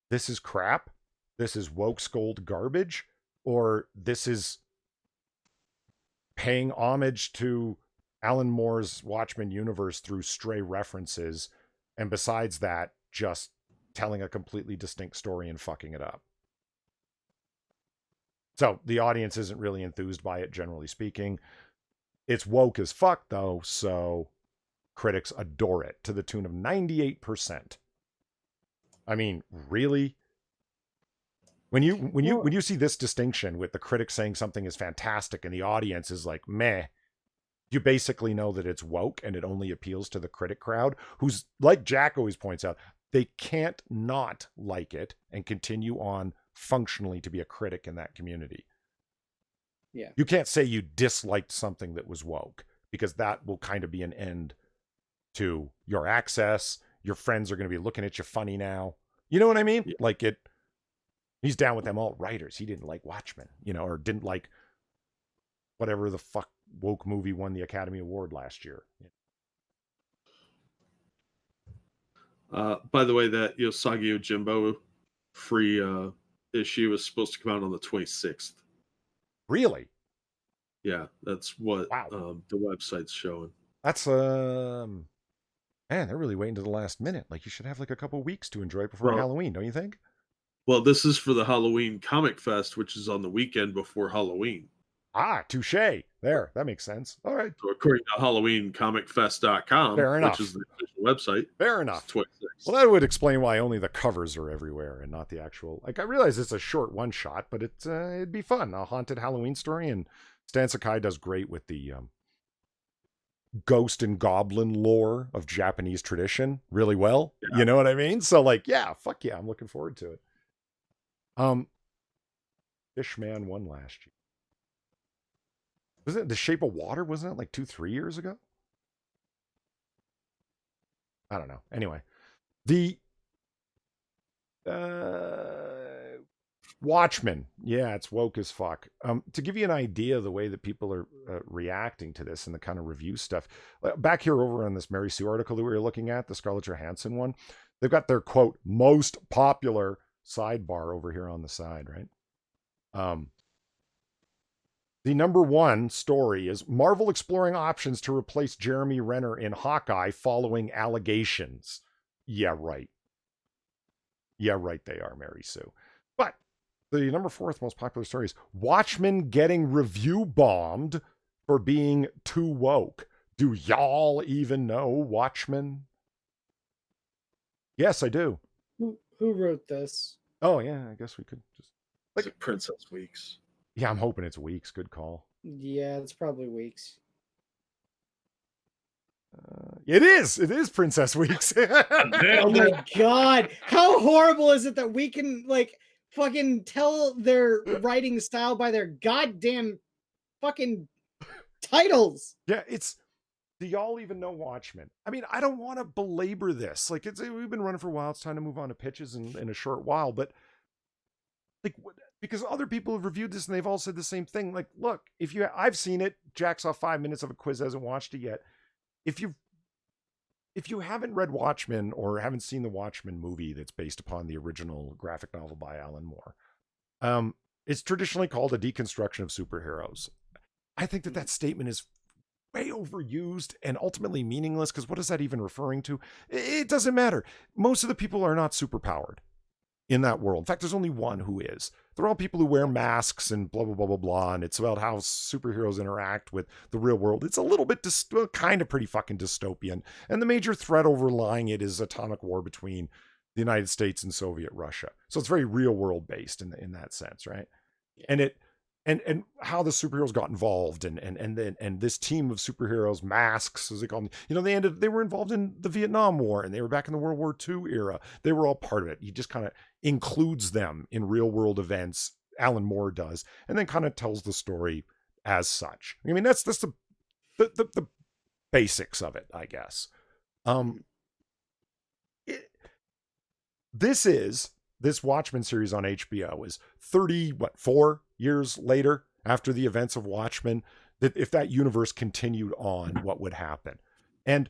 this is crap, this is woke scold garbage, or this is paying homage to Alan Moore's Watchmen universe through stray references, and besides that, just telling a completely distinct story and fucking it up. So the audience isn't really enthused by it, generally speaking. It's woke as fuck, though, so critics adore it to the tune of 98%. I mean, really? When you see this distinction with the critics saying something is fantastic and the audience is like, meh, you basically know that it's woke and it only appeals to the critic crowd, who's, like Jack always points out, they can't not like it and continue on functionally to be a critic in that community. Yeah. You can't say you disliked something that was woke, because that will kind of be an end to your access. Your friends are going to be looking at you funny now. You know what I mean? Yeah. Like he's down with them alt-writers. He didn't like Watchmen, or didn't like whatever the fuck woke movie won the Academy Award last year. By the way, that Yosagi Ojimbo free issue is supposed to come out on the 26th. Really? Yeah, that's what Wow. the website's showing. That's man, they're really waiting to the last minute. Like, you should have like a couple weeks to enjoy it before Halloween, don't you think? Well, this is for the Halloween Comic Fest, which is on the weekend before Halloween. Ah, touche. There, that makes sense. All right. So according to HalloweenComicFest.com, Fair enough. which is the official website. Fair enough. 26. Well, that would explain why only the covers are everywhere and not the actual. Like, I realize it's a short one shot, but it'd be fun. A haunted Halloween story, and Stan Sakai does great with the ghost and goblin lore of Japanese tradition really well. Yeah. You know what I mean? So, like, yeah, fuck yeah, I'm looking forward to it. Fishman won last year. Wasn't it The Shape of Water? Wasn't it like 2-3 years ago? I don't know. Anyway, the Watchmen. Yeah, it's woke as fuck. To give you an idea of the way that people are reacting to this and the kind of review stuff, back here over on this Mary Sue article that we were looking at, the Scarlett Johansson one, they've got their, quote, most popular sidebar over here on the side, right? The number one story is Marvel exploring options to replace Jeremy Renner in Hawkeye following allegations. Yeah, right. Yeah, right, they are, Mary Sue. But the number fourth most popular story is Watchmen getting review bombed for being too woke. Do y'all even know Watchmen? Yes, I do. Who wrote this? Oh, yeah, I guess we could just... Like, is it Princess Weeks? Yeah, I'm hoping it's Weeks. Good call. Yeah, it's probably Weeks. It is Princess Weeks. Oh my god, how horrible is it that we can like fucking tell their writing style by their goddamn fucking titles? Yeah, do y'all even know Watchmen? I mean, I don't want to belabor this. Like, we've been running for a while. It's time to move on to pitches in a short while. But like, because other people have reviewed this and they've all said the same thing. Like, look, I've seen it. Jack saw 5 minutes of a quiz, hasn't watched it yet. If you haven't read Watchmen or haven't seen the Watchmen movie that's based upon the original graphic novel by Alan Moore, it's traditionally called a deconstruction of superheroes. I think that statement is way overused and ultimately meaningless, because what is that even referring to? It doesn't matter. Most of the people are not superpowered. in that world. In fact, there's only one who is. They're all people who wear masks and blah, blah, blah, blah, blah. And it's about how superheroes interact with the real world. It's a little bit, kind of pretty fucking dystopian. And the major threat overlying it is atomic war between the United States and Soviet Russia. So it's very real world based in that sense, right? Yeah. And how the superheroes got involved and this team of superheroes, masks as they call them, they were involved in the Vietnam War and they were back in the World War II era. They were all part of it. He just kind of includes them in real world events. Alan Moore does, and then kind of tells the story as such. I mean, that's the basics of it, I guess. This Watchmen series on HBO is 4 years later after the events of Watchmen, that if that universe continued on, what would happen? And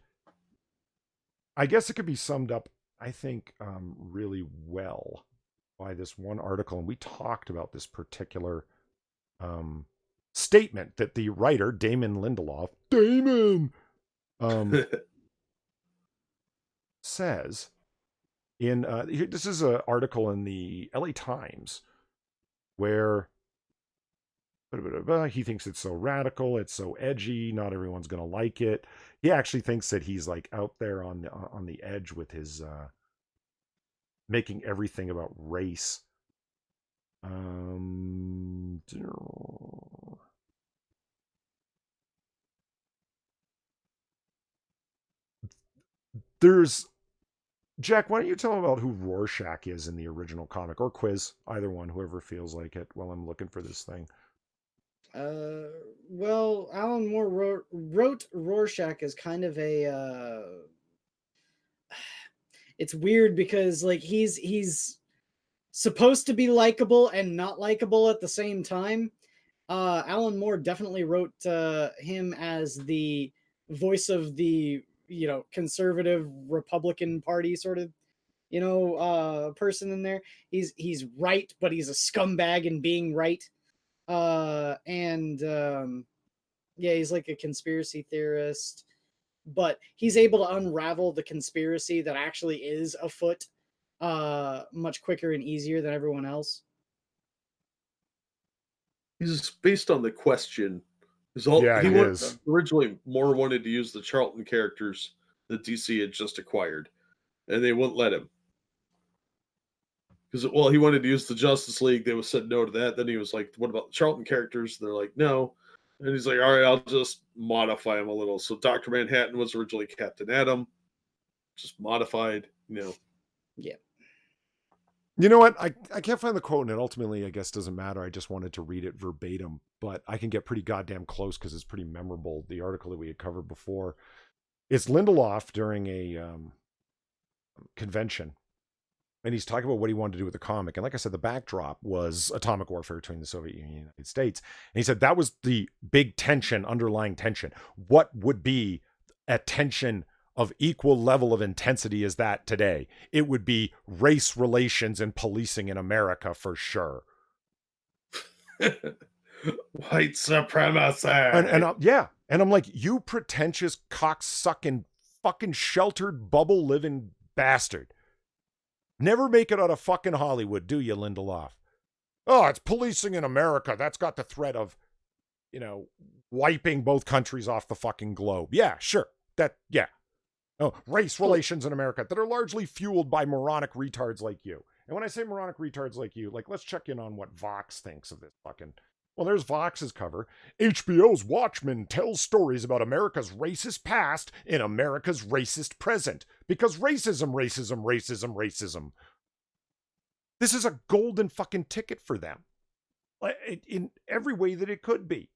I guess it could be summed up, I think, really well by this one article. And we talked about this particular statement that the writer, Damon Lindelof, says in, this is an article in the LA Times where he thinks it's so radical, it's so edgy, not everyone's going to like it. He actually thinks that he's like out there on the edge with his making everything about race. There's Jack, why don't you tell him about who Rorschach is in the original comic, or Quiz, either one, whoever feels like it, while I'm looking for this thing. Well, Alan Moore wrote Rorschach as kind of a it's weird because like he's supposed to be likable and not likable at the same time. Alan Moore definitely wrote him as the voice of the conservative Republican Party sort of person in there. He's right, but he's a scumbag in being right. He's like a conspiracy theorist, but he's able to unravel the conspiracy that actually is afoot much quicker and easier than everyone else. He's based on the question. Originally, Moore wanted to use the Charlton characters that DC had just acquired, and they wouldn't let him. Because, he wanted to use the Justice League. They said no to that. Then he was like, what about the Charlton characters? And they're like, no. And he's like, all right, I'll just modify them a little. So Dr. Manhattan was originally Captain Atom, just modified, Yeah. You know what? I can't find the quote, and it ultimately, I guess, doesn't matter. I just wanted to read it verbatim, but I can get pretty goddamn close because it's pretty memorable. The article that we had covered before. It's Lindelof during a convention. And he's talking about what he wanted to do with the comic. And like I said, the backdrop was atomic warfare between the Soviet Union and the United States. And he said that was the big tension, underlying tension. What would be a tension of equal level of intensity as that today? It would be race relations and policing in America for sure. White supremacy. And I'm like, you pretentious, cocksucking, fucking sheltered, bubble living bastard. Never make it out of fucking Hollywood, do you, Lindelof? Oh, it's policing in America. That's got the threat of, wiping both countries off the fucking globe. Yeah, sure. Oh, race relations in America that are largely fueled by moronic retards like you. And when I say moronic retards like you, like, let's check in on what Vox thinks of this fucking... Well, there's Vox's cover. HBO's Watchmen tells stories about America's racist past in America's racist present. Because racism. This is a golden fucking ticket for them. In every way that it could be.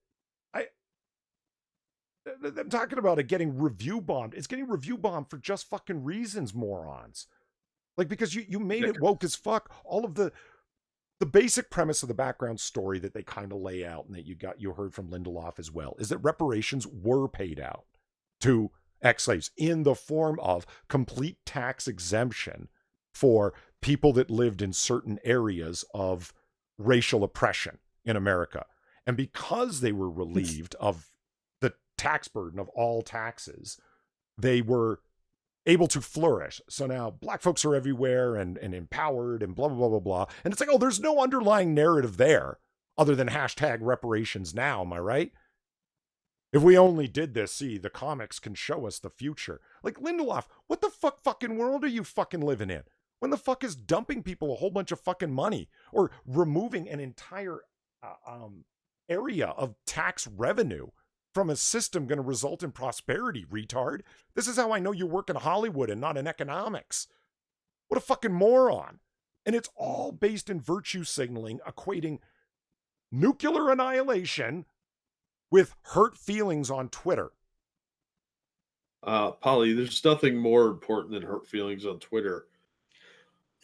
I'm talking about it getting review bombed. It's getting review bombed for just fucking reasons, morons. Like, because you made it woke as fuck. All of the basic premise of the background story that they kind of lay out and that you heard from Lindelof as well is that reparations were paid out to ex-slaves in the form of complete tax exemption for people that lived in certain areas of racial oppression in America. And because they were relieved of the tax burden of all taxes, they were able to flourish. So now black folks are everywhere and empowered and blah, blah, blah, blah, blah. And it's like, oh, there's no underlying narrative there other than hashtag reparations now. Am I right? If we only did this, see, the comics can show us the future. Like, Lindelof, what the fucking world are you fucking living in? When the fuck is dumping people a whole bunch of fucking money or removing an entire area of tax revenue from a system going to result in prosperity, retard? This is how I know you work in Hollywood and not in economics. What a fucking moron. And it's all based in virtue signaling, equating nuclear annihilation with hurt feelings on Twitter. Polly, there's nothing more important than hurt feelings on Twitter.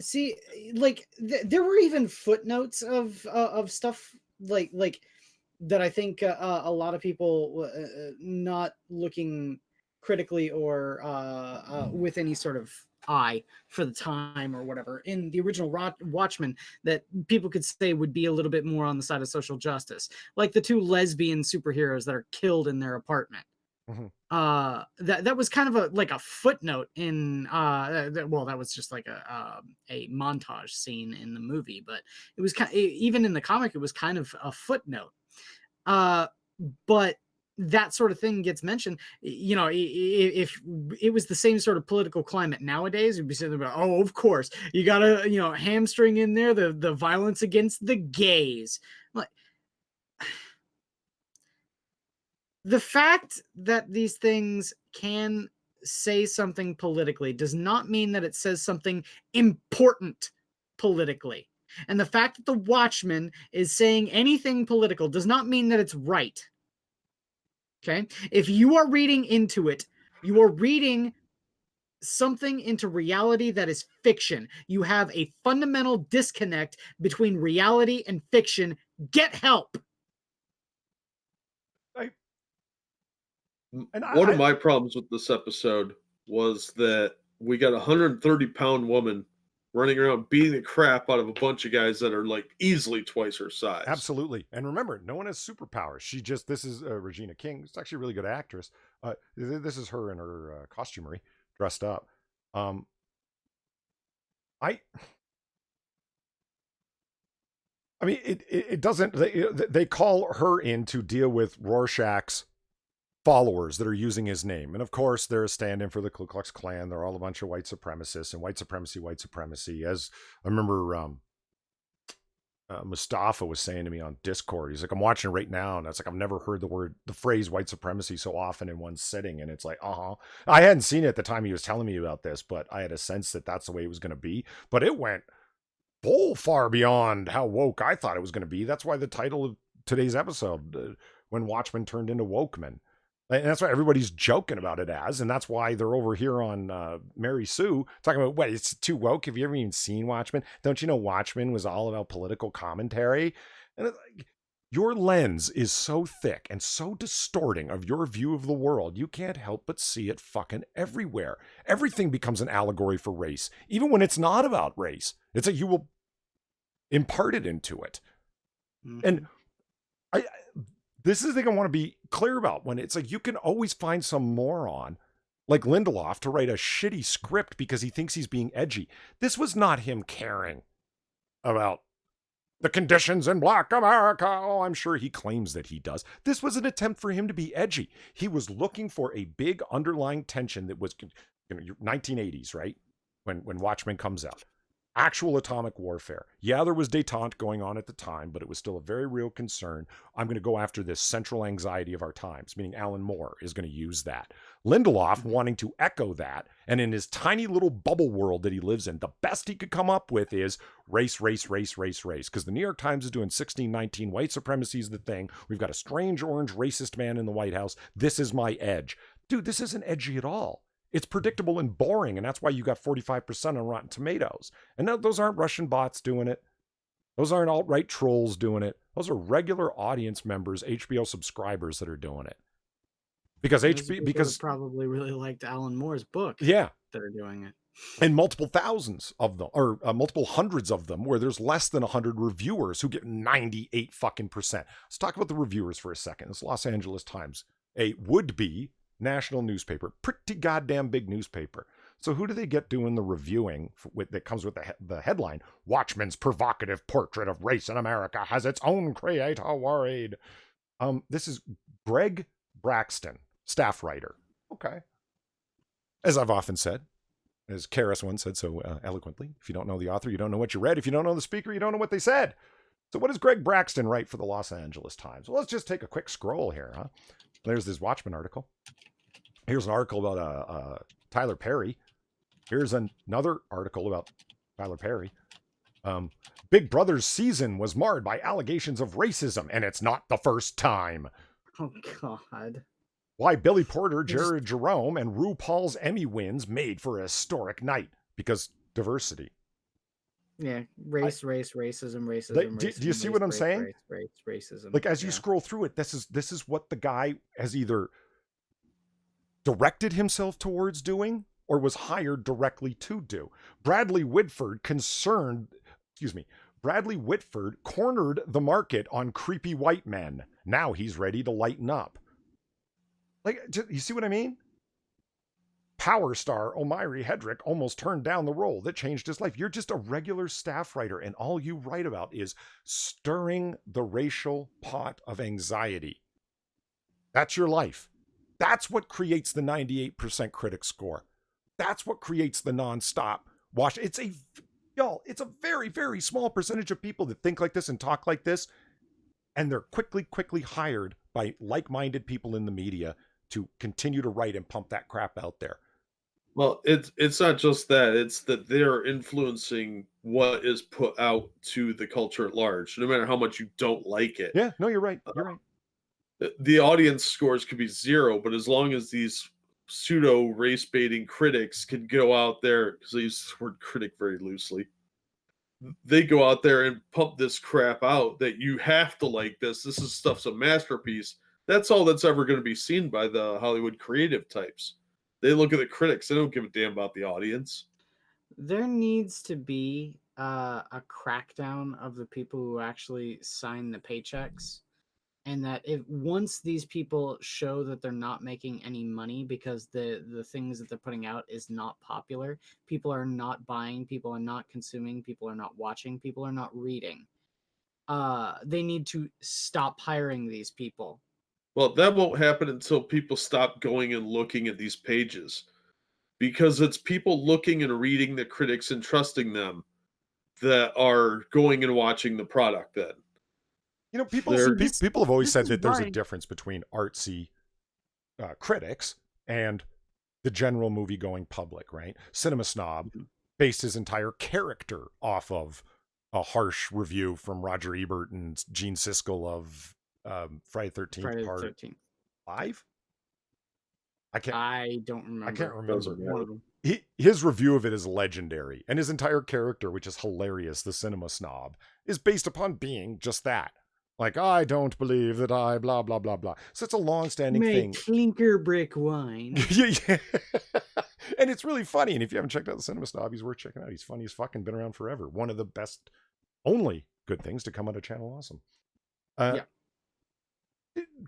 See, like there were even footnotes of stuff like that. I think a lot of people not looking critically or with any sort of eye for the time or whatever in the original Watchmen that people could say would be a little bit more on the side of social justice, like the two lesbian superheroes that are killed in their apartment. Mm-hmm. That was kind of a footnote in well, that was just like a montage scene in the movie, but it was even in the comic it was kind of a footnote. But that sort of thing gets mentioned. You know, if it was the same sort of political climate nowadays, we'd be saying about, oh, of course you gotta, you know, hamstring in there the violence against the gays. Like, the fact that these things can say something politically does not mean that it says something important politically. And the fact that the Watchmen is saying anything political does not mean that it's right. Okay? If you are reading into it, you are reading something into reality that is fiction. You have a fundamental disconnect between reality and fiction. Get help. One of my problems with this episode was that we got a 130-pound woman running around beating the crap out of a bunch of guys that are like easily twice her size. Absolutely. And remember, no one has superpowers. This is Regina King. It's actually a really good actress. This is her in her costumery, dressed up. I mean, it doesn't, they call her in to deal with Rorschach's followers that are using his name. And of course, they're a stand-in for the Ku Klux Klan. They're all a bunch of white supremacists and white supremacy. As I remember, Mustafa was saying to me on Discord, he's like, I'm watching it right now. And I was like, I've never heard the phrase white supremacy so often in one sitting. And it's like, I hadn't seen it at the time he was telling me about this, but I had a sense that that's the way it was going to be. But it went full far beyond how woke I thought it was going to be. That's why the title of today's episode, when Watchmen turned into Wokemen. And that's why everybody's joking about it as, and that's why they're over here on Mary Sue talking about, what, it's too woke? Have you ever even seen Watchmen? Don't you know Watchmen was all about political commentary? And it's like, your lens is so thick and so distorting of your view of the world, you can't help but see it fucking everywhere. Everything becomes an allegory for race, even when it's not about race. It's like you will impart it into it. Mm-hmm. And this is the thing I want to be clear about. When it's like, you can always find some moron like Lindelof to write a shitty script because he thinks he's being edgy. This was not him caring about the conditions in Black America. Oh, I'm sure he claims that he does. This was an attempt for him to be edgy. He was looking for a big underlying tension that was, 1980s, right? When Watchmen comes out. Actual atomic warfare. Yeah, there was détente going on at the time, but it was still a very real concern. I'm going to go after this central anxiety of our times, meaning Alan Moore is going to use that. Lindelof wanting to echo that, and in his tiny little bubble world that he lives in, the best he could come up with is race, because the New York Times is doing 1619, white supremacy is the thing. We've got a strange orange racist man in the White House. This is my edge. Dude, this isn't edgy at all. It's predictable and boring, and that's why you got 45% on Rotten Tomatoes. And no, those aren't Russian bots doing it. Those aren't alt-right trolls doing it. Those are regular audience members, HBO subscribers that are doing it. Because probably really liked Alan Moore's book. Yeah, that are doing it. And multiple thousands of them, or multiple hundreds of them, where there's less than 100 reviewers who get 98 fucking percent. Let's talk about the reviewers for a second. It's Los Angeles Times, a would-be national newspaper, pretty goddamn big newspaper. So who do they get doing the reviewing that comes with the headline? Watchmen's provocative portrait of race in America has its own creator worried. This is Greg Braxton, staff writer. Okay. As I've often said, as Karras once said so eloquently, if you don't know the author, you don't know what you read. If you don't know the speaker, you don't know what they said. So what does Greg Braxton write for the Los Angeles Times? Well, let's just take a quick scroll here. Huh? There's this Watchmen article. Here's an article about Tyler Perry. Here's another article about Tyler Perry. Big Brother's season was marred by allegations of racism, and it's not the first time. Oh, God. Why Billy Porter, Jared Jerome, and RuPaul's Emmy wins made for a historic night. Because diversity. Yeah, racism. Do you see what I'm saying? Racism. Like, as you scroll through it, this is what the guy has either directed himself towards doing or was hired directly to do. Bradley Whitford cornered the market on creepy white men. Now he's ready to lighten up. Like, you see what I mean? Power star Omiri Hedrick almost turned down the role that changed his life. You're just a regular staff writer, and all you write about is stirring the racial pot of anxiety. That's your life. That's what creates the 98% critic score. That's what creates the nonstop watch. It's a very, very small percentage of people that think like this and talk like this, and they're quickly hired by like-minded people in the media to continue to write and pump that crap out there. Well, it's not just that. It's that they're influencing what is put out to the culture at large, no matter how much you don't like it. Yeah, no, you're right. You're right. The audience scores could be 0, but as long as these pseudo race baiting critics can go out there, because I use the word critic very loosely, they go out there and pump this crap out that you have to like this. This is stuff's a masterpiece. That's all that's ever going to be seen by the Hollywood creative types. They look at the critics. They don't give a damn about the audience. There needs to be a crackdown of the people who actually sign the paychecks. And that if once these people show that they're not making any money because the things that they're putting out is not popular, people are not buying, people are not consuming, people are not watching, people are not reading. They need to stop hiring these people. Well, that won't happen until people stop going and looking at these pages, because it's people looking and reading the critics and trusting them that are going and watching the product then. You know, people have always said that there's a difference between artsy critics and the general movie-going public, right? Cinema Snob based his entire character off of a harsh review from Roger Ebert and Gene Siskel of Friday the 13th part 5? I don't remember. I can't remember. One of them. His review of it is legendary, and his entire character, which is hilarious, the Cinema Snob, is based upon being just that. Like, I don't believe that I blah, blah, blah, blah. So it's a long-standing thing. Clinker brick wine. Yeah. And it's really funny. And if you haven't checked out the Cinema Snob, he's worth checking out. He's funny as fucking, been around forever. One of the best, only good things to come out of Channel Awesome. Yeah.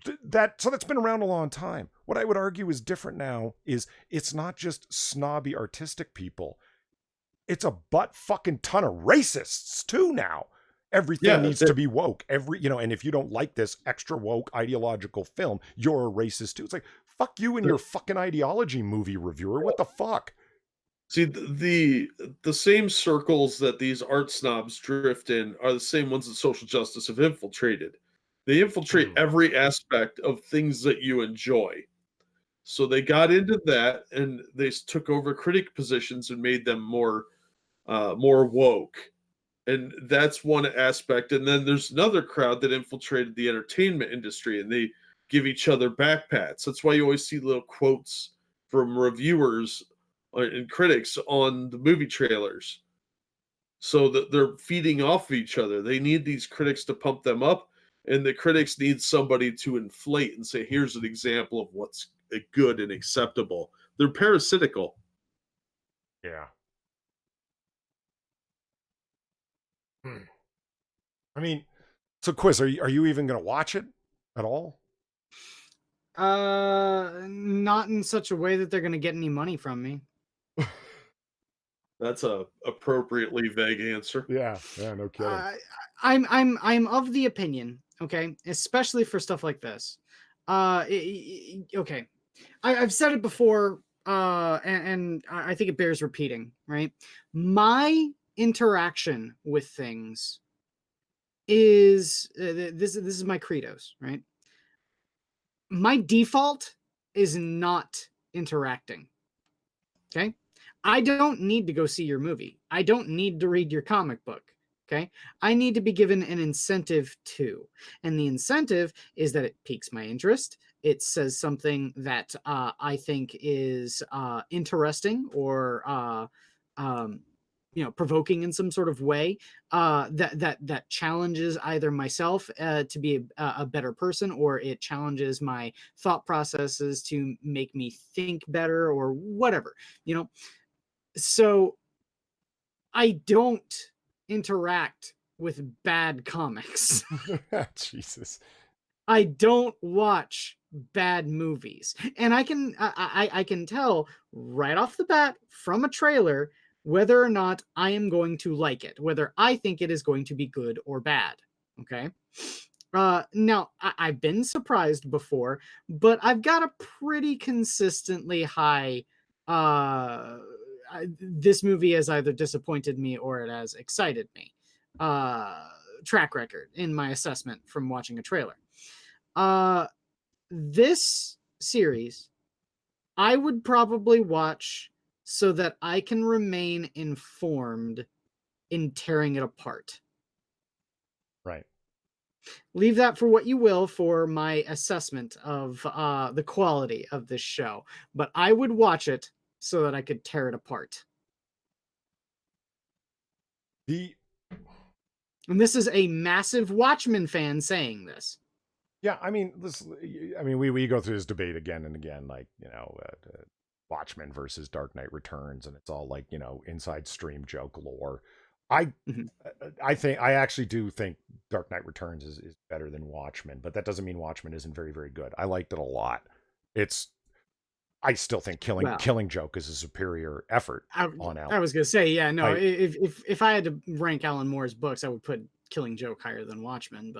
So that's been around a long time. What I would argue is different now is it's not just snobby artistic people. It's a butt fucking ton of racists too now. Everything needs to be woke. And if you don't like this extra woke ideological film, you're a racist too. It's like, fuck you and your fucking ideology, movie reviewer. What the fuck? See, the same circles that these art snobs drift in are the same ones that social justice have infiltrated. They infiltrate every aspect of things that you enjoy. So they got into that, and they took over critic positions and made them more woke. And that's one aspect. And then there's another crowd that infiltrated the entertainment industry, and they give each other backpats. That's why you always see little quotes from reviewers and critics on the movie trailers. So that they're feeding off of each other. They need these critics to pump them up, and the critics need somebody to inflate and say, here's an example of what's good and acceptable. They're parasitical. Yeah. I mean, so Quiz, are you even going to watch it at all? Not in such a way that they're going to get any money from me. That's a appropriately vague answer. Yeah, no kidding. I'm of the opinion, okay, especially for stuff like this. Okay, I've said it before, and I think it bears repeating. Right, my interaction with things is this is my credos. Right, my default is not interacting. Okay. I don't need to go see your movie. I don't need to read your comic book. Okay. I need to be given an incentive too. And the incentive is that it piques my interest. It says something that I think is interesting or um, provoking in some sort of way, that challenges either myself to be a better person, or it challenges my thought processes to make me think better, or whatever. So I don't interact with bad comics. Jesus. I don't watch bad movies, and I can tell right off the bat from a trailer whether or not I am going to like it, whether I think it is going to be good or bad. Okay. Now I've been surprised before, but I've got a pretty consistently high. This movie has either disappointed me or it has excited me. Track record in my assessment from watching a trailer. This series I would probably watch so that I can remain informed in tearing it apart. Right. Leave that for what you will for my assessment of the quality of this show, but I would watch it so that I could tear it apart. The And this is a massive Watchmen fan saying this. Yeah, I mean, we go through this debate again and again, like, Watchmen versus Dark Knight Returns, and it's all like, inside stream joke lore. I Mhm. I actually do think Dark Knight Returns is better than Watchmen, but that doesn't mean Watchmen isn't very, very good. I liked it a lot. I still think Well, Killing Joke is a superior effort on I Alan. was gonna say, yeah, no. I, If I had to rank Alan Moore's books, I would put Killing Joke higher than Watchmen.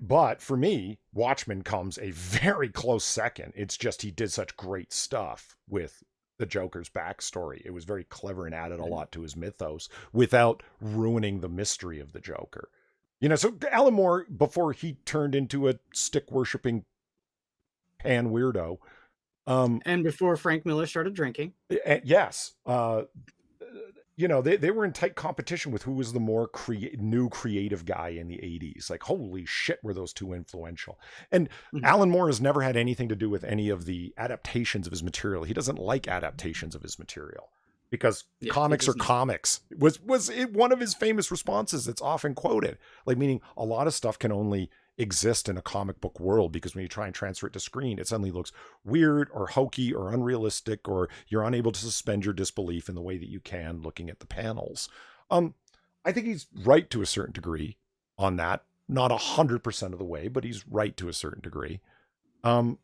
but for me, Watchmen comes a very close second. It's just he did such great stuff with the Joker's backstory. It was very clever and added a lot to his mythos without ruining the mystery of the Joker. So Alan Moore, before he turned into a stick worshipping pan weirdo, and before Frank Miller started drinking, yes, they were in tight competition with who was the more new creative guy in the 80s. Like, holy shit, were those two influential. And Alan Moore has never had anything to do with any of the adaptations of his material. He doesn't like adaptations of his material because comics are comics. Was it one of his famous responses that's often quoted, like, meaning a lot of stuff can only exist in a comic book world because when you try and transfer it to screen, it suddenly looks weird or hokey or unrealistic, or you're unable to suspend your disbelief in the way that you can looking at the panels. I think he's right to a certain degree on that. Not 100% of the way, but he's right to a certain degree. But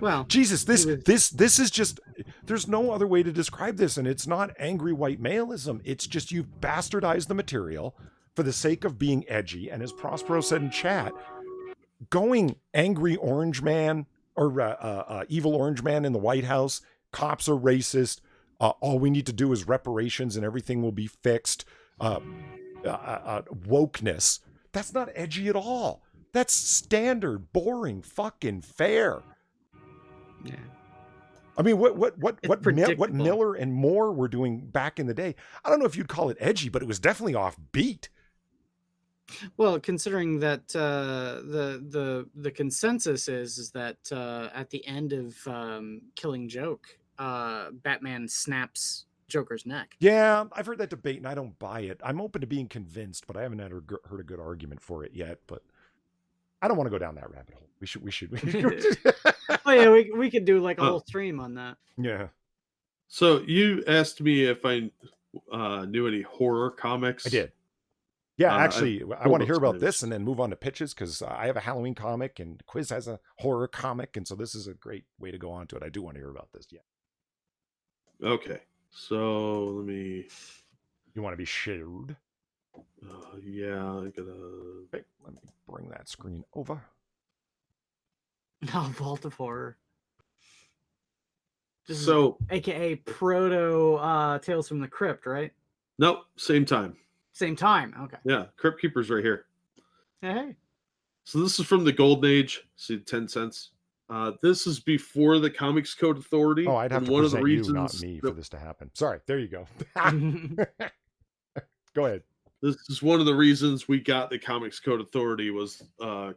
well, Jesus, this is just, there's no other way to describe this, and it's not angry white maleism. It's just you've bastardized the material for the sake of being edgy, and as Prospero said in chat, going angry orange man or evil orange man in the White House, cops are racist, all we need to do is reparations and everything will be fixed, wokeness, that's not edgy at all. That's standard, boring, fucking fair. Yeah. I mean, what Miller and Moore were doing back in the day, I don't know if you'd call it edgy, but it was definitely offbeat. Well, considering that the consensus is that at the end of Killing Joke, Batman snaps Joker's neck. Yeah, I've heard that debate, and I don't buy it. I'm open to being convinced, but I haven't heard a good argument for it yet. But I don't want to go down that rabbit hole. We should. Oh yeah, we could do like a whole stream on that. Yeah. So you asked me if I knew any horror comics. I did. Yeah, actually, I want to hear about this and then move on to pitches, because I have a Halloween comic and Quiz has a horror comic, and so this is a great way to go on to it. I do want to hear about this. Yeah. Okay. So let me. You want to be shared? Yeah, I gotta. Okay, let me bring that screen over. Oh, Vault of Horror. This is So AKA proto Tales from the Crypt, right? nope, same time. Same time. Okay. Yeah, Crypt Keeper's right here. Hey. So this is from the Golden Age. See, 10 cents. This is before the Comics Code Authority. Oh, I'd have and to one of the present you, not reasons me, that- for this to happen. Sorry, there you go. Go ahead. This is one of the reasons we got the Comics Code Authority was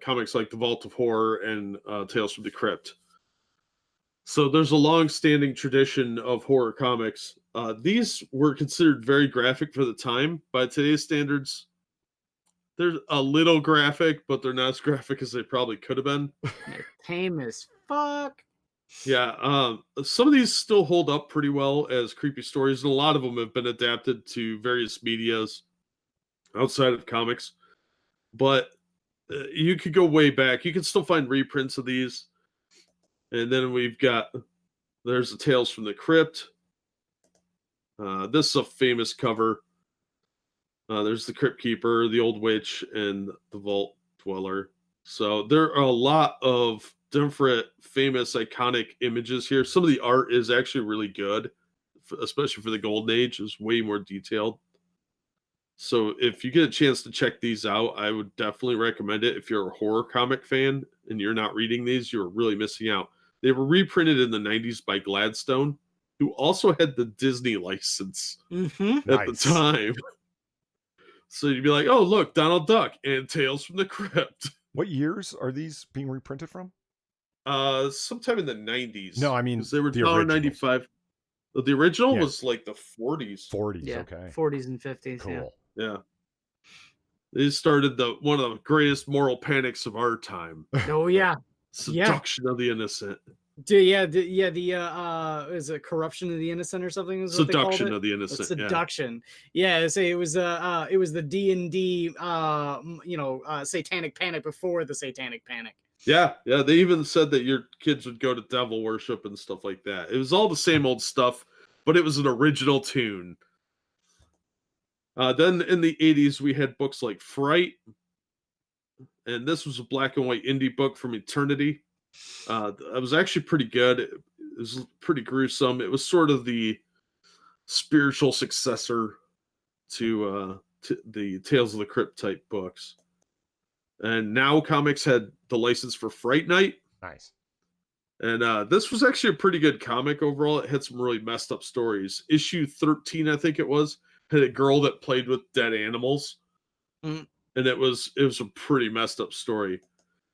comics like The Vault of Horror and Tales from the Crypt. So there's a long-standing tradition of horror comics. These were considered very graphic for the time. By today's standards, they're a little graphic, but they're not as graphic as they probably could have been. They're tame as fuck. Yeah, some of these still hold up pretty well as creepy stories, and a lot of them have been adapted to various medias outside of comics. But you could go way back. You can still find reprints of these. And then there's the Tales from the Crypt. This is a famous cover. There's the Crypt Keeper, the Old Witch, and the Vault Dweller. So there are a lot of different famous iconic images here. Some of the art is actually really good, especially for the Golden Age. It's way more detailed. So if you get a chance to check these out, I would definitely recommend it. If you're a horror comic fan and you're not reading these, you're really missing out. They were reprinted in the 90s by Gladstone, who also had the Disney license Mm-hmm. at the time. So you'd be like, oh, look, Donald Duck and Tales from the Crypt. What years are these being reprinted from? Sometime in the 90s. No, I mean, 'cause they were the $1.95. The original Yeah. was like the 40s. 40s, Yeah. okay. 40s and 50s. Cool. Yeah. They started one of the greatest moral panics of our time. Yeah. Oh yeah. Seduction of the innocent. Is it corruption of the innocent or something? Is what they called Seduction it? of the innocent. Seduction. Yeah. It was the D&D satanic panic before the satanic panic. Yeah. They even said that your kids would go to devil worship and stuff like that. It was all the same old stuff, but it was an original tune. Then in the 80s, we had books like Fright, and this was a black and white indie book from Eternity. It was actually pretty good. It was pretty gruesome. It was sort of the spiritual successor to the Tales of the Crypt type books. And Now Comics had the license for Fright Night. Nice. And this was actually a pretty good comic overall. It had some really messed up stories. Issue 13, I think it was, had a girl that played with dead animals. Mm. And it was a pretty messed up story.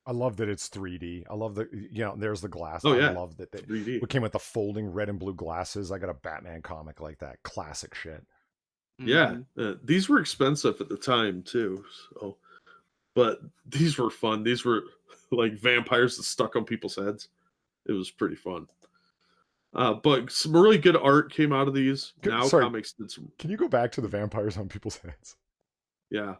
I love that it's 3D. I love that, there's the glass. Oh, I yeah. love that. 3D. It came with the folding red and blue glasses. I got a Batman comic like that. Classic shit. Yeah. Mm-hmm. These were expensive at the time, too. So, but these were fun. These were like vampires that stuck on people's heads. It was pretty fun. But some really good art came out of these. Comics did some. Can you go back to the vampires on people's heads? Yeah.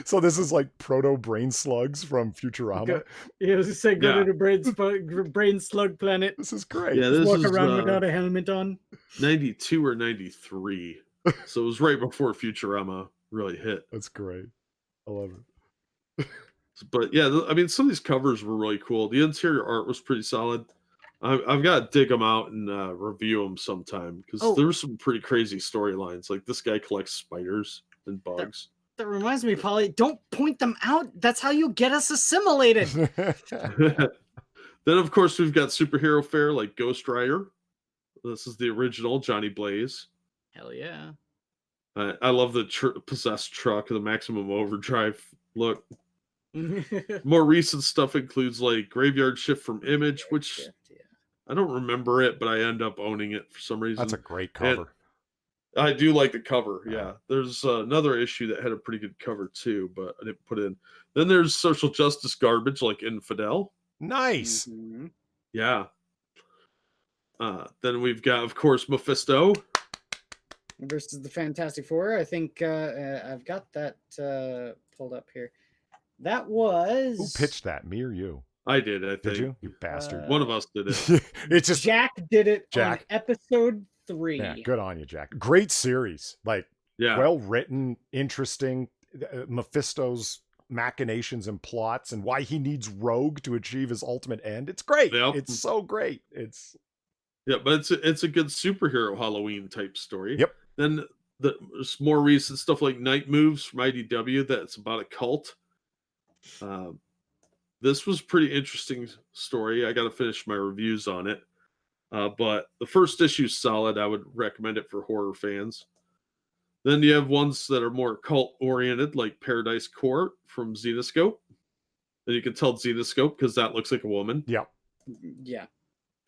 So this is like proto brain slugs from Futurama. Go to the brain slug planet. This is great. Yeah, this Walk is around without a helmet on. 92 or 93. So it was right before Futurama really hit. That's great. I love it. But yeah, I mean, some of these covers were really cool. The interior art was pretty solid. I've got to dig them out and review them sometime because there were some pretty crazy storylines. Like this guy collects spiders and bugs. That reminds me, Polly, don't point them out. That's how you get us assimilated. Then, of course, we've got superhero fare like Ghost Rider. This is the original Johnny Blaze. Hell yeah. I love the possessed truck, the Maximum Overdrive look. More recent stuff includes like Graveyard Shift from Image, which I don't remember it, but I end up owning it for some reason. That's a great cover. And I do like the cover. Yeah. There's another issue that had a pretty good cover too, but I didn't put it in. Then there's social justice garbage like Infidel. Nice. Mm-hmm. Yeah. Then we've got, of course, Mephisto versus the Fantastic Four. I think I've got that pulled up here. That was... Who pitched that? Me or you? I did, I Did think. you? You bastard. One of us did it. It's just Jack did it Jack? on episode 3. yeah, good on you, Jack. Great series. Like Yeah. well written, interesting. Mephisto's machinations and plots and why he needs Rogue to achieve his ultimate end. It's great. Yep. It's so great. It's Yeah, but it's a good superhero Halloween type story. Yep. Then there's more recent stuff like Night Moves from IDW that's about a cult. This was pretty interesting story. I got to finish my reviews on it. But the first issue's solid. I would recommend it for horror fans. Then you have ones that are more cult oriented, like Paradise Court from Xenoscope. And you can tell Xenoscope because that looks like a woman. yeah. Yeah.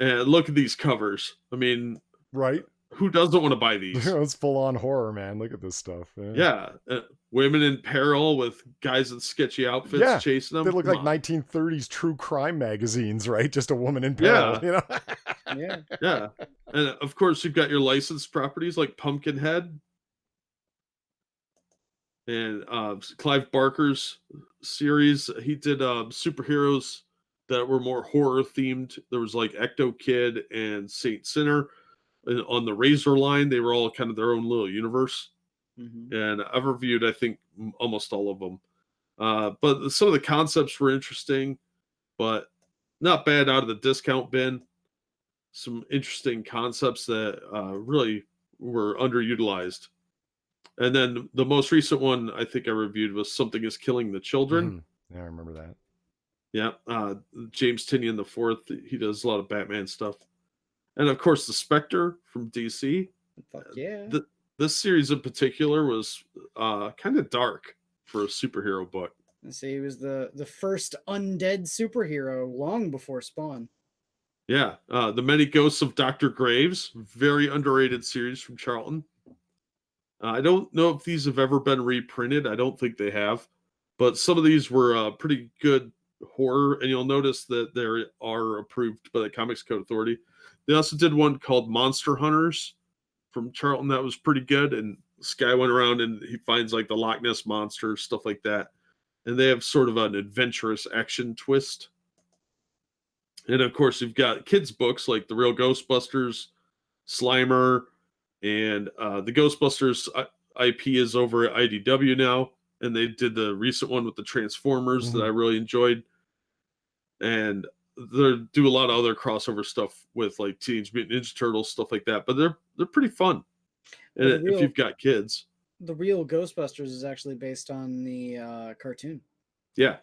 And look at these covers. I mean, Right. who doesn't want to buy these? It's full on horror, man. Look at this stuff. Yeah. Women in peril with guys in sketchy outfits Yeah, chasing them. They look Come like on. 1930s true crime magazines, right? Just a woman in peril, Yeah. you know? Yeah. Yeah. And of course, you've got your licensed properties like Pumpkinhead and Clive Barker's series. He did superheroes that were more horror themed. There was like Ecto Kid and Saint Sinner. And on the Razor line, they were all kind of their own little universe. Mhm. And I've reviewed, I think, almost all of them. But some of the concepts were interesting, but not bad out of the discount bin. Some interesting concepts that really were underutilized. And then the most recent one I think I reviewed was Something is Killing the Children. Mhm. Yeah, I remember that. Yeah. James Tynion the Fourth, he does a lot of Batman stuff. And of course, The Spectre from DC. Fuck yeah. This series in particular was kind of dark for a superhero book. Let's see, he was the first undead superhero long before Spawn. Yeah. The Many Ghosts of Dr. Graves, very underrated series from Charlton. I don't know if these have ever been reprinted. I don't think they have. But some of these were pretty good horror, and you'll notice that they are approved by the Comics Code Authority. They also did one called Monster Hunters from Charlton that was pretty good, and this guy went around and he finds like the Loch Ness Monster, stuff like that. And they have sort of an adventurous action twist. And of course, you've got kids' books like The Real Ghostbusters, Slimer, and the Ghostbusters IP is over at IDW now. And they did the recent one with the Transformers that I really enjoyed. And they do a lot of other crossover stuff with like Teenage Mutant Ninja Turtles, stuff like that. But they're pretty fun. Well, And if you've got kids. The Real Ghostbusters is actually based on the cartoon. Yeah.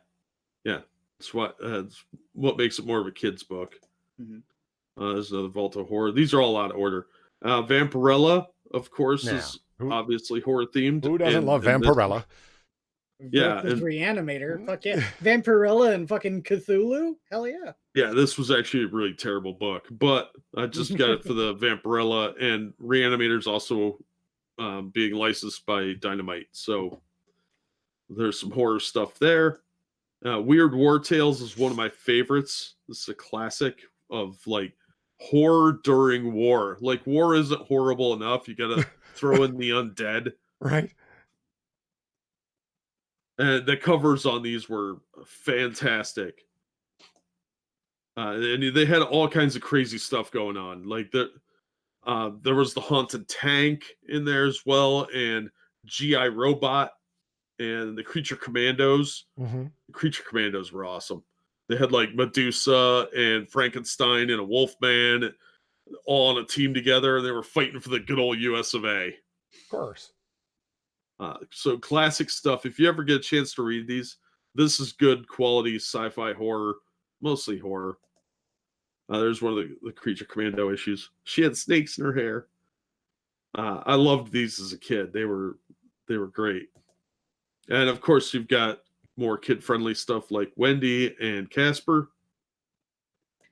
Yeah. That's what makes it more of a kid's book. Mhm. There's another Vault of Horror. These are all out of order. Vampirella, of course, Yeah. is obviously horror themed. Who doesn't love Vampirella? Yeah, Volker's Reanimator. Fuck yeah. Vampirella and fucking Cthulhu? Hell yeah. Yeah, this was actually a really terrible book, but I just got it for the Vampirella, and Reanimator's also being licensed by Dynamite. So there's some horror stuff there. Weird War Tales is one of my favorites. This is a classic of like horror during war. Like war isn't horrible enough. You got to throw in the undead. Right. And the covers on these were fantastic. And they had all kinds of crazy stuff going on. Like there was the Haunted Tank in there as well, and GI Robot, and the Creature Commandos. Mm-hmm. The Creature Commandos were awesome. They had like Medusa and Frankenstein and a Wolfman all on a team together, and they were fighting for the good old US of A. Of course. So classic stuff. If you ever get a chance to read these, this is good quality sci-fi horror, mostly horror. There's one of the Creature Commando issues. She had snakes in her hair. I loved these as a kid. They were great. And of course, you've got more kid-friendly stuff like Wendy and Casper.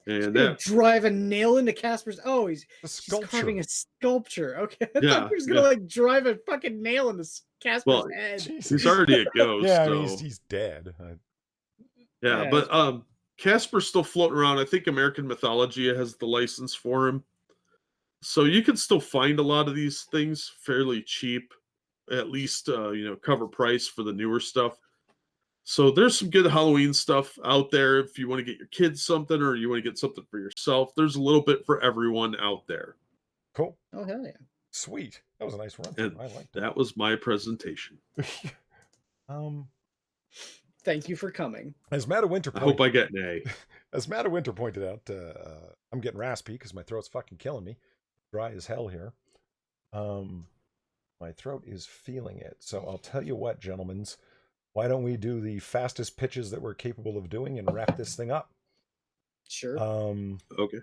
And that drive a nail into Casper's. Oh, he's carving a sculpture. Okay, I thought he was gonna like drive a fucking nail into Casper's head. He's already a ghost. Yeah, so. he's dead. Yeah, but Casper's still floating around. I think American Mythology has the license for him, so you can still find a lot of these things fairly cheap, at least cover price for the newer stuff. So there's some good Halloween stuff out there if you want to get your kids something or you want to get something for yourself. There's a little bit for everyone out there. Cool. Oh, hell yeah. Sweet. That was a nice run. And I liked it. that was my presentation. Thank you for coming. As Matt Winter I hope I get an A. As Matt Winter pointed out, I'm getting raspy because my throat's fucking killing me. Dry as hell here. My throat is feeling it. So I'll tell you what, gentlemen. Why don't we do the fastest pitches that we're capable of doing and wrap this thing up? Sure. Okay.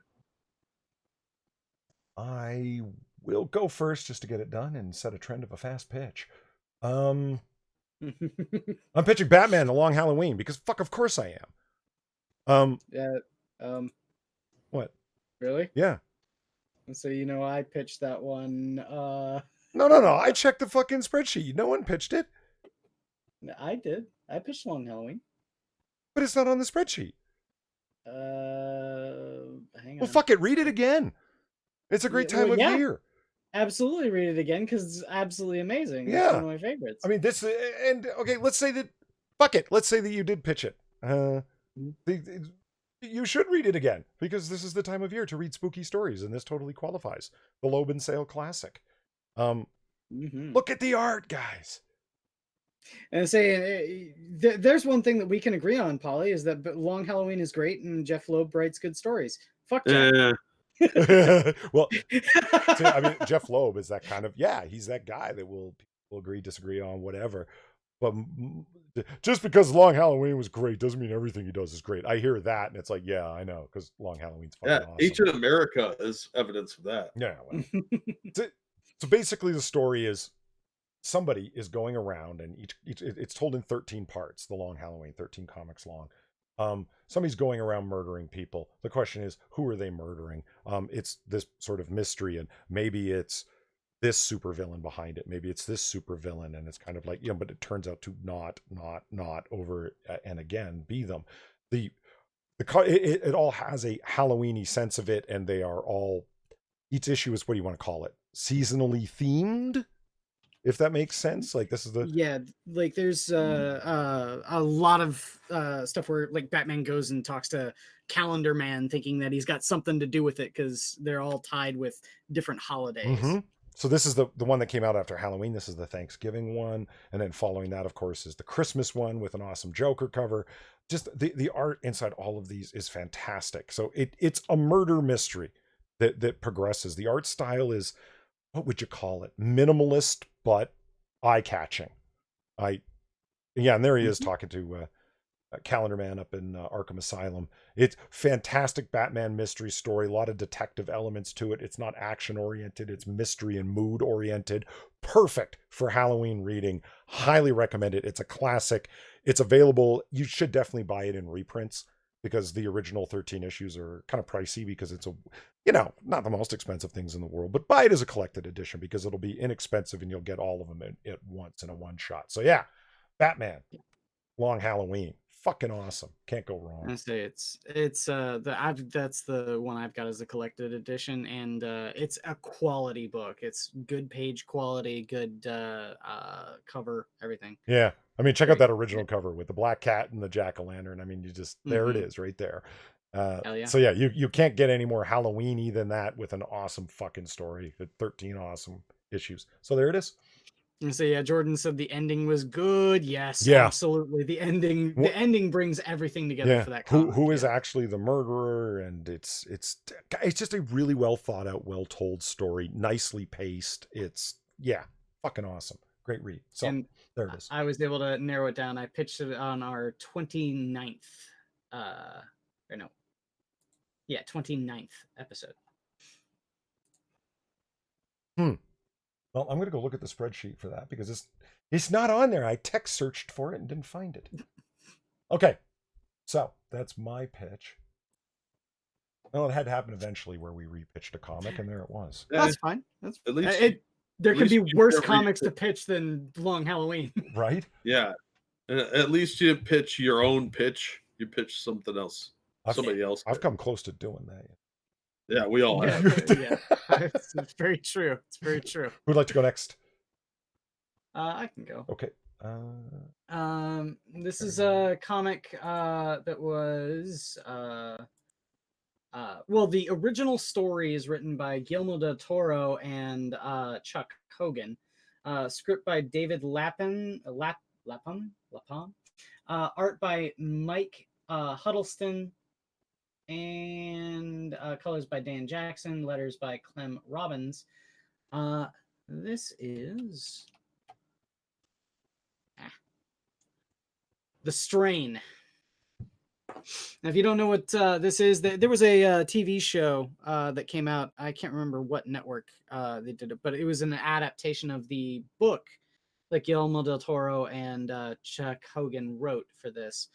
I will go first just to get it done and set a trend of a fast pitch. I'm pitching Batman The Long Halloween because fuck, of course I am. What? Really? Yeah. So I pitched that one. No. I checked the fucking spreadsheet. No one pitched it. I did. I pitched Long Halloween. But it's not on the spreadsheet. Hang on. Well, fuck it. Read it again. It's a great time of year. Absolutely read it again because it's absolutely amazing. Yeah. It's one of my favorites. I mean, okay, let's say that, fuck it. Let's say that you did pitch it. You should read it again because this is the time of year to read spooky stories, and this totally qualifies. The Loeb and Sale classic. Look at the art, guys. And there's one thing that we can agree on, Polly, is that Long Halloween is great and Jeff Loeb writes good stories. Fuck Jeff. Well, see, I mean, Jeff Loeb is that kind of, he's that guy that will agree, disagree on whatever. But just because Long Halloween was great doesn't mean everything he does is great. I hear that, and it's like, yeah, I know, because Long Halloween's fucking awesome. Ancient America is evidence of that. Yeah. Well. So basically, the story is somebody is going around, and it's told in 13 parts. The Long Halloween, 13 comics long. Somebody's going around murdering people. The question is, who are they murdering? It's this sort of mystery, and maybe it's this supervillain behind it. Maybe it's this supervillain, and it's kind of like, but it turns out to not over and again be them. It all has a Halloween-y sense of it, and they are all, each issue is, what do you want to call it? Seasonally themed? If that makes sense. Like, this is like there's a lot of stuff where like Batman goes and talks to Calendar Man thinking that he's got something to do with it because they're all tied with different holidays. So this is the one that came out after Halloween. This is the Thanksgiving one, and then following that, of course, is the Christmas one with an awesome Joker cover. Just the art inside all of these is fantastic. So it's a murder mystery that progresses. The art style is, what would you call it? Minimalist, but eye-catching. And there he is talking to Calendar Man up in Arkham Asylum. It's fantastic Batman mystery story. A lot of detective elements to it. It's not action-oriented. It's mystery and mood-oriented. Perfect for Halloween reading. Highly recommend it. It's a classic. It's available. You should definitely buy it in reprints because the original 13 issues are kind of pricey because it's not the most expensive things in the world, but buy it as a collected edition because it'll be inexpensive and you'll get all of them at once in a one shot. So Batman, Long Halloween, fucking awesome. Can't go wrong. I say that's the one I've got as a collected edition, and it's a quality book. It's good page quality, good cover, everything. Yeah. I mean, check out that original cover with the black cat and the jack-o'-lantern. I mean, there it is right there. So you can't get any more Halloween-y than that with an awesome fucking story. 13 awesome issues. So there it is. And so Jordan said the ending was good. Yes, absolutely. The ending brings everything together for that comic. Who is actually the murderer, and it's just a really well thought out, well told story, nicely paced. It's fucking awesome. Great read. So there it is. I was able to narrow it down. I pitched it on our 29th 29th episode. Well, I'm going to go look at the spreadsheet for that because it's not on there. I text searched for it and didn't find it. Okay. So that's my pitch. Well, it had to happen eventually where we repitched a comic, and there it was. That's fine. That's at least there could be worse comics to pitch than Long Halloween. Right? Yeah. At least you didn't pitch your own pitch. You pitched something else. Somebody else. I've come close to doing that. Yeah, we all have. It's very true. It's very true. Who'd like to go next? I can go. Okay. This is a comic that was well, the original story is written by Guillermo del Toro and Chuck Hogan. Script by David Lapham, art by Mike Huddleston, and colors by Dan Jackson, letters by Clem Robbins. This is The Strain. Now, if you don't know what this is, there was a TV show that came out. I can't remember what network they did it, but it was an adaptation of the book that Guillermo del Toro and Chuck Hogan wrote for this.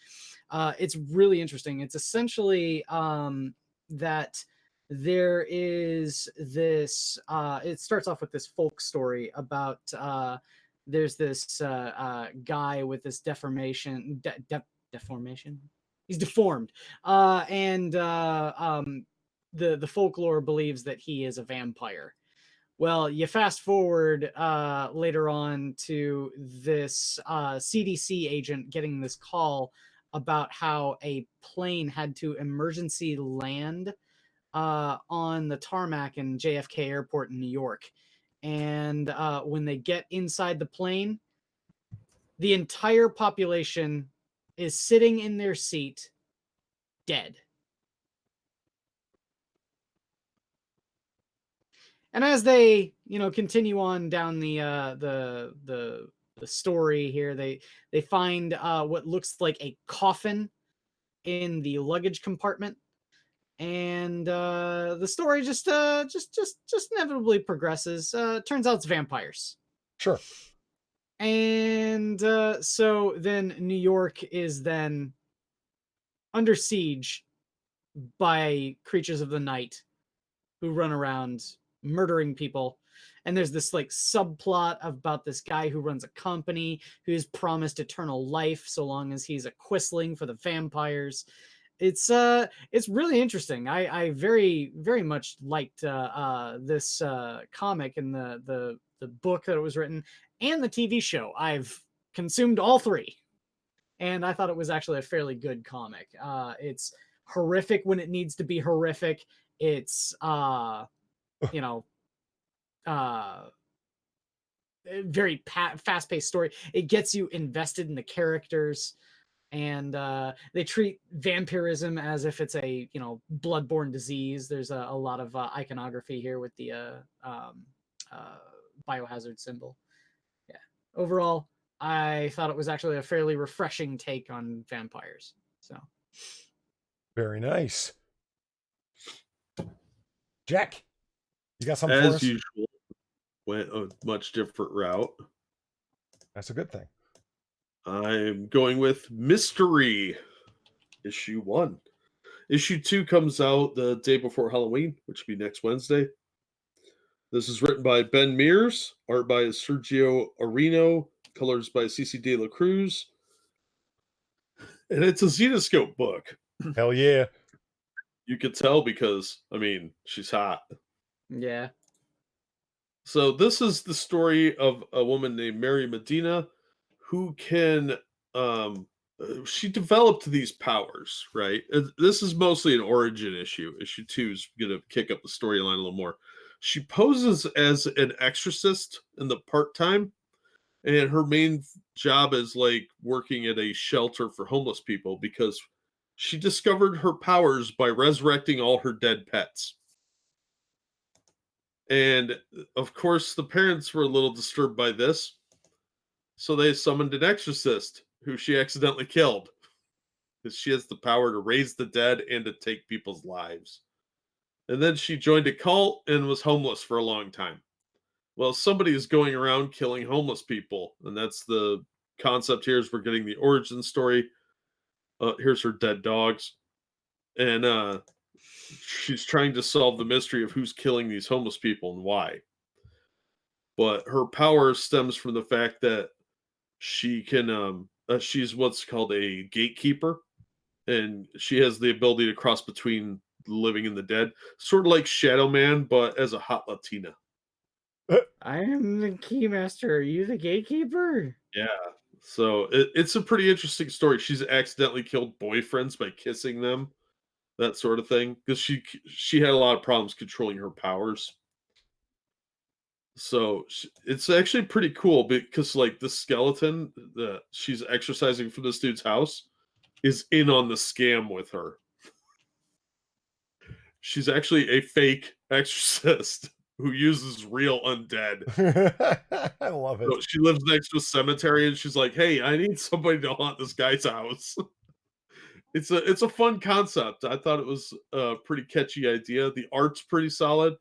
It's really interesting. It's essentially that there is this. It starts off with this folk story about there's this guy with this deformation. Deformation. He's deformed, and the folklore believes that he is a vampire. Well, you fast forward later on to this CDC agent getting this call about how a plane had to emergency land on the tarmac in JFK Airport in New York. And when they get inside the plane, the entire population is sitting in their seat, dead. And as they, continue on down the story here, they find what looks like a coffin in the luggage compartment, and the story just inevitably progresses. Turns out it's vampires. Sure. And so then New York is then under siege by creatures of the night who run around murdering people. And there's this like subplot about this guy who runs a company who's promised eternal life so long as he's a quisling for the vampires. It's really interesting. I very, very much liked this comic and the book that it was written and the TV show. I've consumed all three, and I thought it was actually a fairly good comic. It's horrific when it needs to be horrific. It's very fast-paced story. It gets you invested in the characters, and they treat vampirism as if it's a bloodborne disease. There's a lot of iconography here with the biohazard symbol. Yeah, overall I thought it was actually a fairly refreshing take on vampires. So very nice. Jack, you got something for As us? usual, went a much different route. That's a good thing. I'm going with Mystery, issue 1. Issue 2 comes out the day before Halloween, which will be next Wednesday. This is written by Ben Mears, art by Sergio Areno, colors by CC De La Cruz. And it's a Zetascope book. Hell yeah. You could tell because, she's hot. yeah. So this is the story of a woman named Mary Medina who can she developed these powers, right? This is mostly an origin issue. Issue 2 is going to kick up the storyline a little more. She poses as an exorcist in the part-time, and her main job is like working at a shelter for homeless people because she discovered her powers by resurrecting all her dead pets. And of course, the parents were a little disturbed by this, so they summoned an exorcist who she accidentally killed because she has the power to raise the dead and to take people's lives. And then she joined a cult and was homeless for a long time. Well, somebody is going around killing homeless people, and that's the concept here. Is we're getting the origin story. Here's her dead dogs, and she's trying to solve the mystery of who's killing these homeless people and why. But her power stems from the fact that she can she's what's called a gatekeeper, and she has the ability to cross between the living and the dead, sort of like Shadow Man, but as a hot Latina. I am the keymaster. Are you the gatekeeper? Yeah, So it's a pretty interesting story. She's accidentally killed boyfriends by kissing them, that sort of thing, because she had a lot of problems controlling her powers. So it's actually pretty cool because like the skeleton that she's exercising from this dude's house is in on the scam with her. She's actually a fake exorcist who uses real undead. I love it. So she lives next to a cemetery and she's like, "Hey, I need somebody to haunt this guy's house." It's a fun concept. I thought it was a pretty catchy idea. The art's pretty solid.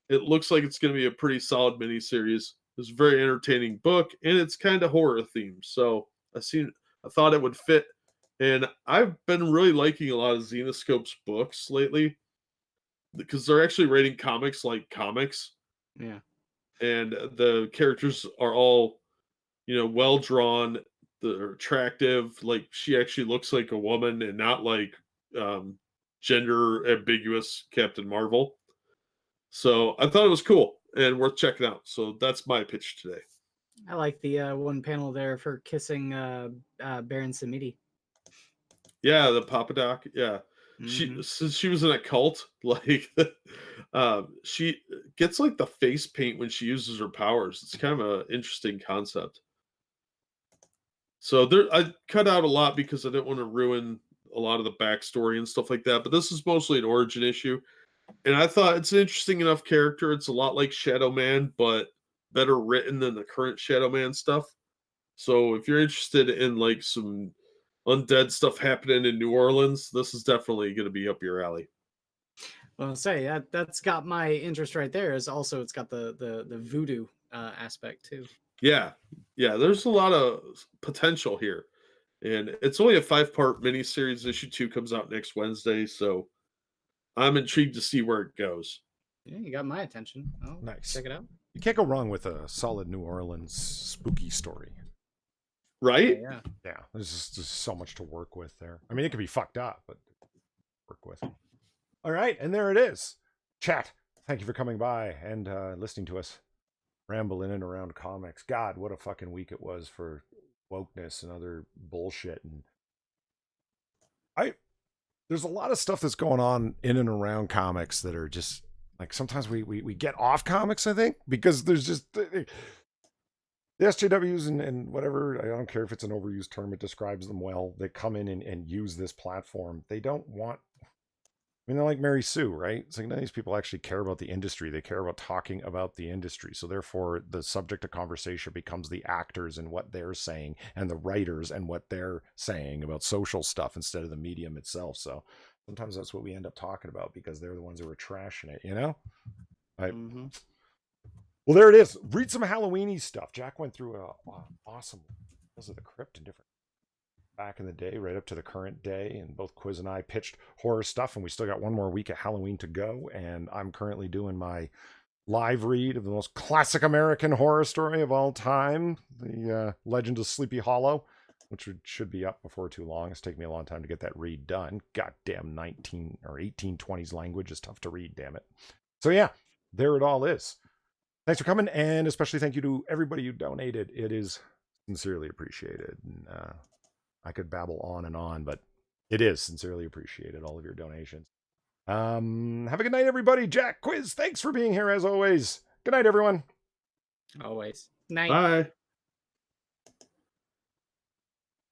It looks like it's going to be a pretty solid miniseries. It's a very entertaining book, and it's kind of horror themed. So I thought it would fit, and I've been really liking a lot of Xenoscope's books lately because they're actually rating comics like comics, Yeah. and the characters are all well drawn. They're attractive. Like she actually looks like a woman and not like um, gender ambiguous Captain Marvel. So I thought it was cool and worth checking out. So that's my pitch today. I like the one panel there for kissing Baron Samedi. Yeah, the Papa Doc. Yeah, Mhm. since she was in a cult, like she gets like the face paint when she uses her powers. It's kind of an interesting concept. So there, I cut out a lot because I didn't want to ruin a lot of the backstory and stuff like that. But this is mostly an origin issue. And I thought it's an interesting enough character. It's a lot like Shadow Man, but better written than the current Shadow Man stuff. So if you're interested in like some undead stuff happening in New Orleans, this is definitely going to be up your alley. Well, say that's got my interest right there. Is also it's got the voodoo aspect too. Yeah, yeah. There's a lot of potential here, and it's only a 5-part miniseries. Issue 2 comes out next Wednesday, so I'm intrigued to see where it goes. Yeah, you got my attention. Oh, Nice. check it out. You can't go wrong with a solid New Orleans spooky story. Right? Yeah. Yeah, there's just so much to work with there. I mean, it could be fucked up, but work with. All right, and there it is. Chat, thank you for coming by and listening to us ramble in and around comics. God, what a fucking week it was for wokeness and other bullshit. And there's a lot of stuff that's going on in and around comics that are just like sometimes we get off comics, I think, because there's just the SJWs and whatever. I don't care if it's an overused term, it describes them well. They come in and use this platform. They don't want, I mean, they're like Mary Sue, right? It's like none of these people actually care about the industry. They care about talking about the industry. So therefore, the subject of conversation becomes the actors and what they're saying, and the writers and what they're saying about social stuff instead of the medium itself. So sometimes that's what we end up talking about because they're the ones who are trashing it, you know? Right. Mm-hmm. Well, there it is. Read some Halloweeny stuff. Jack went through a awesome Tales of the Crypt and different back in the day, right up to the current day, and both Quiz and I pitched horror stuff, and we still got one more week of Halloween to go, and I'm currently doing my live read of the most classic American horror story of all time, the Legend of Sleepy Hollow, which should be up before too long. It's taken me a long time to get that read done. Goddamn 19 or 1820s language is tough to read, damn it. So yeah, there it all is. Thanks for coming, and especially thank you to everybody who donated. It is sincerely appreciated. And, I could babble on, but it is sincerely appreciated, all of your donations. Have a good night, everybody. Jack, Quiz, thanks for being here as always. Good night, everyone. Always. Night. Bye.